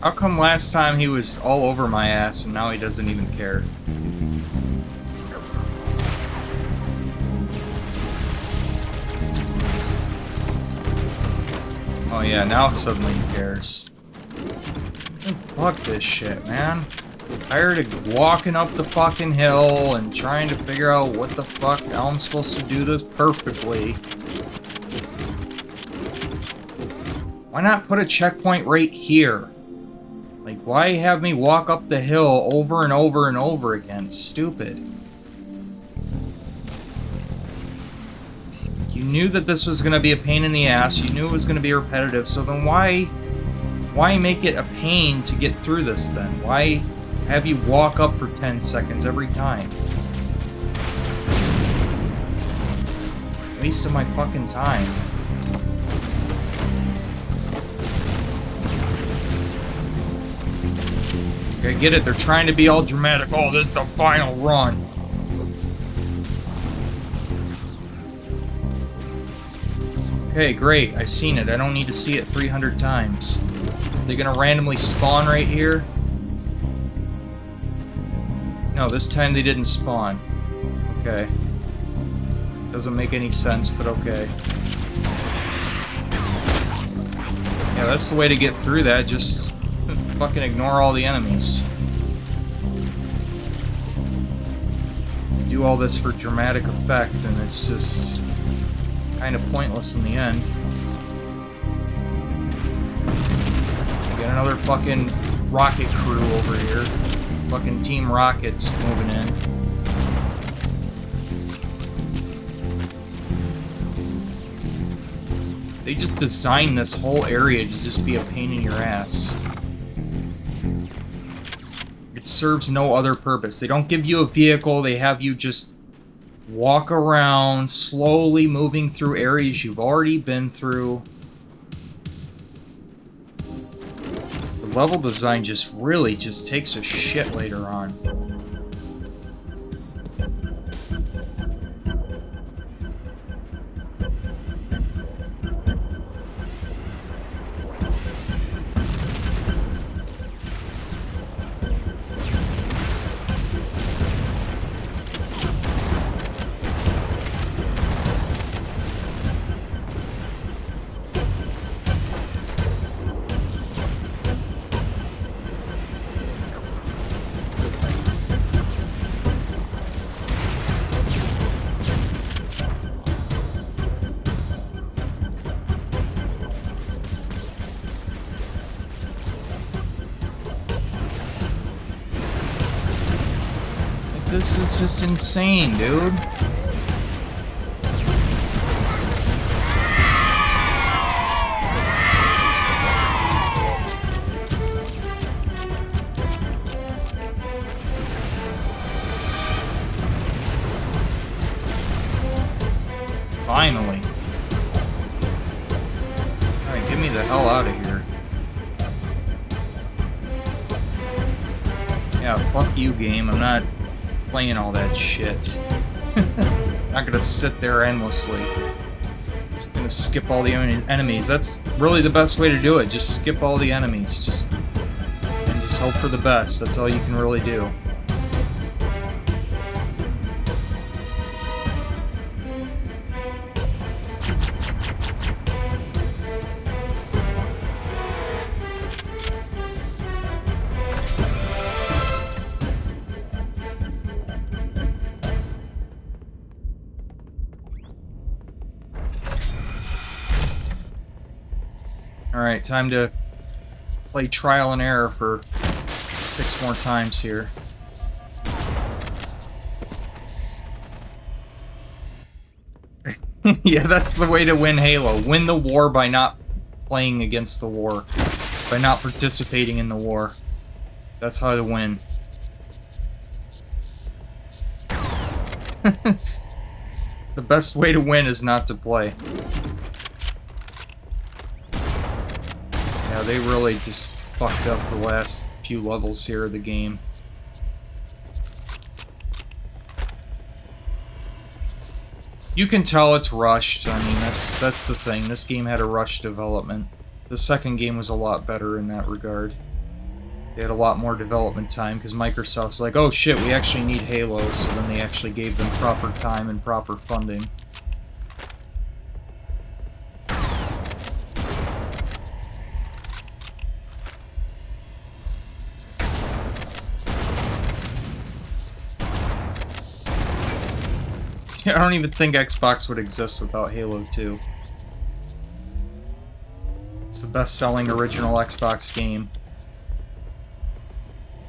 How come last time he was all over my ass and now he doesn't even care? Oh yeah, now suddenly he cares. Fuck this shit, man. Tired of walking up the fucking hill and trying to figure out what the fuck, how I'm supposed to do this perfectly. Why not put a checkpoint right here? Like, why have me walk up the hill over and over and over again? Stupid. You knew that this was going to be a pain in the ass. You knew it was going to be repetitive. So then why make it a pain to get through this then? Why have you walk up for 10 seconds every time? Waste of my fucking time. I get it, they're trying to be all dramatic. Oh, this is the final run. Okay, great. I seen it. I don't need to see it 300 times. They're gonna randomly spawn right here? No, this time they didn't spawn. Okay. Doesn't make any sense, but okay. Yeah, that's the way to get through that. Just fucking ignore all the enemies. Do all this for dramatic effect, and it's just kind of pointless in the end. We got another fucking rocket crew over here. Fucking Team Rocket's moving in. They just designed this whole area to just be a pain in your ass. It serves no other purpose. They don't give you a vehicle, they have you just walk around, slowly moving through areas you've already been through. The level design just really just takes a shit later on. This is just insane, dude. Finally. Alright, get me the hell out of here. Yeah, fuck you, game. I'm not playing all that shit. Not gonna sit there endlessly. Just gonna skip all the enemies. That's really the best way to do it. Just skip all the enemies. Just hope for the best. That's all you can really do. Alright, time to play trial and error for 6 more times here. Yeah, that's the way to win Halo. Win the war by not playing against the war. By not participating in the war. That's how to win. The best way to win is not to play. Yeah, they really just fucked up the last few levels here of the game. You can tell it's rushed. I mean, that's the thing. This game had a rushed development. The second game was a lot better in that regard. They had a lot more development time because Microsoft's like, oh shit, we actually need Halo, so then they actually gave them proper time and proper funding. I don't even think Xbox would exist without Halo 2. It's the best-selling original Xbox game.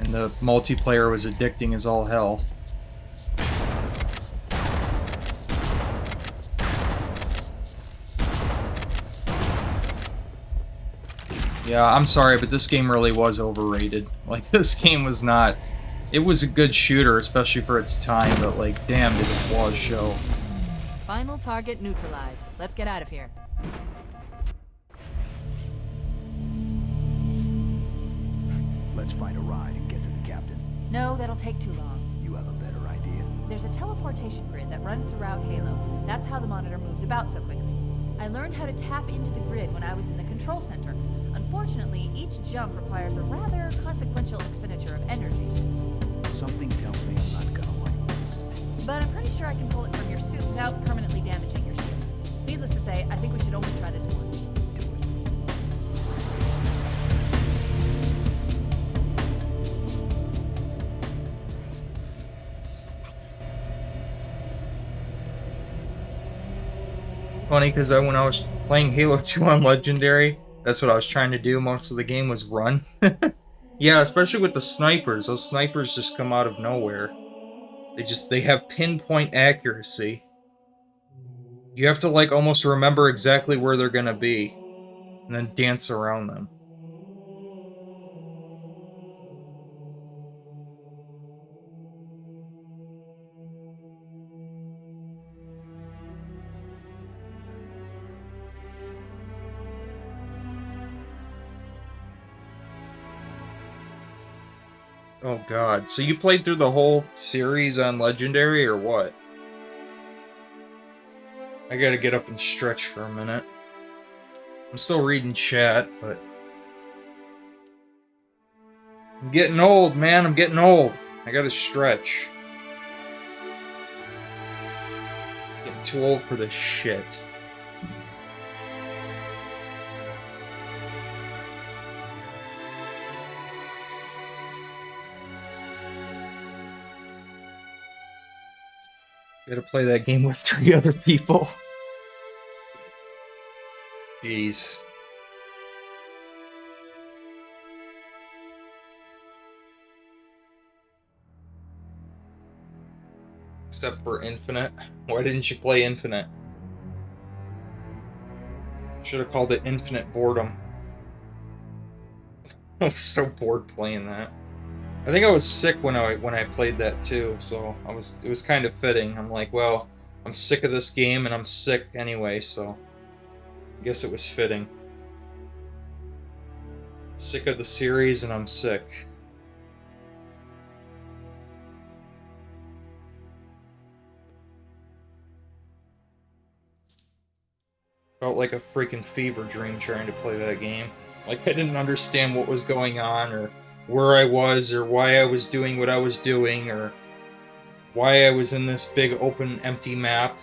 And the multiplayer was addicting as all hell. Yeah, I'm sorry, but this game really was overrated. Like, this game was not... It was a good shooter, especially for its time, but like, damn, did the flaws show. Final target neutralized. Let's get out of here. Let's find a ride and get to the captain. No, that'll take too long. You have a better idea? There's a teleportation grid that runs throughout Halo. That's how the monitor moves about so quickly. I learned how to tap into the grid when I was in the control center. Unfortunately, each jump requires a rather consequential expenditure of energy. Something tells me I'm not gonna like this. But I'm pretty sure I can pull it from your suit without permanently damaging your shields. Needless to say, I think we should only try this once. Do it. Funny, because when I was playing Halo 2 on Legendary, that's what I was trying to do. Most of the game was run. Yeah, especially with the snipers. Those snipers just come out of nowhere. They have pinpoint accuracy. You have to, like, almost remember exactly where they're gonna be. And then dance around them. Oh god, so you played through the whole series on Legendary, or what? I gotta get up and stretch for a minute. I'm still reading chat, but... I'm getting old, man, I'm getting old. I gotta stretch. Getting too old for this shit. Gotta play that game with 3 other people. Jeez. Except for Infinite. Why didn't you play Infinite? Should have called it Infinite Boredom. I was so bored playing that. I think I was sick when I played that too, so it was kind of fitting. I'm like, well, I'm sick of this game and I'm sick anyway, so I guess it was fitting. Sick of the series and I'm sick. Felt like a freaking fever dream trying to play that game. Like I didn't understand what was going on, or where I was, or why I was doing what I was doing, or why I was in this big open empty map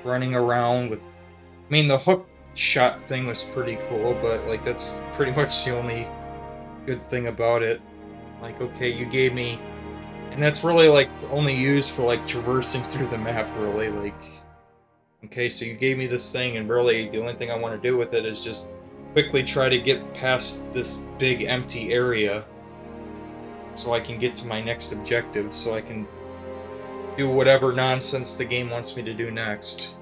running around with... I mean, the hook shot thing was pretty cool, but like that's pretty much the only good thing about it. Like, okay, you gave me... And that's really like only used for like traversing through the map, really. Like, okay, so you gave me this thing, and really the only thing I want to do with it is just quickly try to get past this big empty area so I can get to my next objective, so I can do whatever nonsense the game wants me to do next.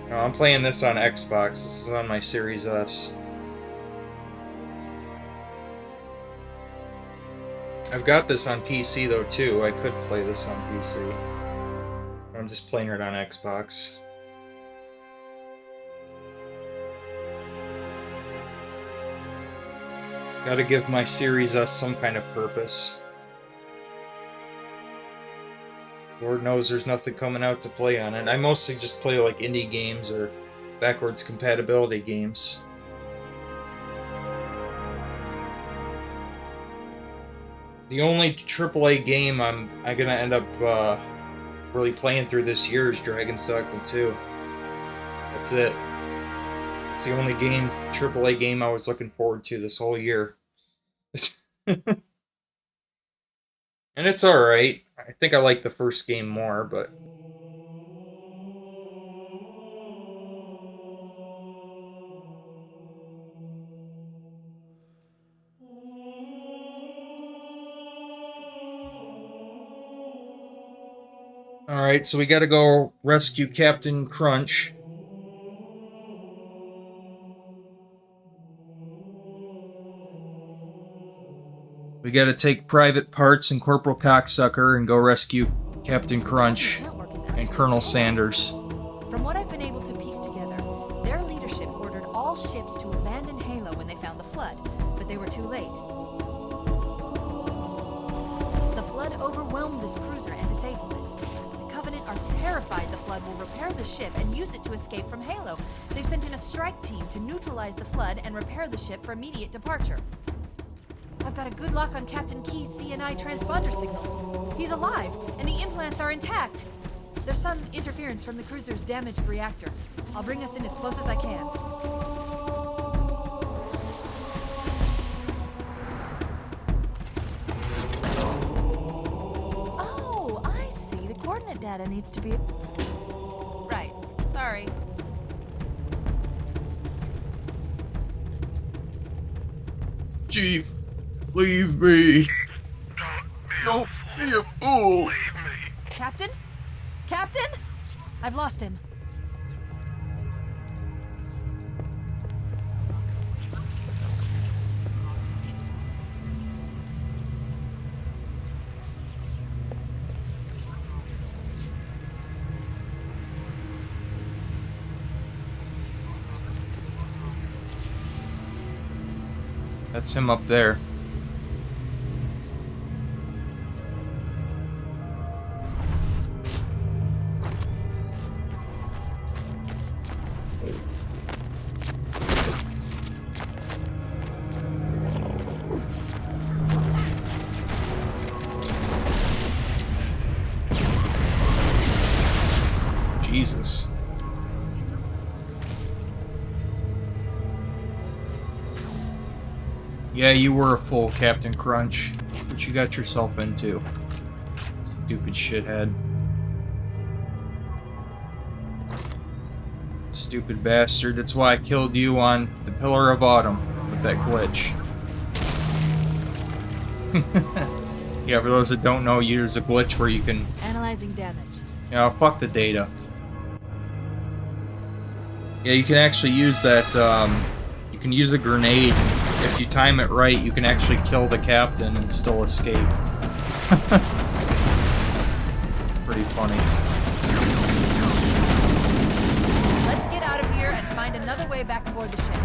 No, I'm playing this on Xbox. This is on my Series S. I've got this on PC though too. I could play this on PC. I'm just playing it on Xbox. Gotta give my Series S some kind of purpose. Lord knows there's nothing coming out to play on it. I mostly just play like indie games or backwards compatibility games. The only AAA game I'm gonna end up really playing through this year is Dragon's Dogma 2. That's it. It's the only game, AAA game I was looking forward to this whole year. And it's alright. I think I like the first game more, but... Alright, so we gotta go rescue Captain Crunch. We gotta take Private Parts and Corporal Cocksucker and go rescue Captain Crunch and Colonel Sanders. From what I've been able to piece together, their leadership ordered all ships to abandon Halo when they found the flood, but they were too late. The flood overwhelmed this cruiser and disabled it. The Covenant are terrified the flood will repair the ship and use it to escape from Halo. They've sent in a strike team to neutralize the flood and repair the ship for immediate departure. I've got a good lock on Captain Key's CNI transponder signal. He's alive, and the implants are intact. There's some interference from the cruiser's damaged reactor. I'll bring us in as close as I can. Oh, I see. The coordinate data needs to be... Right. Sorry. Chief, leave me. Don't be a fool. Captain? Captain? I've lost him. That's him up there. Jesus. Yeah, you were a fool, Captain Crunch. What you got yourself into? Stupid shithead. Stupid bastard. That's why I killed you on the Pillar of Autumn with that glitch. Yeah, for those that don't know, there's a glitch where you can... Analyzing damage. Yeah, fuck the data. Yeah, you can actually use that, you can use a grenade. If you time it right, you can actually kill the captain and still escape. Pretty funny. Let's get out of here and find another way back aboard the ship.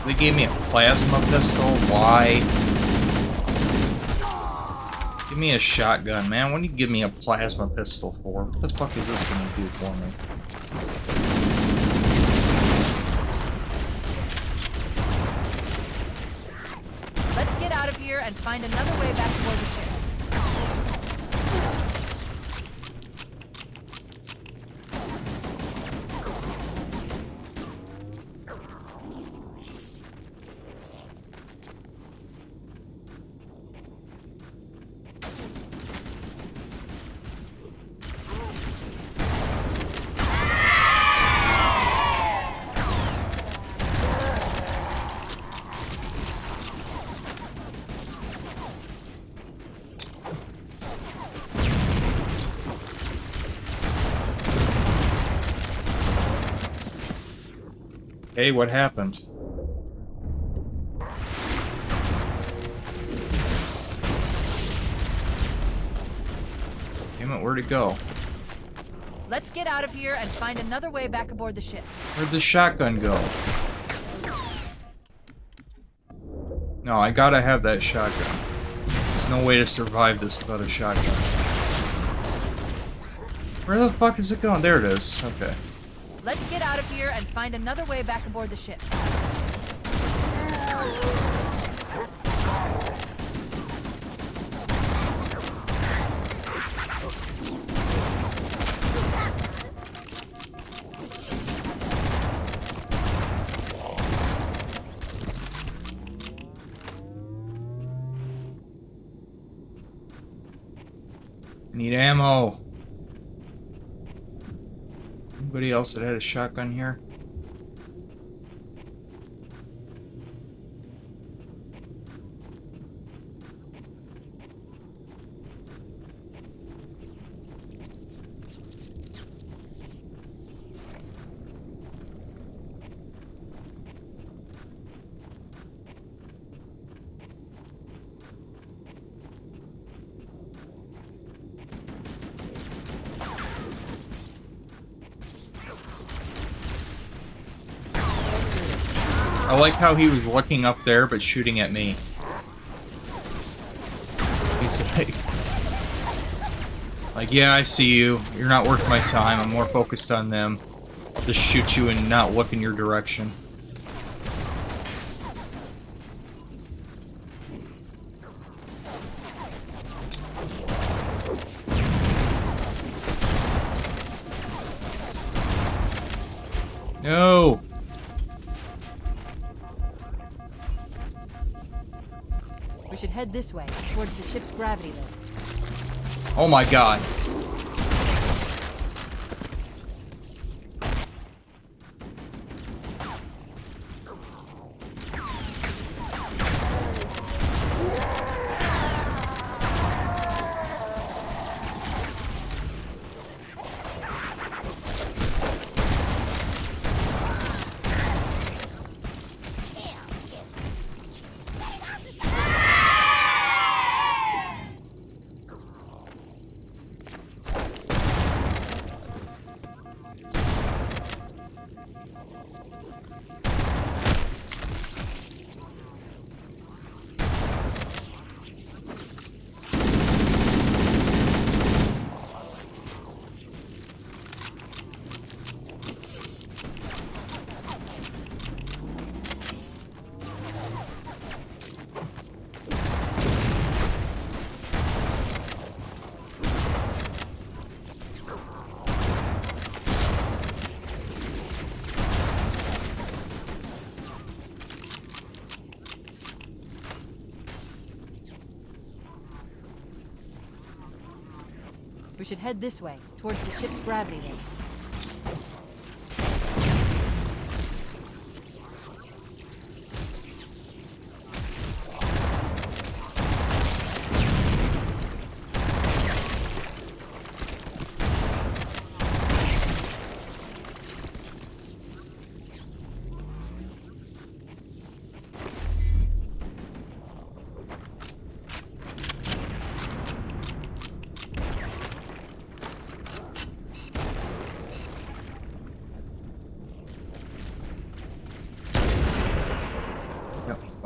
They gave me a plasma pistol? Why? Give me a shotgun, man. What do you give me a plasma pistol for? What the fuck is this gonna do for me? out of here and find another way back toward the ship. Hey, what happened? Damn it, where'd it go? Let's get out of here and find another way back aboard the ship. Where'd the shotgun go? No, I gotta have that shotgun. There's no way to survive this without a shotgun. Where the fuck is it going? There it is. Okay. Let's get out of here and find another way back aboard the ship. I need ammo. Anybody else that had a shotgun here? I like how he was looking up there, but shooting at me. He's like, yeah, I see you. You're not worth my time. I'm more focused on them. I'll just shoot you and not look in your direction. No! We should head this way, towards the ship's gravity loop. Oh my god. We should head this way, towards the ship's gravity loop.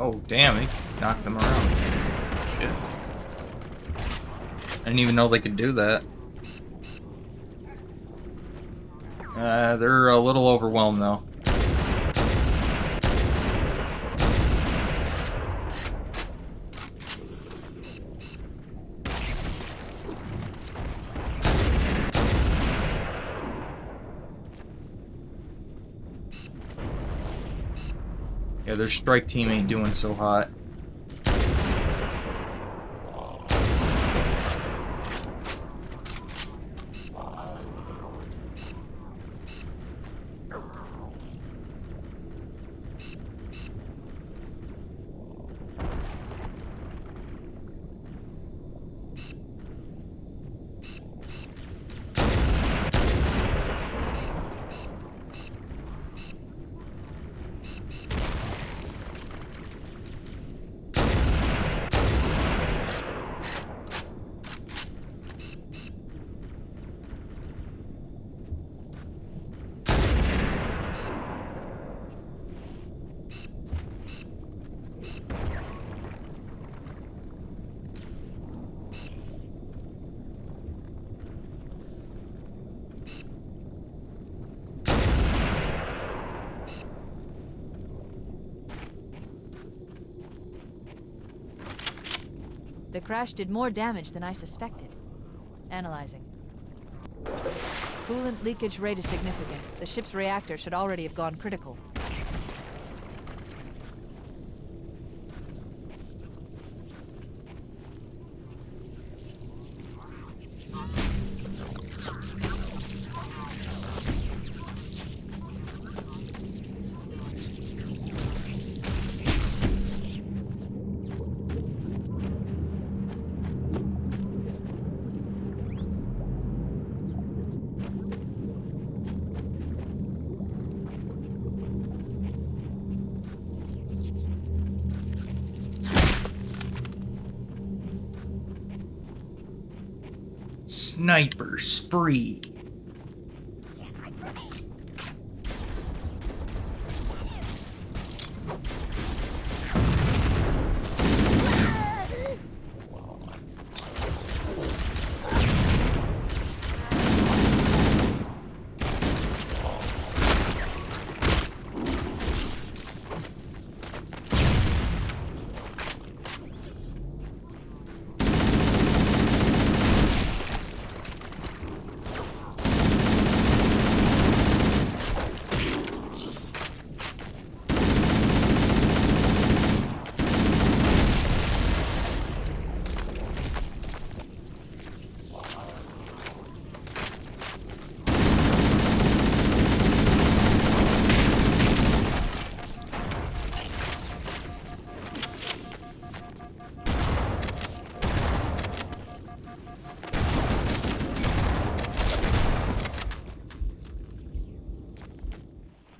Oh, damn, he knocked them around. Shit. I didn't even know they could do that. They're a little overwhelmed, though. Yeah, their strike team ain't doing so hot. The crash did more damage than I suspected. Analyzing. Coolant leakage rate is significant. The ship's reactor should already have gone critical. Sniper spree.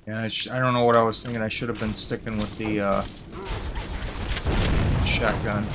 Yeah, I don't know what I was thinking. I should have been sticking with the shotgun.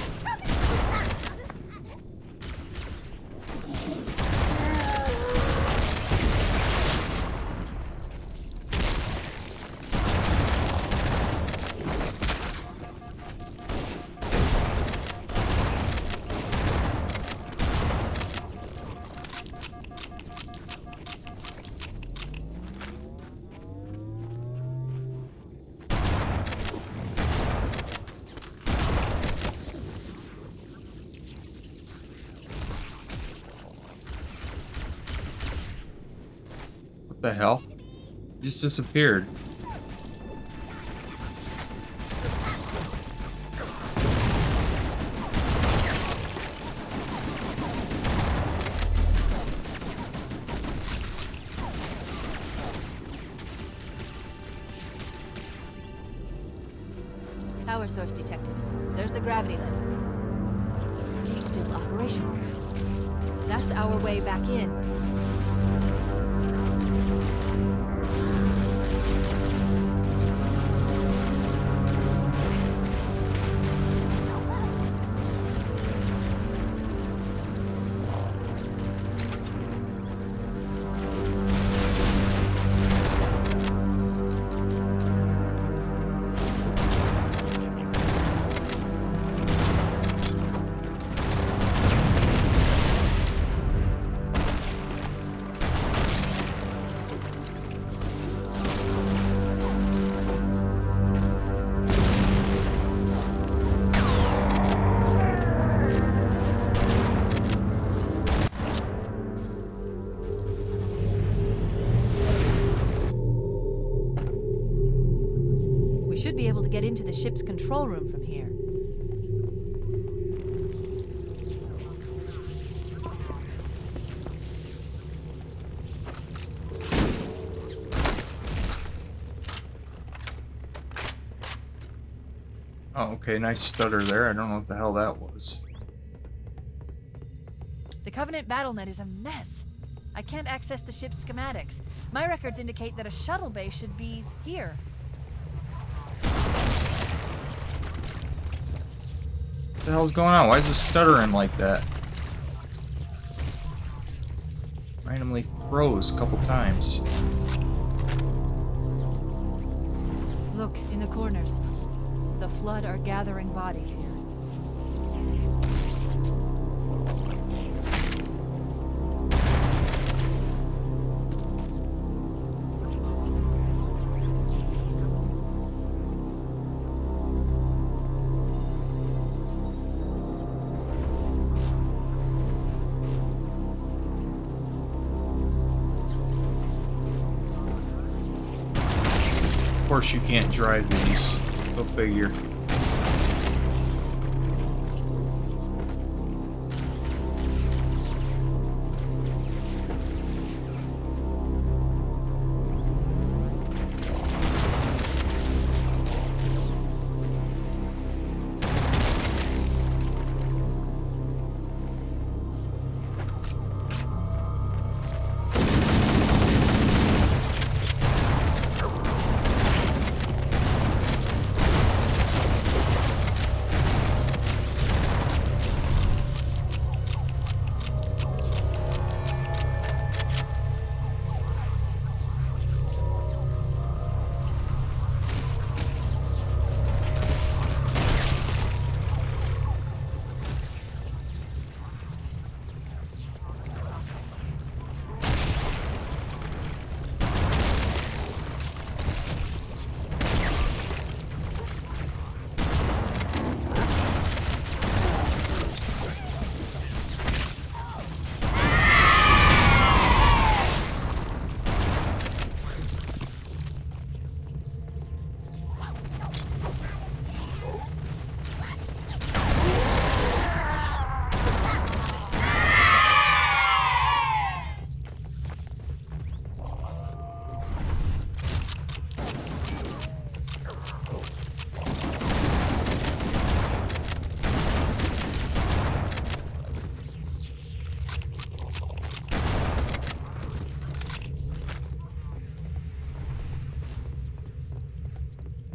What the hell? Just disappeared. Power source detected. There's the gravity lift. It's still operational. That's our way back in. ship's control room from here. Oh, okay, nice stutter there. I don't know what the hell that was. The Covenant BattleNet is a mess. I can't access the ship's schematics. My records indicate that a shuttle bay should be here. What the hell's going on? Why is it stuttering like that? Randomly froze a couple times. Look, in the corners. The Flood are gathering bodies here. Of course you can't drive these. Go figure.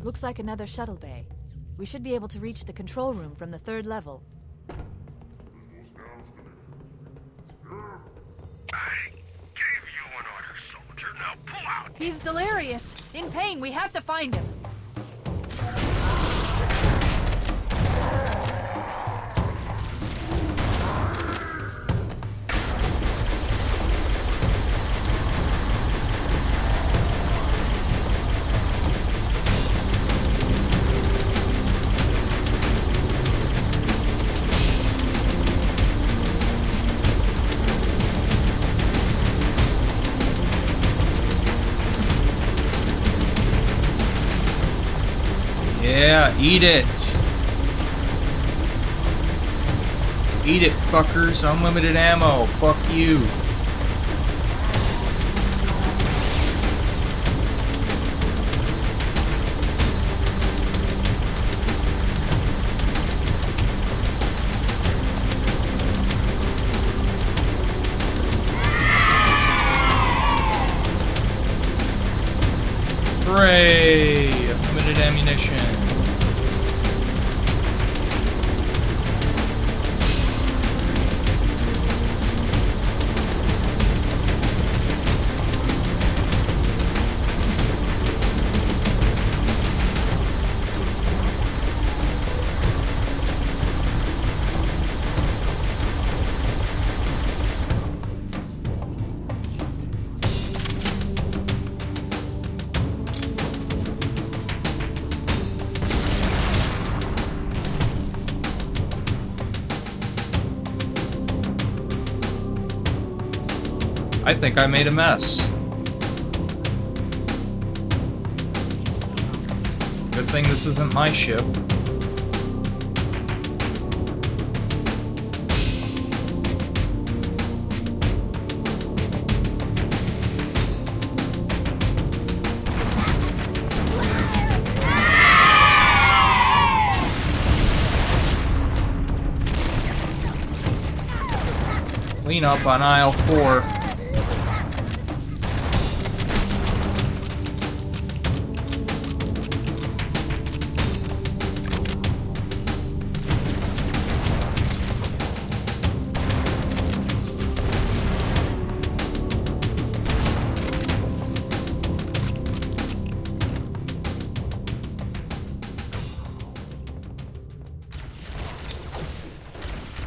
Looks like another shuttle bay. We should be able to reach the control room from the 3rd level. I gave you an order, soldier. Now pull out! He's delirious! In pain, we have to find him! Yeah, eat it! Eat it, fuckers. Unlimited ammo. Fuck you. Hooray! Unlimited ammunition. I think I made a mess. Good thing this isn't my ship. Clean up on aisle 4.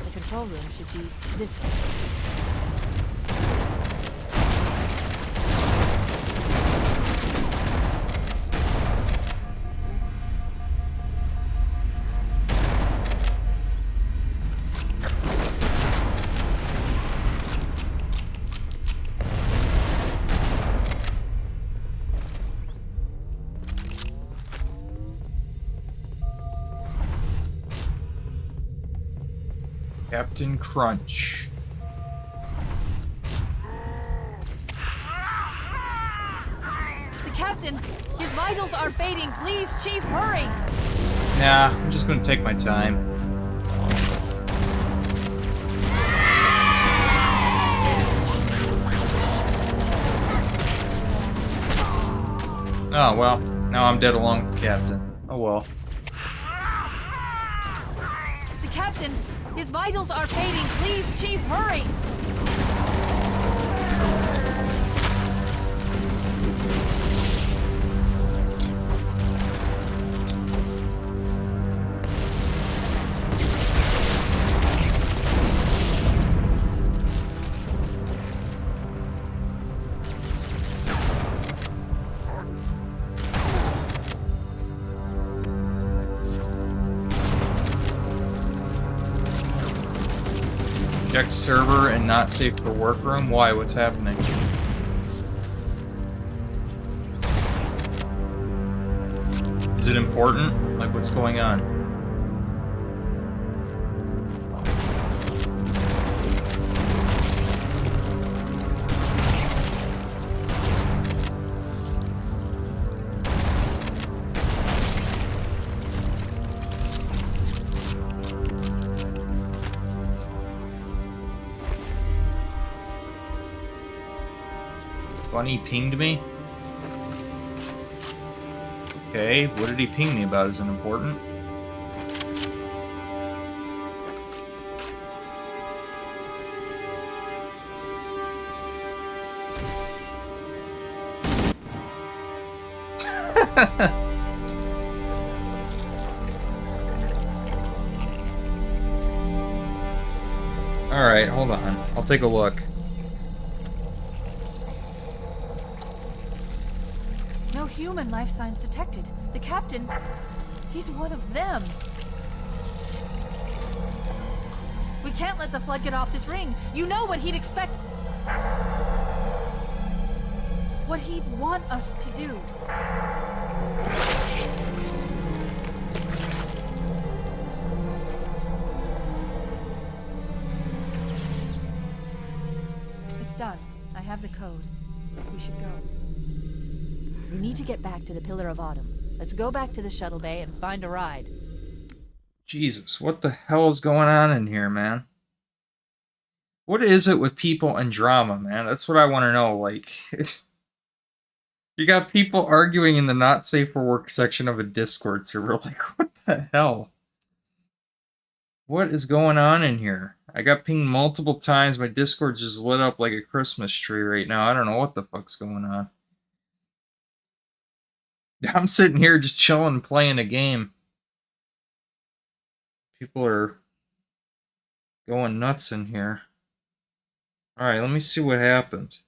The control room should be this way. Captain Crunch. The captain! His vitals are fading! Please, Chief, hurry! Nah, I'm just gonna take my time. Oh, well. Now I'm dead along with the captain. Oh, well. The captain! His vitals are fading! Please, Chief, hurry! Check server and not safe for workroom? Why? What's happening? Is it important? Like, what's going on? Bunny pinged me? Okay, what did he ping me about? Is it important? Alright, hold on. I'll take a look. No human life signs detected. The captain, he's one of them. We can't let the flood get off this ring. You know what he'd expect. What he'd want us to do. It's done. I have the code. We should go. We need to get back to the Pillar of Autumn. Let's go back to the shuttle bay and find a ride. Jesus, what the hell is going on in here, man? What is it with people and drama, man? That's what I want to know. Like, you got people arguing in the not safe for work section of a Discord server. Like, what the hell? What is going on in here? I got pinged multiple times. My Discord's just lit up like a Christmas tree right now. I don't know what the fuck's going on. I'm sitting here just chilling, playing a game. People are going nuts in here. Alright, let me see what happened.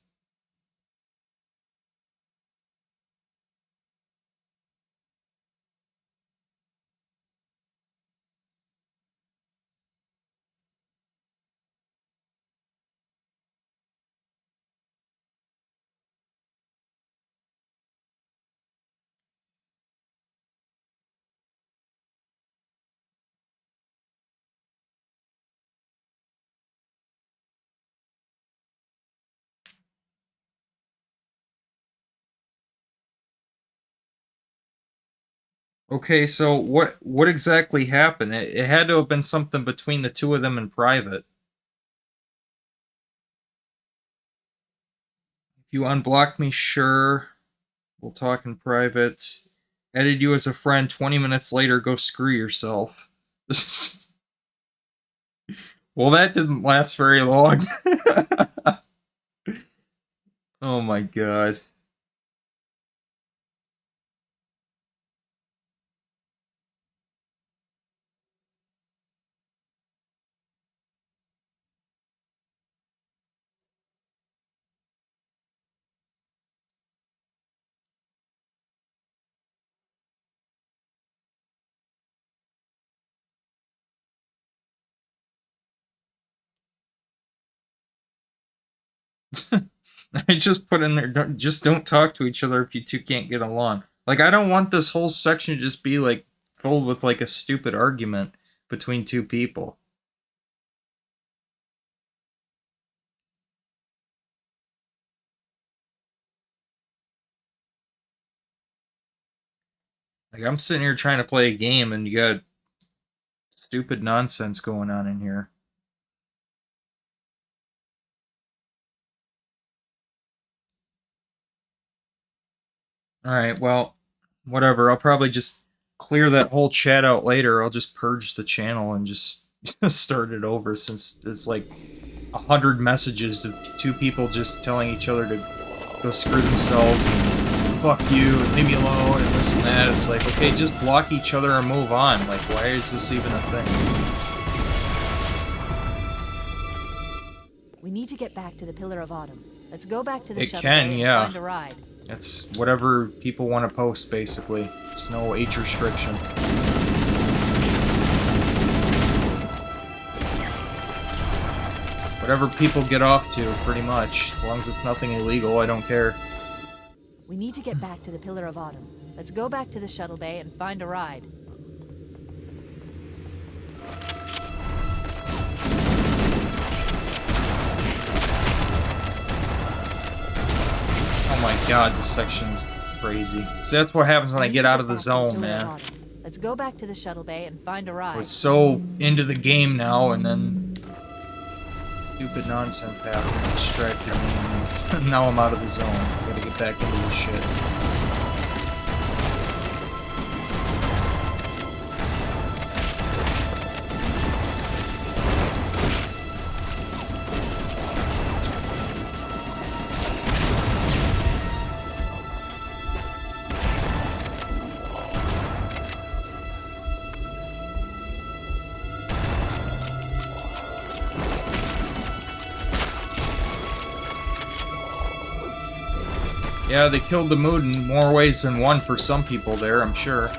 Okay, so what exactly happened? It had to have been something between the two of them in private. If you unblock me, sure. We'll talk in private. Added you as a friend. 20 minutes later, go screw yourself. Well, that didn't last very long. Oh my god. I just put in there, just don't talk to each other if you two can't get along. Like, I don't want this whole section to just be, like, filled with, like, a stupid argument between two people. Like, I'm sitting here trying to play a game, and you got stupid nonsense going on in here. Alright, well, whatever. I'll probably just clear that whole chat out later. I'll just purge the channel and just start it over, since it's like 100 messages of two people just telling each other to go screw themselves and fuck you and leave me alone and this and that. It's like, okay, just block each other and move on. Like, why is this even a thing? We need to get back to the Pillar of Autumn. Let's go back to the It shuttle can, bay and yeah. find a ride. It's whatever people want to post, basically. There's no age restriction. Whatever people get off to, pretty much. As long as it's nothing illegal, I don't care. We need to get back to the Pillar of Autumn. Let's go back to the shuttle bay and find a ride. Oh my god, this section's crazy. So that's what happens when I get out of the zone, man. Let's go back to the shuttle bay and find a ride. I was so into the game now, and then stupid nonsense happened, distracted me, and now I'm out of the zone. I gotta get back into this shit. Yeah, they killed the mood in more ways than one for some people there, I'm sure.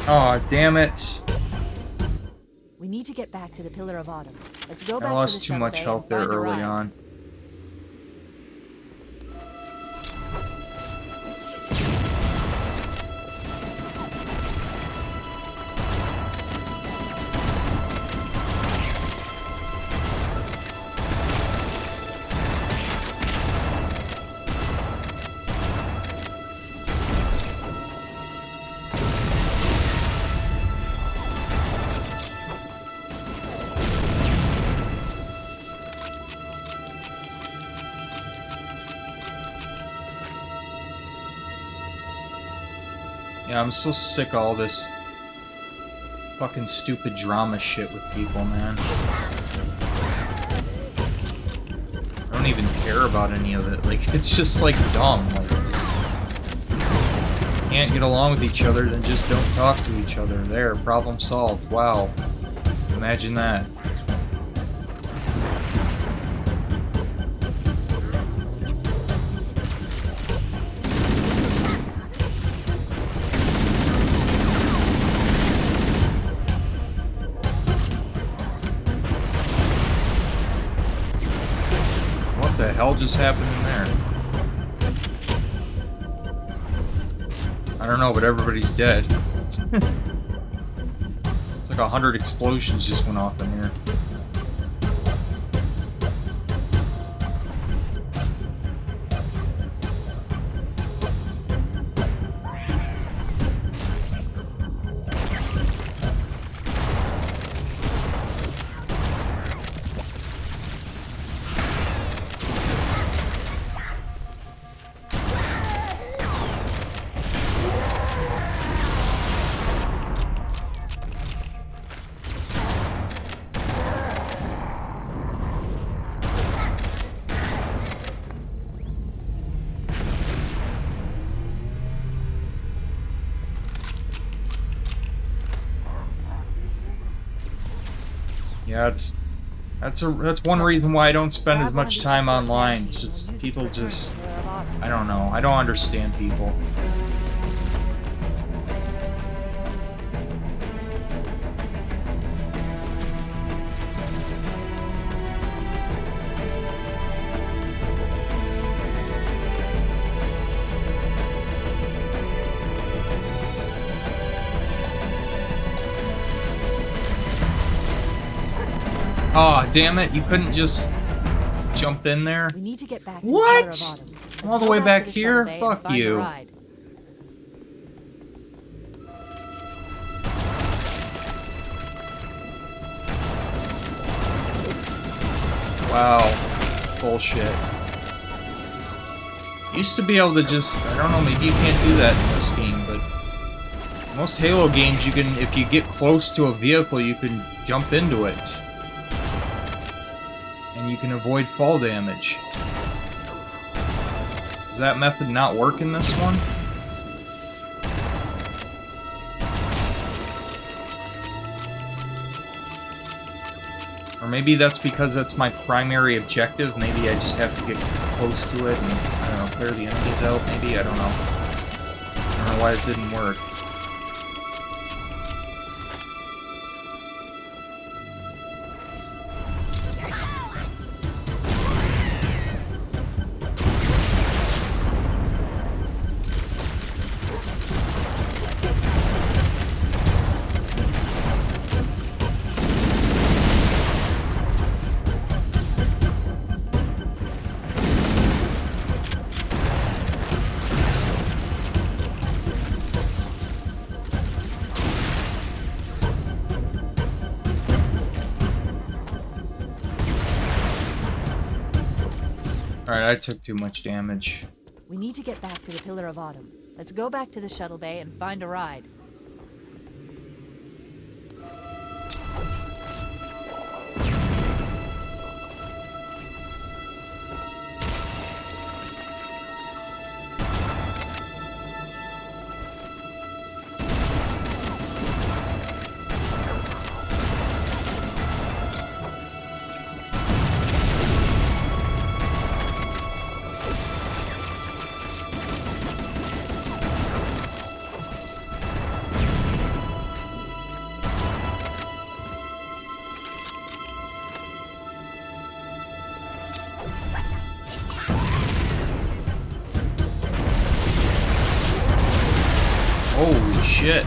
Aw, oh, damn it. We need to get back to the Pillar of Autumn. Let's go back I lost to the too much health there early on. Yeah, I'm so sick of all this fucking stupid drama shit with people, man. I don't don't even care about any of it. Like, it's just like dumb. Like, just can't get along with each other, then just don't talk to each other. There, problem solved. Wow. Imagine that. What the hell just happened in there? I don't know, but everybody's dead. It's like 100 explosions just went off in here. Yeah, that's one reason why I don't spend as much time online. It's just people just I don't know. I don't understand people. Aw, oh, damn it, you couldn't just jump in there? We need to get back what? I'm all the way back here? Fuck you. Wow. Bullshit. Used to be able to just, I don't know, maybe you can't do that in this game, but most Halo games you can, if you get close to a vehicle, you can jump into it. And you can avoid fall damage. Does that method not work in this one? Or maybe that's because that's my primary objective. Maybe I just have to get close to it and, I don't know, clear the enemies out, maybe? I don't know. I don't know why it didn't work. Alright, I took too much damage. We need to get back to the Pillar of Autumn. Let's go back to the shuttle bay and find a ride. Holy shit.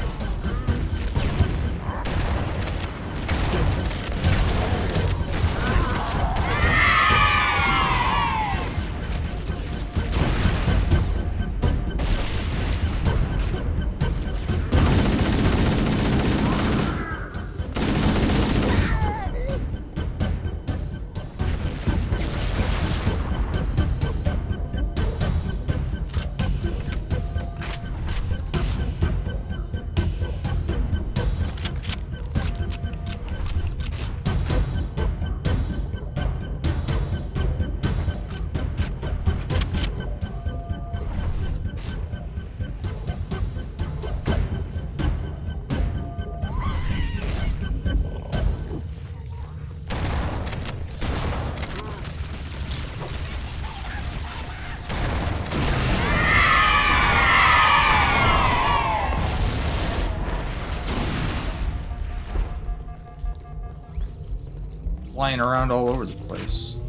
flying around all over the place.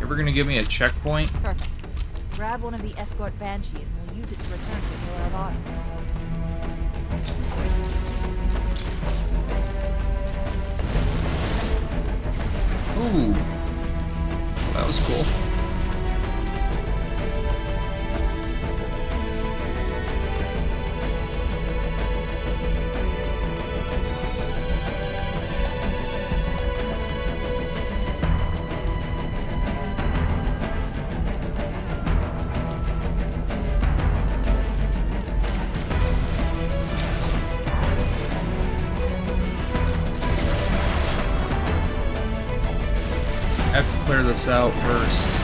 Ever gonna give me a checkpoint? Perfect. Grab one of the escort banshees and we'll use it to return to Pillar of Autumn. Ooh. That was cool. I have to clear this out first.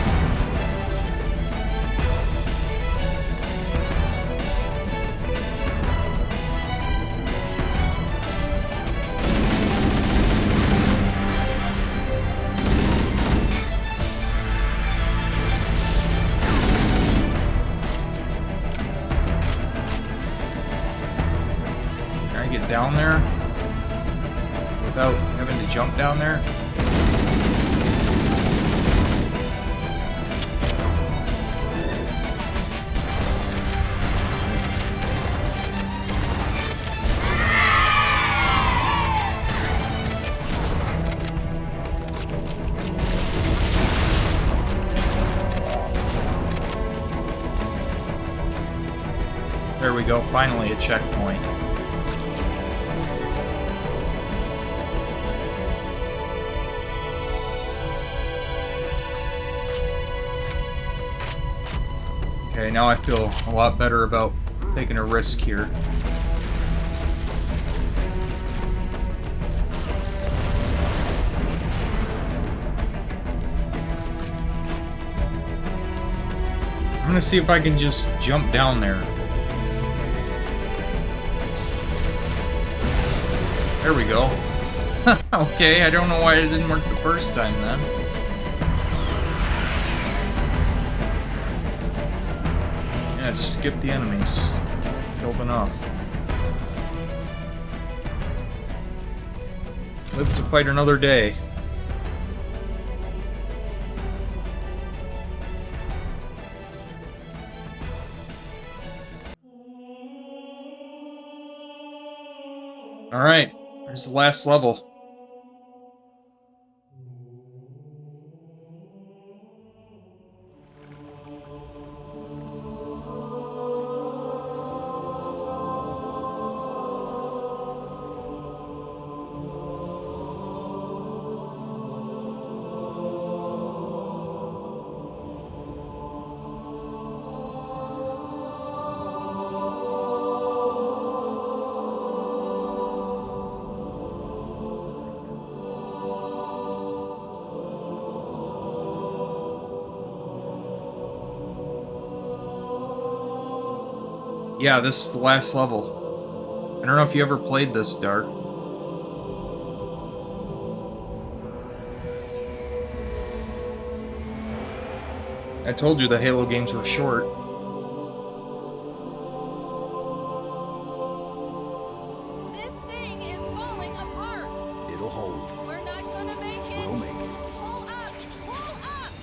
Can I get down there without having to jump down there? There we go, finally a checkpoint. Okay, now I feel a lot better about taking a risk here. I'm gonna see if I can just jump down there. There we go. Okay, I don't know why it didn't work the first time then. Yeah, just skip the enemies. Killed enough. Live to fight another day. Alright. There's the last level. Yeah, this is the last level. I don't know if you ever played this, Dark. I told you the Halo games were short. This thing is falling apart. It'll hold. We're not gonna make it. We'll make it. Pull up! Pull up!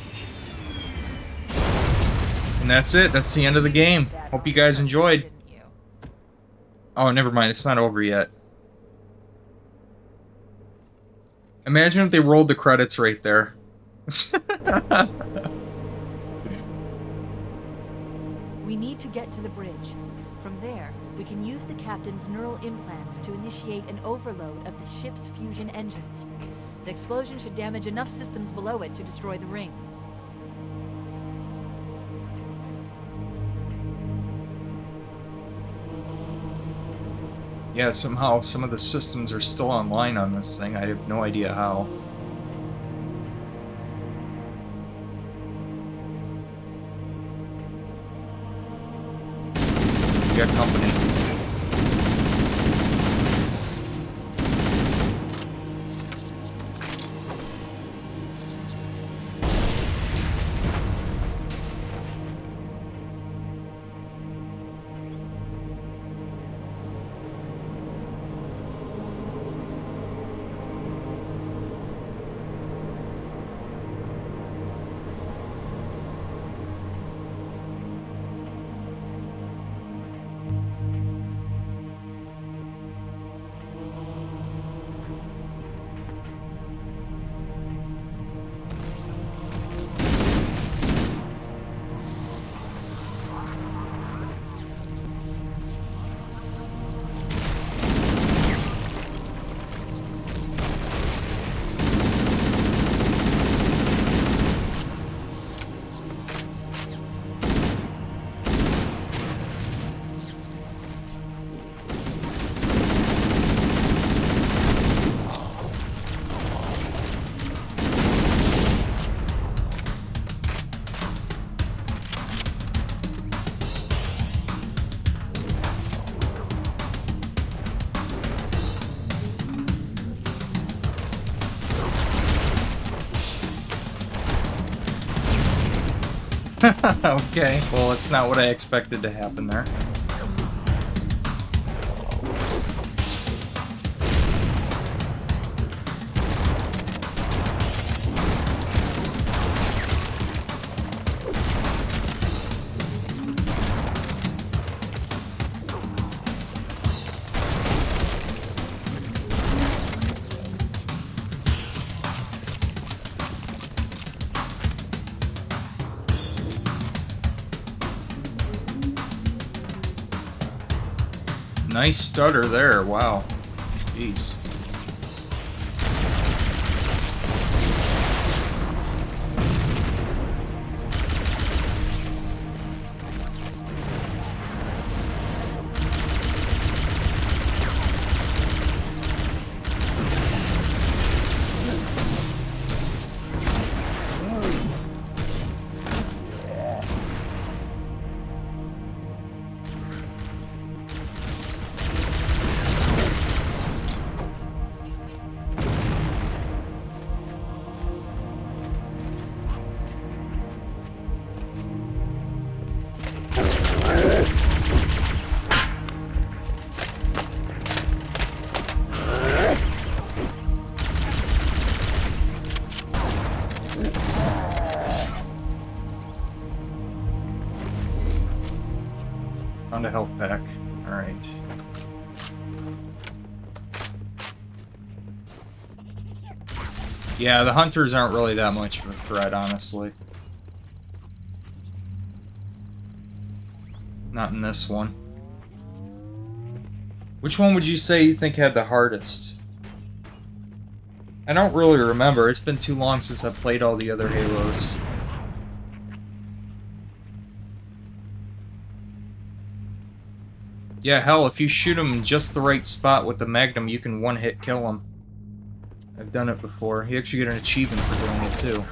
And that's it. That's the end of the game. Hope you guys enjoyed. Didn't you? Oh, never mind. It's not over yet. Imagine if they rolled the credits right there. We need to get to the bridge. From there, we can use the captain's neural implants to initiate an overload of the ship's fusion engines. The explosion should damage enough systems below it to destroy the ring. Yeah, somehow some of the systems are still online on this thing. I have no idea how. We got company. Okay, well, it's not what I expected to happen there. Nice stutter there, wow. Jeez. Found a health pack. Alright. Yeah, the hunters aren't really that much of a threat, honestly. Not in this one. Which one would you say you think had the hardest? I don't really remember. It's been too long since I've played all the other Halos. Yeah, hell, if you shoot him in just the right spot with the Magnum, you can one-hit kill him. I've done it before. You actually get an achievement for doing it, too.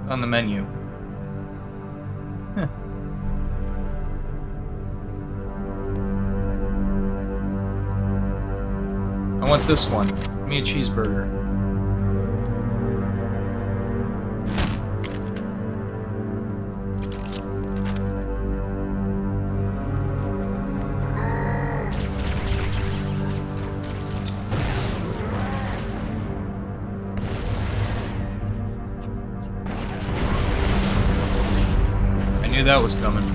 On the menu. Huh. I want this one. Give me a cheeseburger. I knew that was coming.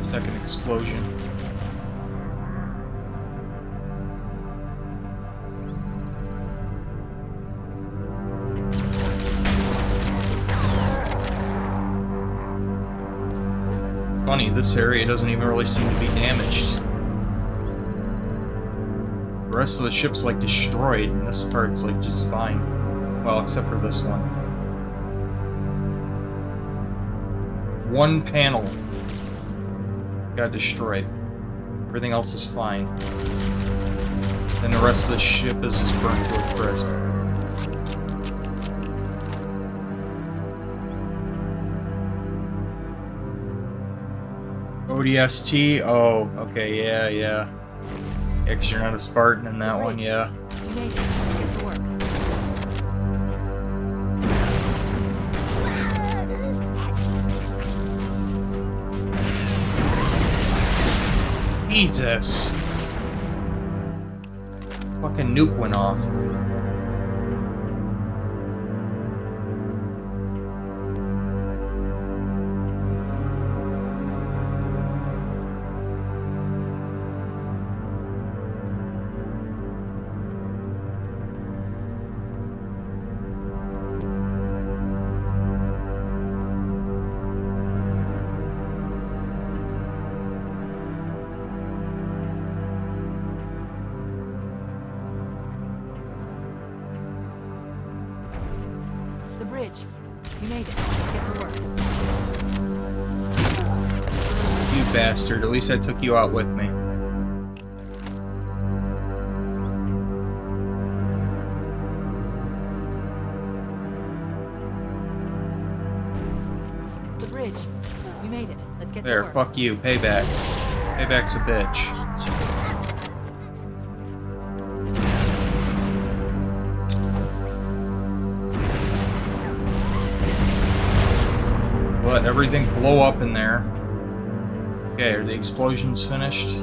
Second explosion. It's funny, this area doesn't even really seem to be damaged. The rest of the ship's like destroyed, and this part's like just fine. Well, except for this one. One panel got destroyed. Everything else is fine. And the rest of the ship is just burnt to a crisp. ODST? Oh, okay, yeah. Yeah, because you're not a Spartan in that one, yeah. You made it. Get to work. Jesus! Fucking nuke went off. The bridge. You made it. Get to work. You bastard. At least I took you out with me. bridge. We made it. Let's get There, to work. fuck you. Payback. Payback's a bitch. Let everything blow up in there. Okay, are the explosions finished?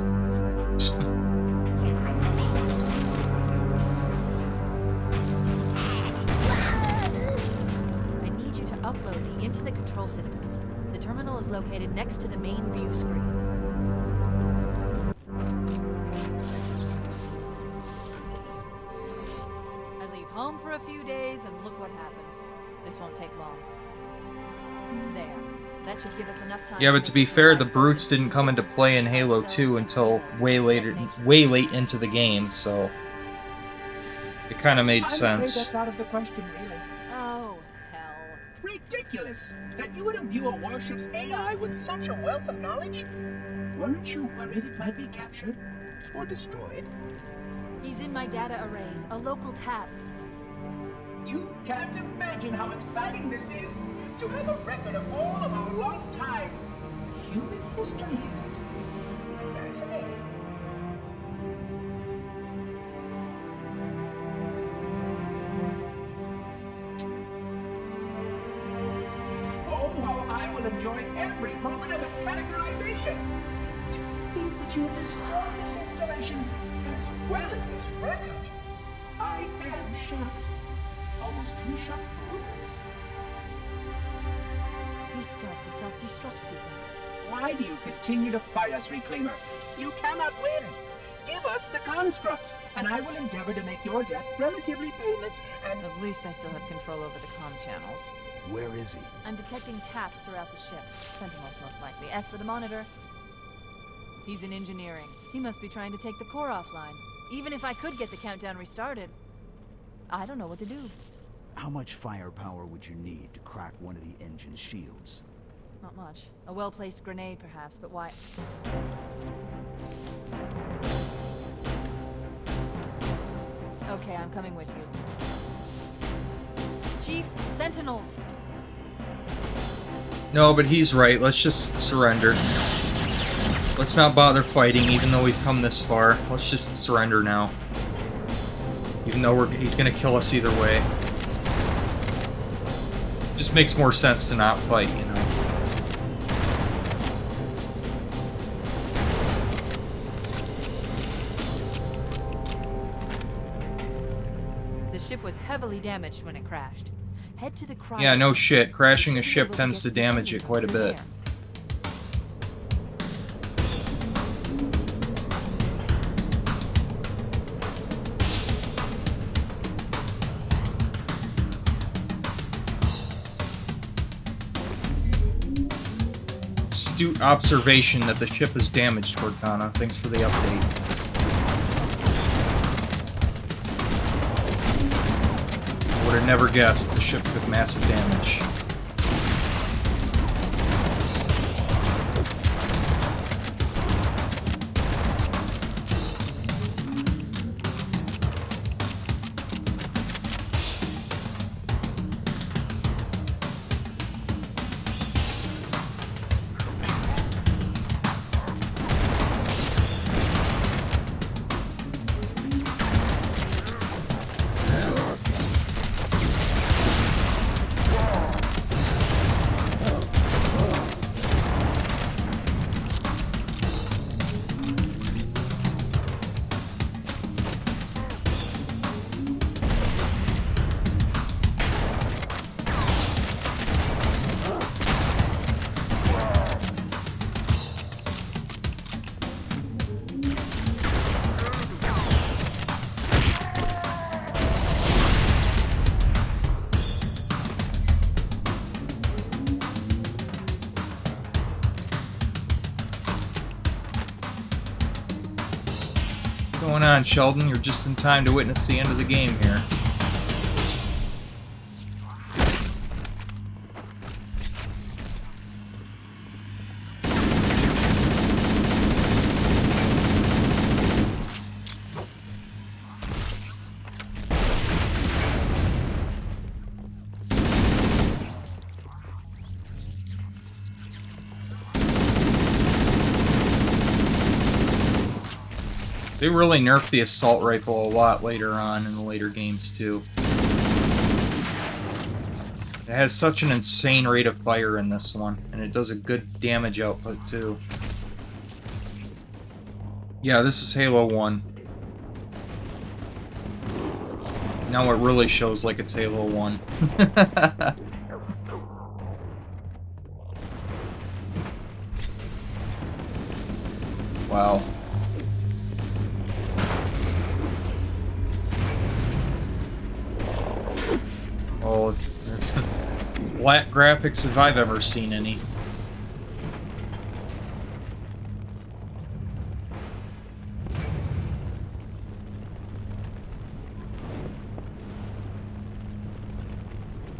I need you to upload me into the control systems. The terminal is located next to the main view screen. I leave home for a few days and look what happens. This won't take long. There. That should give us enough time. Yeah, but to be fair, the brutes didn't come into play in Halo 2 until way late into the game, so it kind of made I'm afraid sense. that's out of the question, really. Oh, hell. Ridiculous! That you would imbue a warship's AI with such a wealth of knowledge? Weren't you worried it might be captured or destroyed? He's in my data arrays, a local tab. You can't imagine how exciting this is to have a record of all of our lost time. Human history, is it? Fascinating. Oh, how I will enjoy every moment of its categorization. To think that you have destroyed this installation as well as this record. I am shocked. Almost too shocked for words. He stopped the self-destruct sequence. Why do you continue to fight us, Reclaimer? You cannot win. Give us the construct, and I will endeavor to make your death relatively painless and... At least I still have control over the comm channels. Where is he? I'm detecting taps throughout the ship. Sentinels, most likely. As for the monitor, he's in engineering. He must be trying to take the core offline. Even if I could get the countdown restarted, I don't know what to do. How much firepower would you need to crack one of the engine's shields? Not much. A well-placed grenade, perhaps, but why? Okay, I'm coming with you. Chief, Sentinels! No, but he's right. Let's just surrender. Let's not bother fighting, even though we've come this far. Let's just surrender now. Even though he's gonna kill us either way. Just makes more sense to not fight, you know. The ship was heavily damaged when it crashed. Head to the cryo. Yeah, no shit. Crashing a ship tends to damage it quite a bit. Astute observation that the ship is damaged, Cortana. Thanks for the update. I would have never guessed the ship took massive damage. What's going on, Sheldon? You're just in time to witness the end of the game here. They really nerfed the assault rifle a lot later on in the later games, too. It has such an insane rate of fire in this one, and it does a good damage output, too. Yeah, this is Halo 1. Now it really shows like it's Halo 1. Wow. Oh, black graphics if I've ever seen any.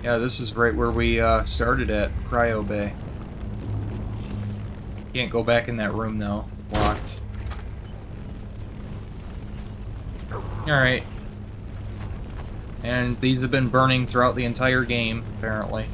Yeah, this is right where we started at, Cryo Bay. Can't go back in that room though, it's locked. Alright. And these have been burning throughout the entire game, apparently.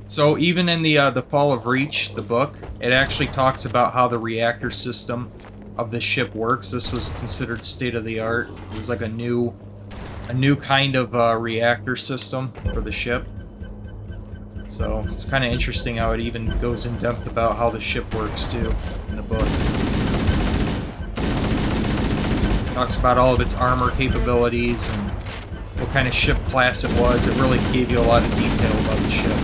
So even in the Fall of Reach, the book, it actually talks about how the reactor system of the ship works. This was considered state-of-the-art. It was like a new kind of reactor system for the ship. So it's kind of interesting how it even goes in depth about how the ship works too in the book. Talks about all of its armor capabilities and what kind of ship class it was. It really gave you a lot of detail about the ship.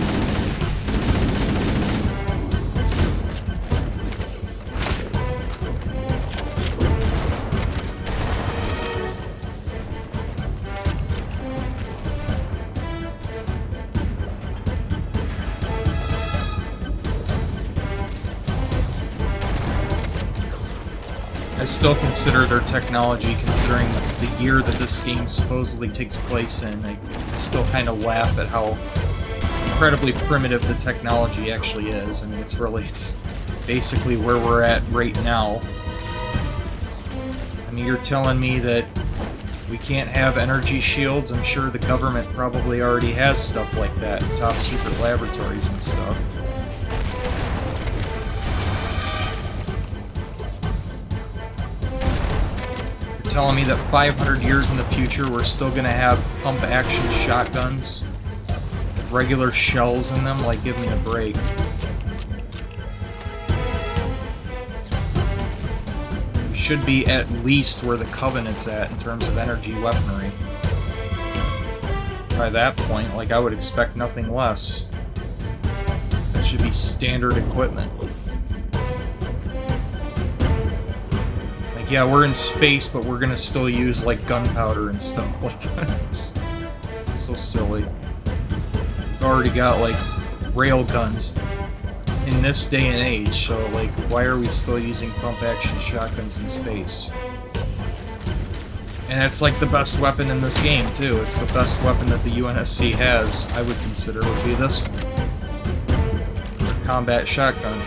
I still consider their technology, considering the year that this game supposedly takes place in. I still kind of laugh at how incredibly primitive the technology actually is. I mean, it's basically where we're at right now. I mean, you're telling me that we can't have energy shields? I'm sure the government probably already has stuff like that in top secret laboratories and stuff. Telling me that 500 years in the future we're still gonna have pump-action shotguns with regular shells in them? Like, give me a break. We should be at least where the Covenant's at in terms of energy weaponry. By that point, like, I would expect nothing less. That should be standard equipment. Yeah, we're in space, but we're gonna still use, like, gunpowder and stuff like that. It's so silly. We've already got, like, rail guns in this day and age, so, like, why are we still using pump-action shotguns in space? And it's, like, the best weapon in this game, too. It's the best weapon that the UNSC has, I would consider, would be this one. The combat shotgun.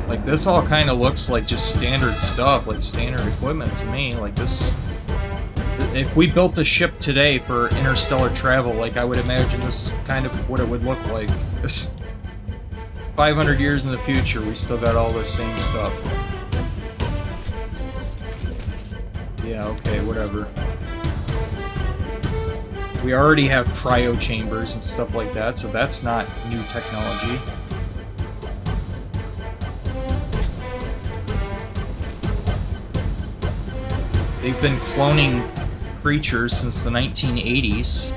Like, this all kind of looks like just standard stuff, like standard equipment to me. Like, this... If we built a ship today for interstellar travel, like, I would imagine this is kind of what it would look like. 500 years in the future, we still got all this same stuff. Yeah, okay, whatever. We already have cryo chambers and stuff like that, so that's not new technology. They've been cloning creatures since the 1980s.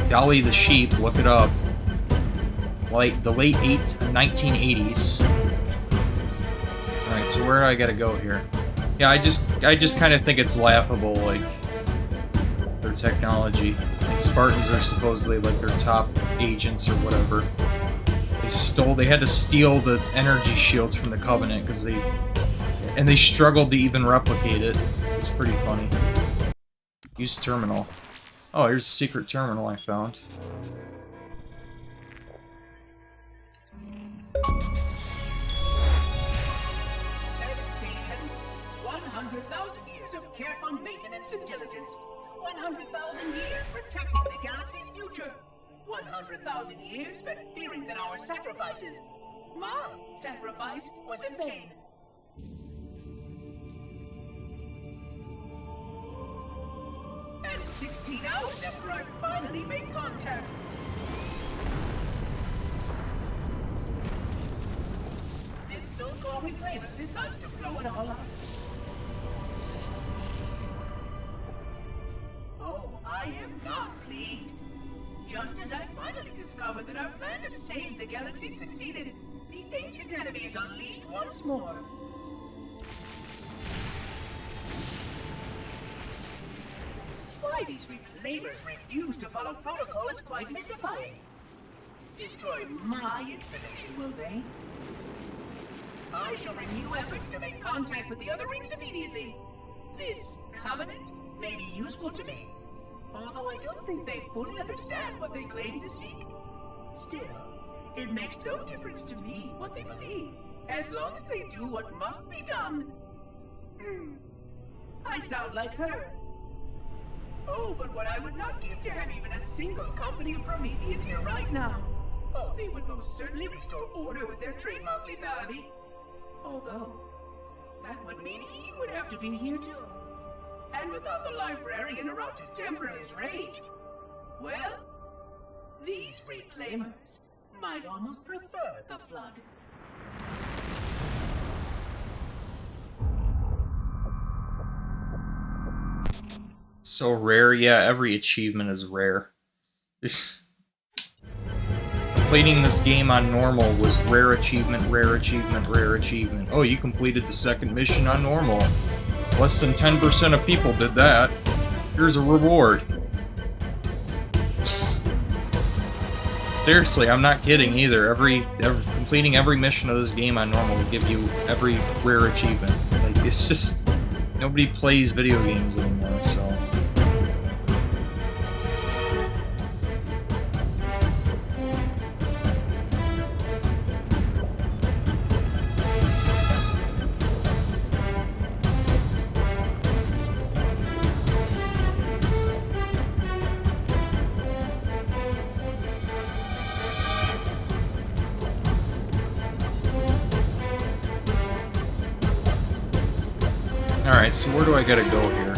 Dolly the sheep, look it up. Like, the late 1980s. Alright, so where do I gotta go here? Yeah, I just kind of think it's laughable, like, their technology. Like, Spartans are supposedly, like, their top agents or whatever. They had to steal the energy shields from the Covenant, because they struggled to even replicate it. It's pretty funny. Use terminal. Oh, here's a secret terminal I found. Satan, 100,000 years of careful maintenance and diligence. 100,000 years protecting the galaxy's future. 100,000 years spent fearing that our sacrifices, my sacrifice, was in vain. And 16 hours after I finally made contact. This so-called reclaimer decides to blow it all up. Oh, I am not pleased. Just as I finally discovered that our plan to save the galaxy succeeded, the ancient enemy is unleashed once more. Why these reclaimers refuse to follow protocol is quite mystifying. Destroy my installation, will they? I shall renew efforts to make contact with the other rings immediately. This covenant may be useful to me, although I don't think they fully understand what they claim to seek. Still, it makes no difference to me what they believe, as long as they do what must be done. I sound like her. Oh, but what I would not give to have even a single company of Prometheans here right now. Oh, they would most certainly restore order with their trademark lethality. Although, that would mean he would have to be here too. And without the librarian around to temper his rage, well, these reclaimers might almost prefer the Flood. So rare, yeah, every achievement is rare. Completing this game on normal was rare achievement, rare achievement, rare achievement. Oh, you completed the second mission on normal. Less than 10% of people did that. Here's a reward. Seriously, I'm not kidding either. Completing every mission of this game on normal will give you every rare achievement. Like, it's just... Nobody plays video games anymore, so... Alright, so where do I gotta go here?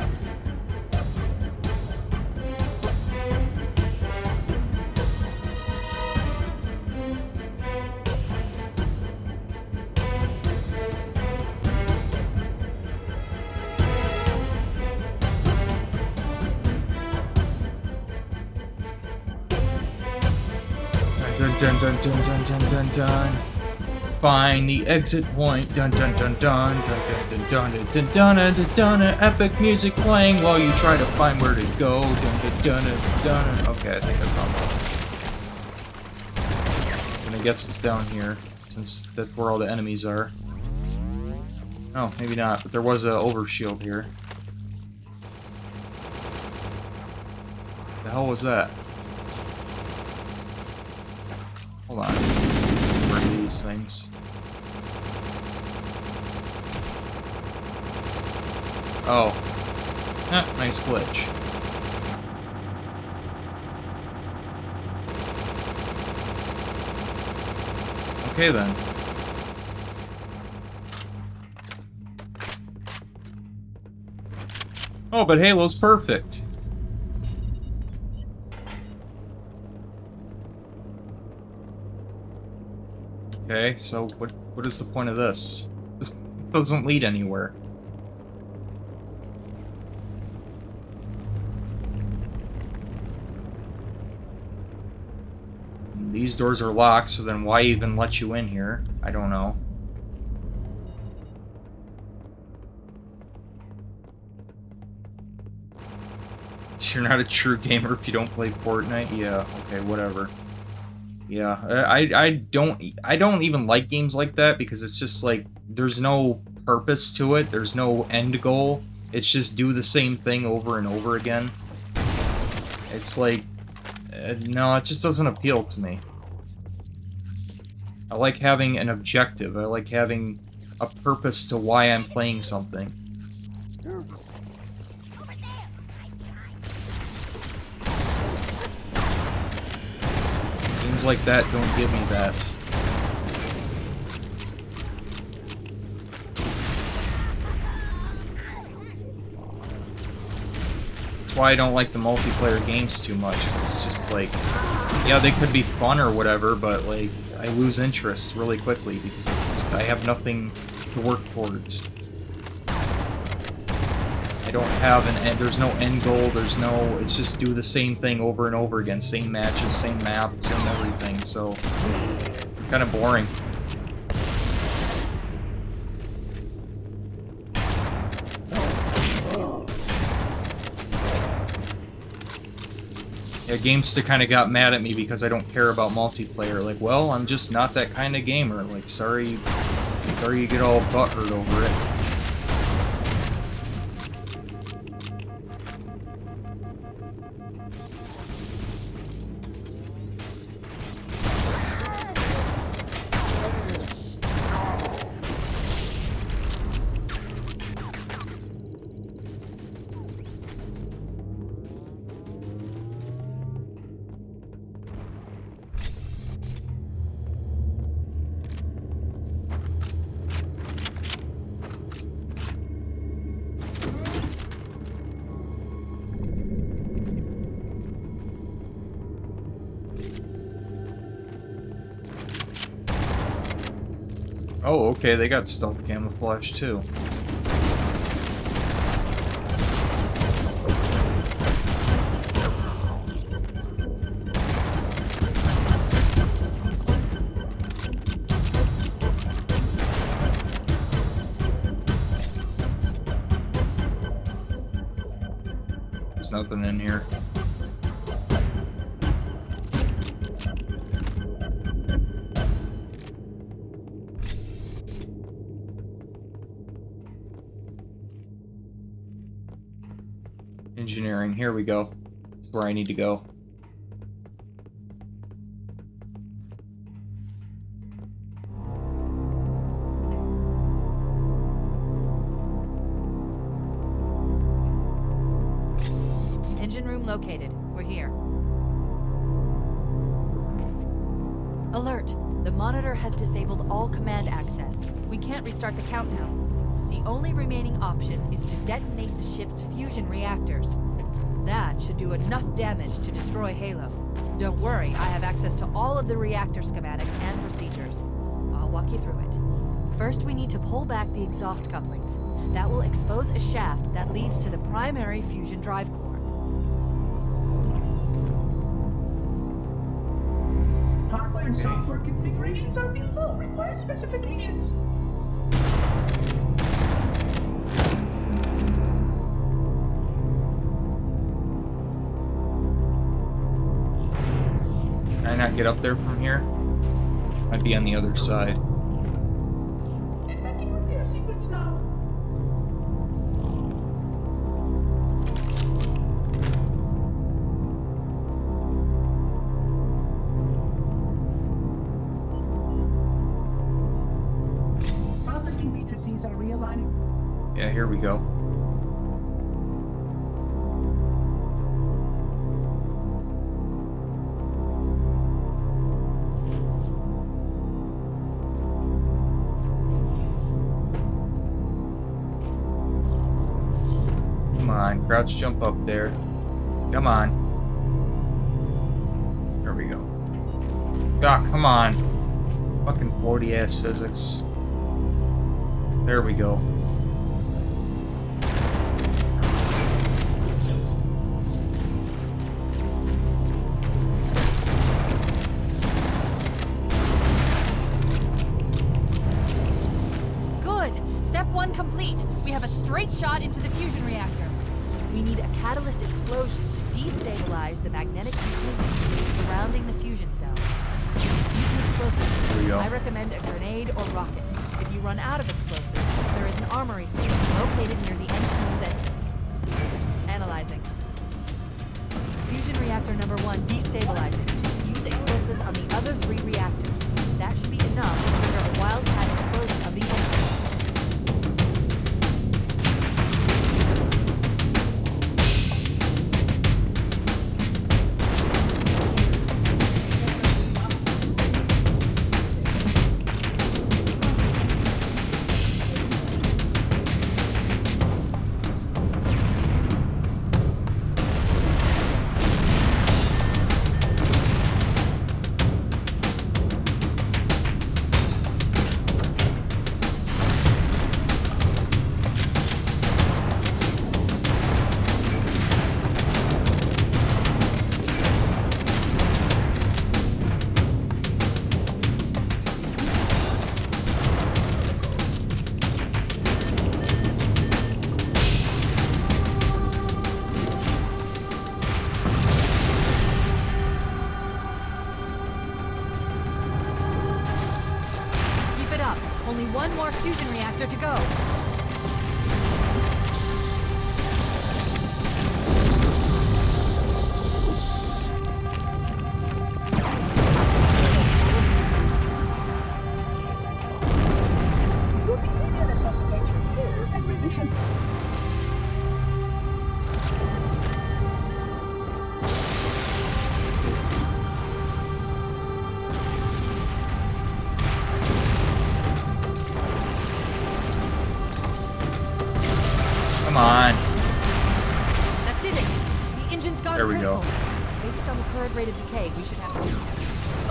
Dun dun dun dun dun dun dun dun. Find the exit point. Dun dun dun dun dun dun dun dun dun dun dun dun dun. Epic music playing while you try to find where to go. Dun dun dun dun dun. Okay, I think I found it. And I guess it's down here, since that's where all the enemies are. Oh, maybe not. But there was a overshield here. The hell was that? Hold on. Where are these things? Oh. Nice glitch. Okay then. Oh, but Halo's perfect. Okay, so what is the point of this? This doesn't lead anywhere. These doors are locked, so then why even let you in here? I don't know. You're not a true gamer if you don't play Fortnite? Yeah, okay, whatever. Yeah, I don't even like games like that because it's just like there's no purpose to it. There's no end goal. It's just do the same thing over and over again. It's like no, it just doesn't appeal to me. I like having an objective. I like having a purpose to why I'm playing something. games like that don't give me that. That's why I don't like the multiplayer games too much. It's just like, yeah, they could be fun or whatever, but like, I lose interest really quickly because I have nothing to work towards. I don't have an end, there's no end goal, it's just do the same thing over and over again, same matches, same map, same everything, so kind of boring. Yeah, GameStar kind of got mad at me because I don't care about multiplayer. Like, well, I'm just not that kind of gamer. Like, sorry you get all butthurt over it. Oh, okay, they got stealth camouflage too. There's nothing in here. Engineering, here we go. That's where I need to go. Engine room located. We're here. Alert! The monitor has disabled all command access. We can't restart the countdown. The only remaining option is to detonate the ship's fusion reactors. That should do enough damage to destroy Halo. Don't worry, I have access to all of the reactor schematics and procedures. I'll walk you through it. First, we need to pull back the exhaust couplings. That will expose a shaft that leads to the primary fusion drive core. Hardware and software configurations are below required specifications. Can I not get up there from here? I'd be on the other side. Effective repair sequence now. Processing matrices are realigning. Yeah, here we go. Come on, crouch jump up there. Come on. There we go. Ah, come on. Fucking floaty ass physics. There we go. Good! Step 1 complete. We have a straight shot into the fusion reactor. We need a catalyst explosion to destabilize the magnetic continuum surrounding the fusion cell. Use an explosive. There we go. I recommend a grenade or rocket. If you run out of explosives, there is an armory station located near the engine's entrance. Analyzing. Fusion reactor number 1 destabilizing. Use explosives on the other 3 reactors. That should be enough to trigger a wildcat explosion of the entrance. reactor to go. Your behavior necessitates repair and revision. Come on. That did it. The engine's gone There we critical. go. Based on the current rate of decay, we should have.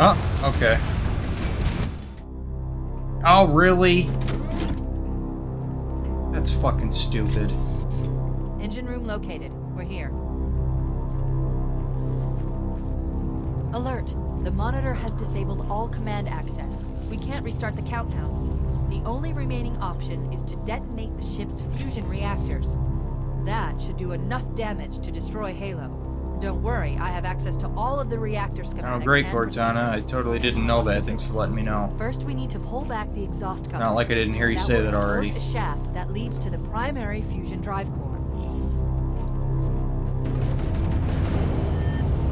Oh, okay. Oh, really? That's fucking stupid. Engine room located. We're here. Alert. The monitor has disabled all command access. We can't restart the countdown. The only remaining option is to detonate the ship's fusion reactors. That should do enough damage to destroy Halo. Don't worry, I have access to all of the reactor schematics. Oh, great, and Cortana. I procedures. totally didn't know that. Thanks for letting me know. First, we need to pull back the exhaust cover. Not like I didn't hear you say will that expose already. a shaft that leads to the primary fusion drive core.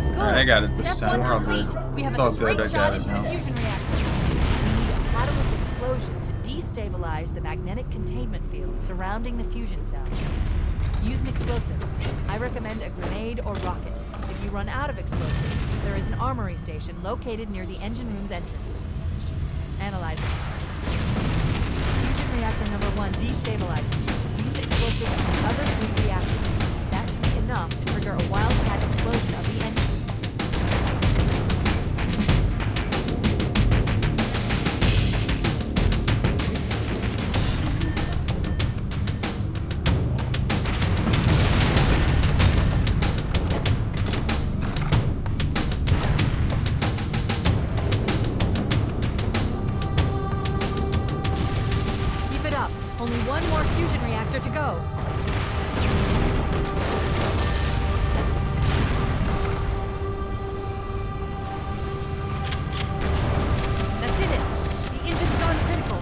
Good. Alright, I got it this Step time. one We're all complete. good. We have It's a all straight good. I shot got it into now. the fusion reactor. We need a catalyst explosion to destabilize the magnetic containment field surrounding the fusion cells. Use an explosive. I recommend a grenade or rocket. If you run out of explosives, there is an armory station located near the engine room's entrance. Analyzing. Fusion reactor number 1 destabilizing. Use explosives on the other 3 reactors. That should be enough to trigger a wildcat explosion of the engines. Keep it up. Only one more fusion reactor to go. That did it. The engine's gone critical.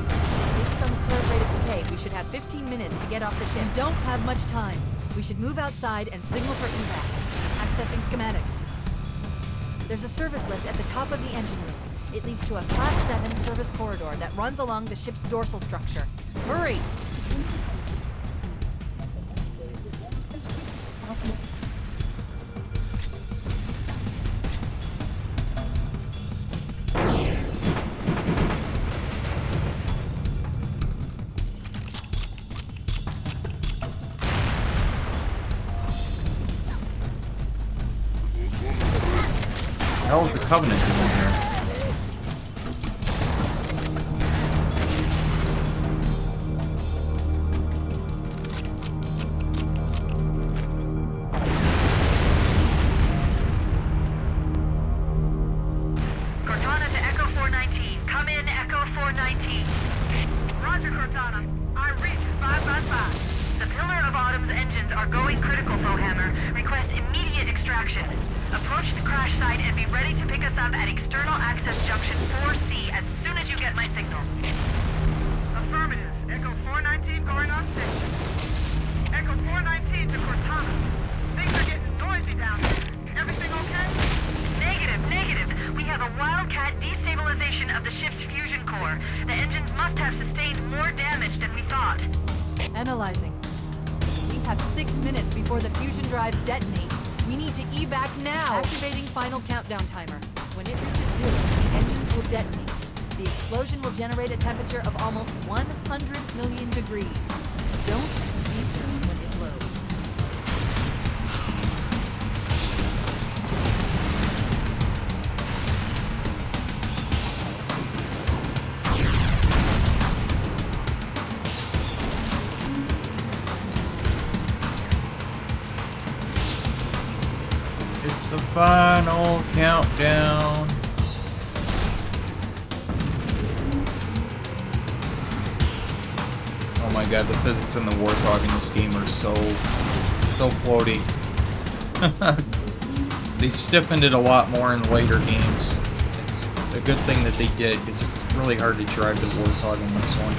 Based on the current rate of decay, we should have 15 minutes to get off the ship. We don't have much time. We should move outside and signal for evac. Accessing schematics. There's a service lift at the top of the engine room. It leads to a Class 7 service corridor that runs along the ship's dorsal structure. Hurry! The hell is the Covenant doing here? Cortana to Echo 419. Come in, Echo 419. Roger, Cortana. I read 555. The Pillar of Autumn's engines are going critical, Fohammer. Request immediate extraction. Approach the crash site and be ready to pick us up at External Access Junction 4C as soon as you get my signal. Affirmative. Echo 419 going on station. Echo 419 to Cortana. Things are getting noisy down there. Everything okay? Negative. We have a wildcat destabilization of the ship's fusion core. The engines must have sustained more damage than we thought. Analyzing. We have 6 minutes before the fusion drives detonate. We need to evac now! Activating final countdown timer. When it reaches 0, the engines will detonate. The explosion will generate a temperature of almost 100 million degrees. Don't breathe when it blows. It's the final countdown. Oh my god, the physics in the Warthog in this game are so floaty. They stiffened it a lot more in later games. It's a good thing that they did, because it's really hard to drive the Warthog in this one.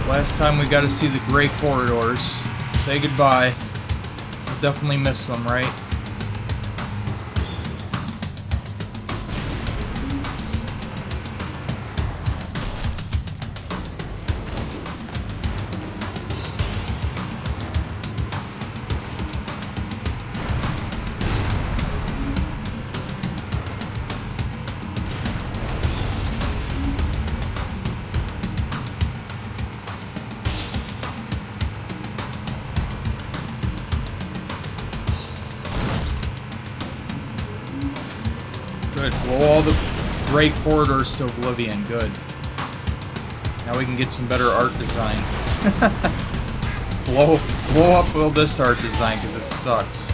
Last time we got to see the gray corridors. Say goodbye. I'll definitely miss them, right? Good. Blow all the gray corridors to oblivion. Good. Now we can get some better art design. blow up all this art design because it sucks.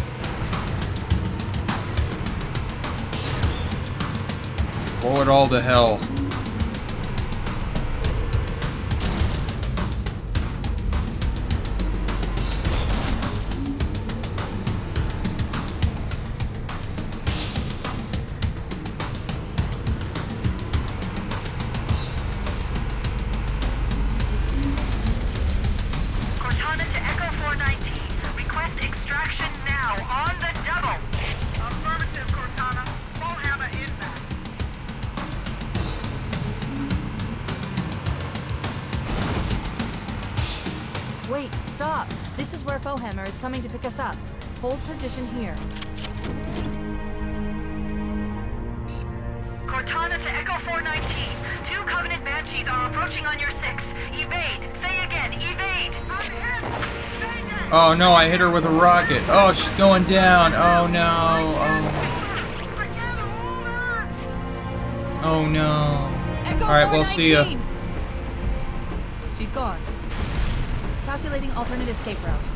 Blow it all to hell. Wait, stop! This is where Fohammer is coming to pick us up. Hold position here. Cortana to Echo 419. 2 Covenant Banshees are approaching on your 6. Evade. Say again, evade. I'm hit. Oh no, I hit her with a rocket. Oh, she's going down. Oh no. Oh no. Alright, we'll see ya. She's gone. Calculating alternate escape route.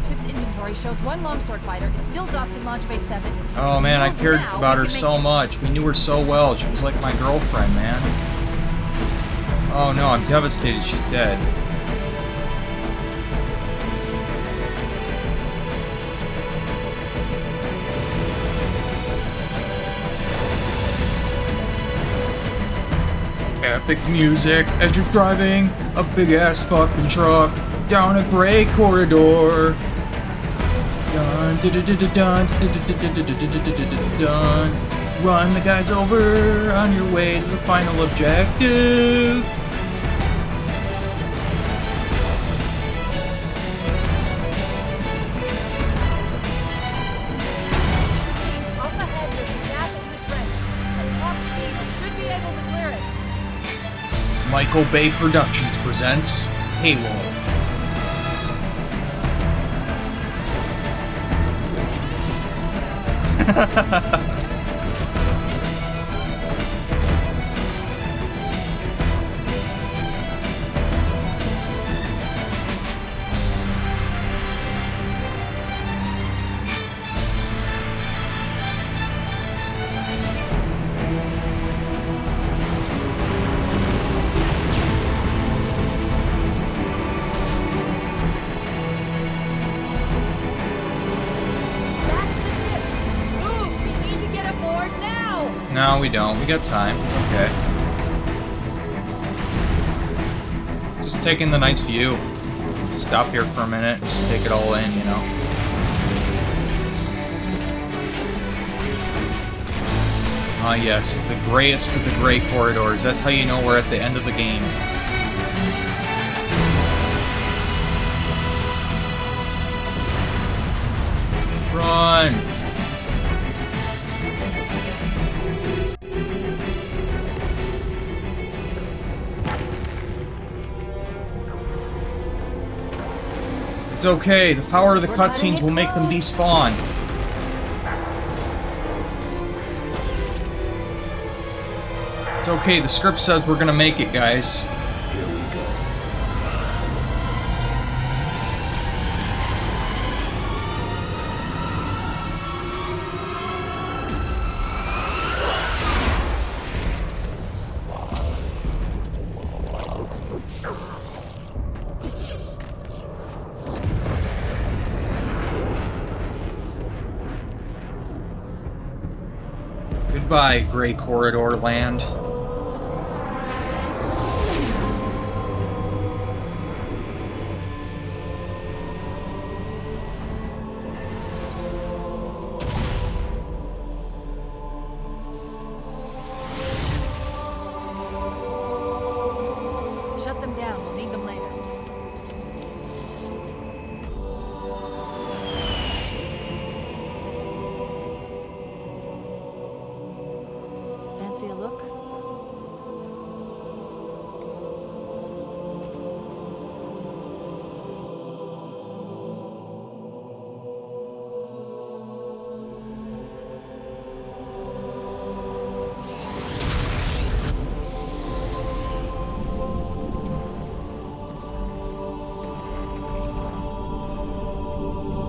Ship's inventory shows 1 longsword fighter is still docked in Launch Bay 7. Oh man, I cared about her so much. We knew her so well. She was like my girlfriend, man. Oh no, I'm devastated she's dead. Epic music as you're driving a big ass fucking truck down a gray corridor. Dun, dun, dun, dun, dun, dun, dun. Run the guys over on your way to the final objective. Up ahead, there's a gap in the trench. At top speed, we should be able to clear it. Michael Bay Productions presents Halo. No, we don't. We got time. It's okay. Just taking the nice view. Just stop here for a minute. Just take it all in, you know. Ah, yes. The grayest of the gray corridors. That's how you know we're at the end of the game. Run! It's okay, the power of the cutscenes will make them despawn. It's okay, the script says we're gonna make it, guys. Here we go. Goodbye, Gray Corridor Land. Fancy a look?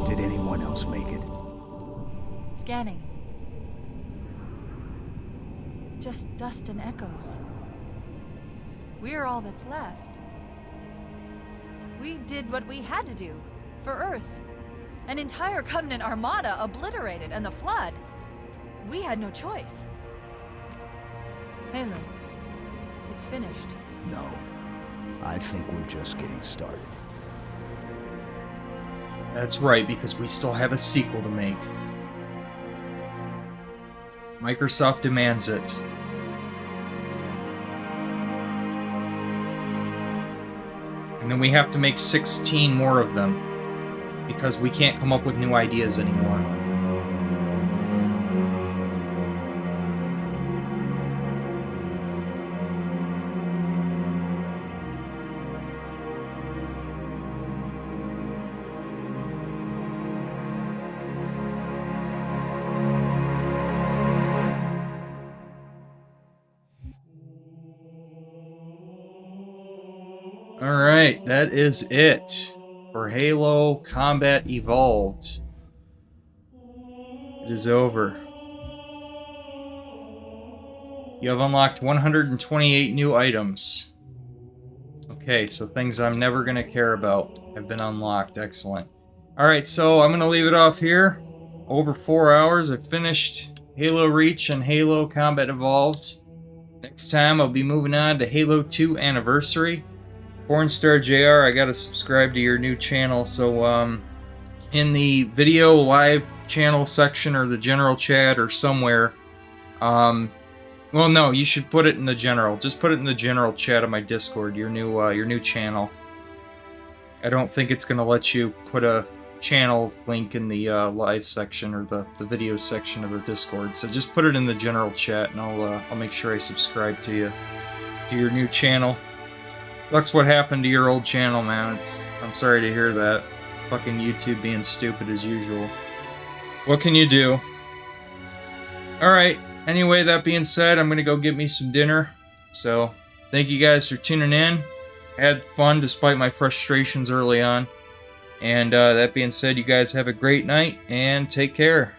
Did anyone else make it? Scanning. Just dust and echoes. We're all that's left. We did what we had to do for Earth. An entire Covenant armada obliterated, and the Flood. We had no choice. Halo, it's finished. No. I think we're just getting started. That's right, because we still have a sequel to make. Microsoft demands it. And then we have to make 16 more of them, because we can't come up with new ideas anymore. Alright, that is it for Halo Combat Evolved. It is over. You have unlocked 128 new items. Okay, so things I'm never going to care about have been unlocked. Excellent. Alright, so I'm going to leave it off here. Over 4 hours. I've finished Halo Reach and Halo Combat Evolved. Next time I'll be moving on to Halo 2 Anniversary. Pornstar JR, I gotta subscribe to your new channel, so in the video live channel section or the general chat or somewhere, well no, you should put it in the general. Just put it in the general chat of my Discord, your new channel. I don't think it's gonna let you put a channel link in the live section or the video section of the Discord, so just put it in the general chat and I'll make sure I subscribe to you, to your new channel. Sucks what happened to your old channel, man. I'm sorry to hear that. Fucking YouTube being stupid as usual. What can you do? Alright, anyway, that being said, I'm gonna go get me some dinner. So, thank you guys for tuning in. I had fun despite my frustrations early on. And that being said, you guys have a great night and take care.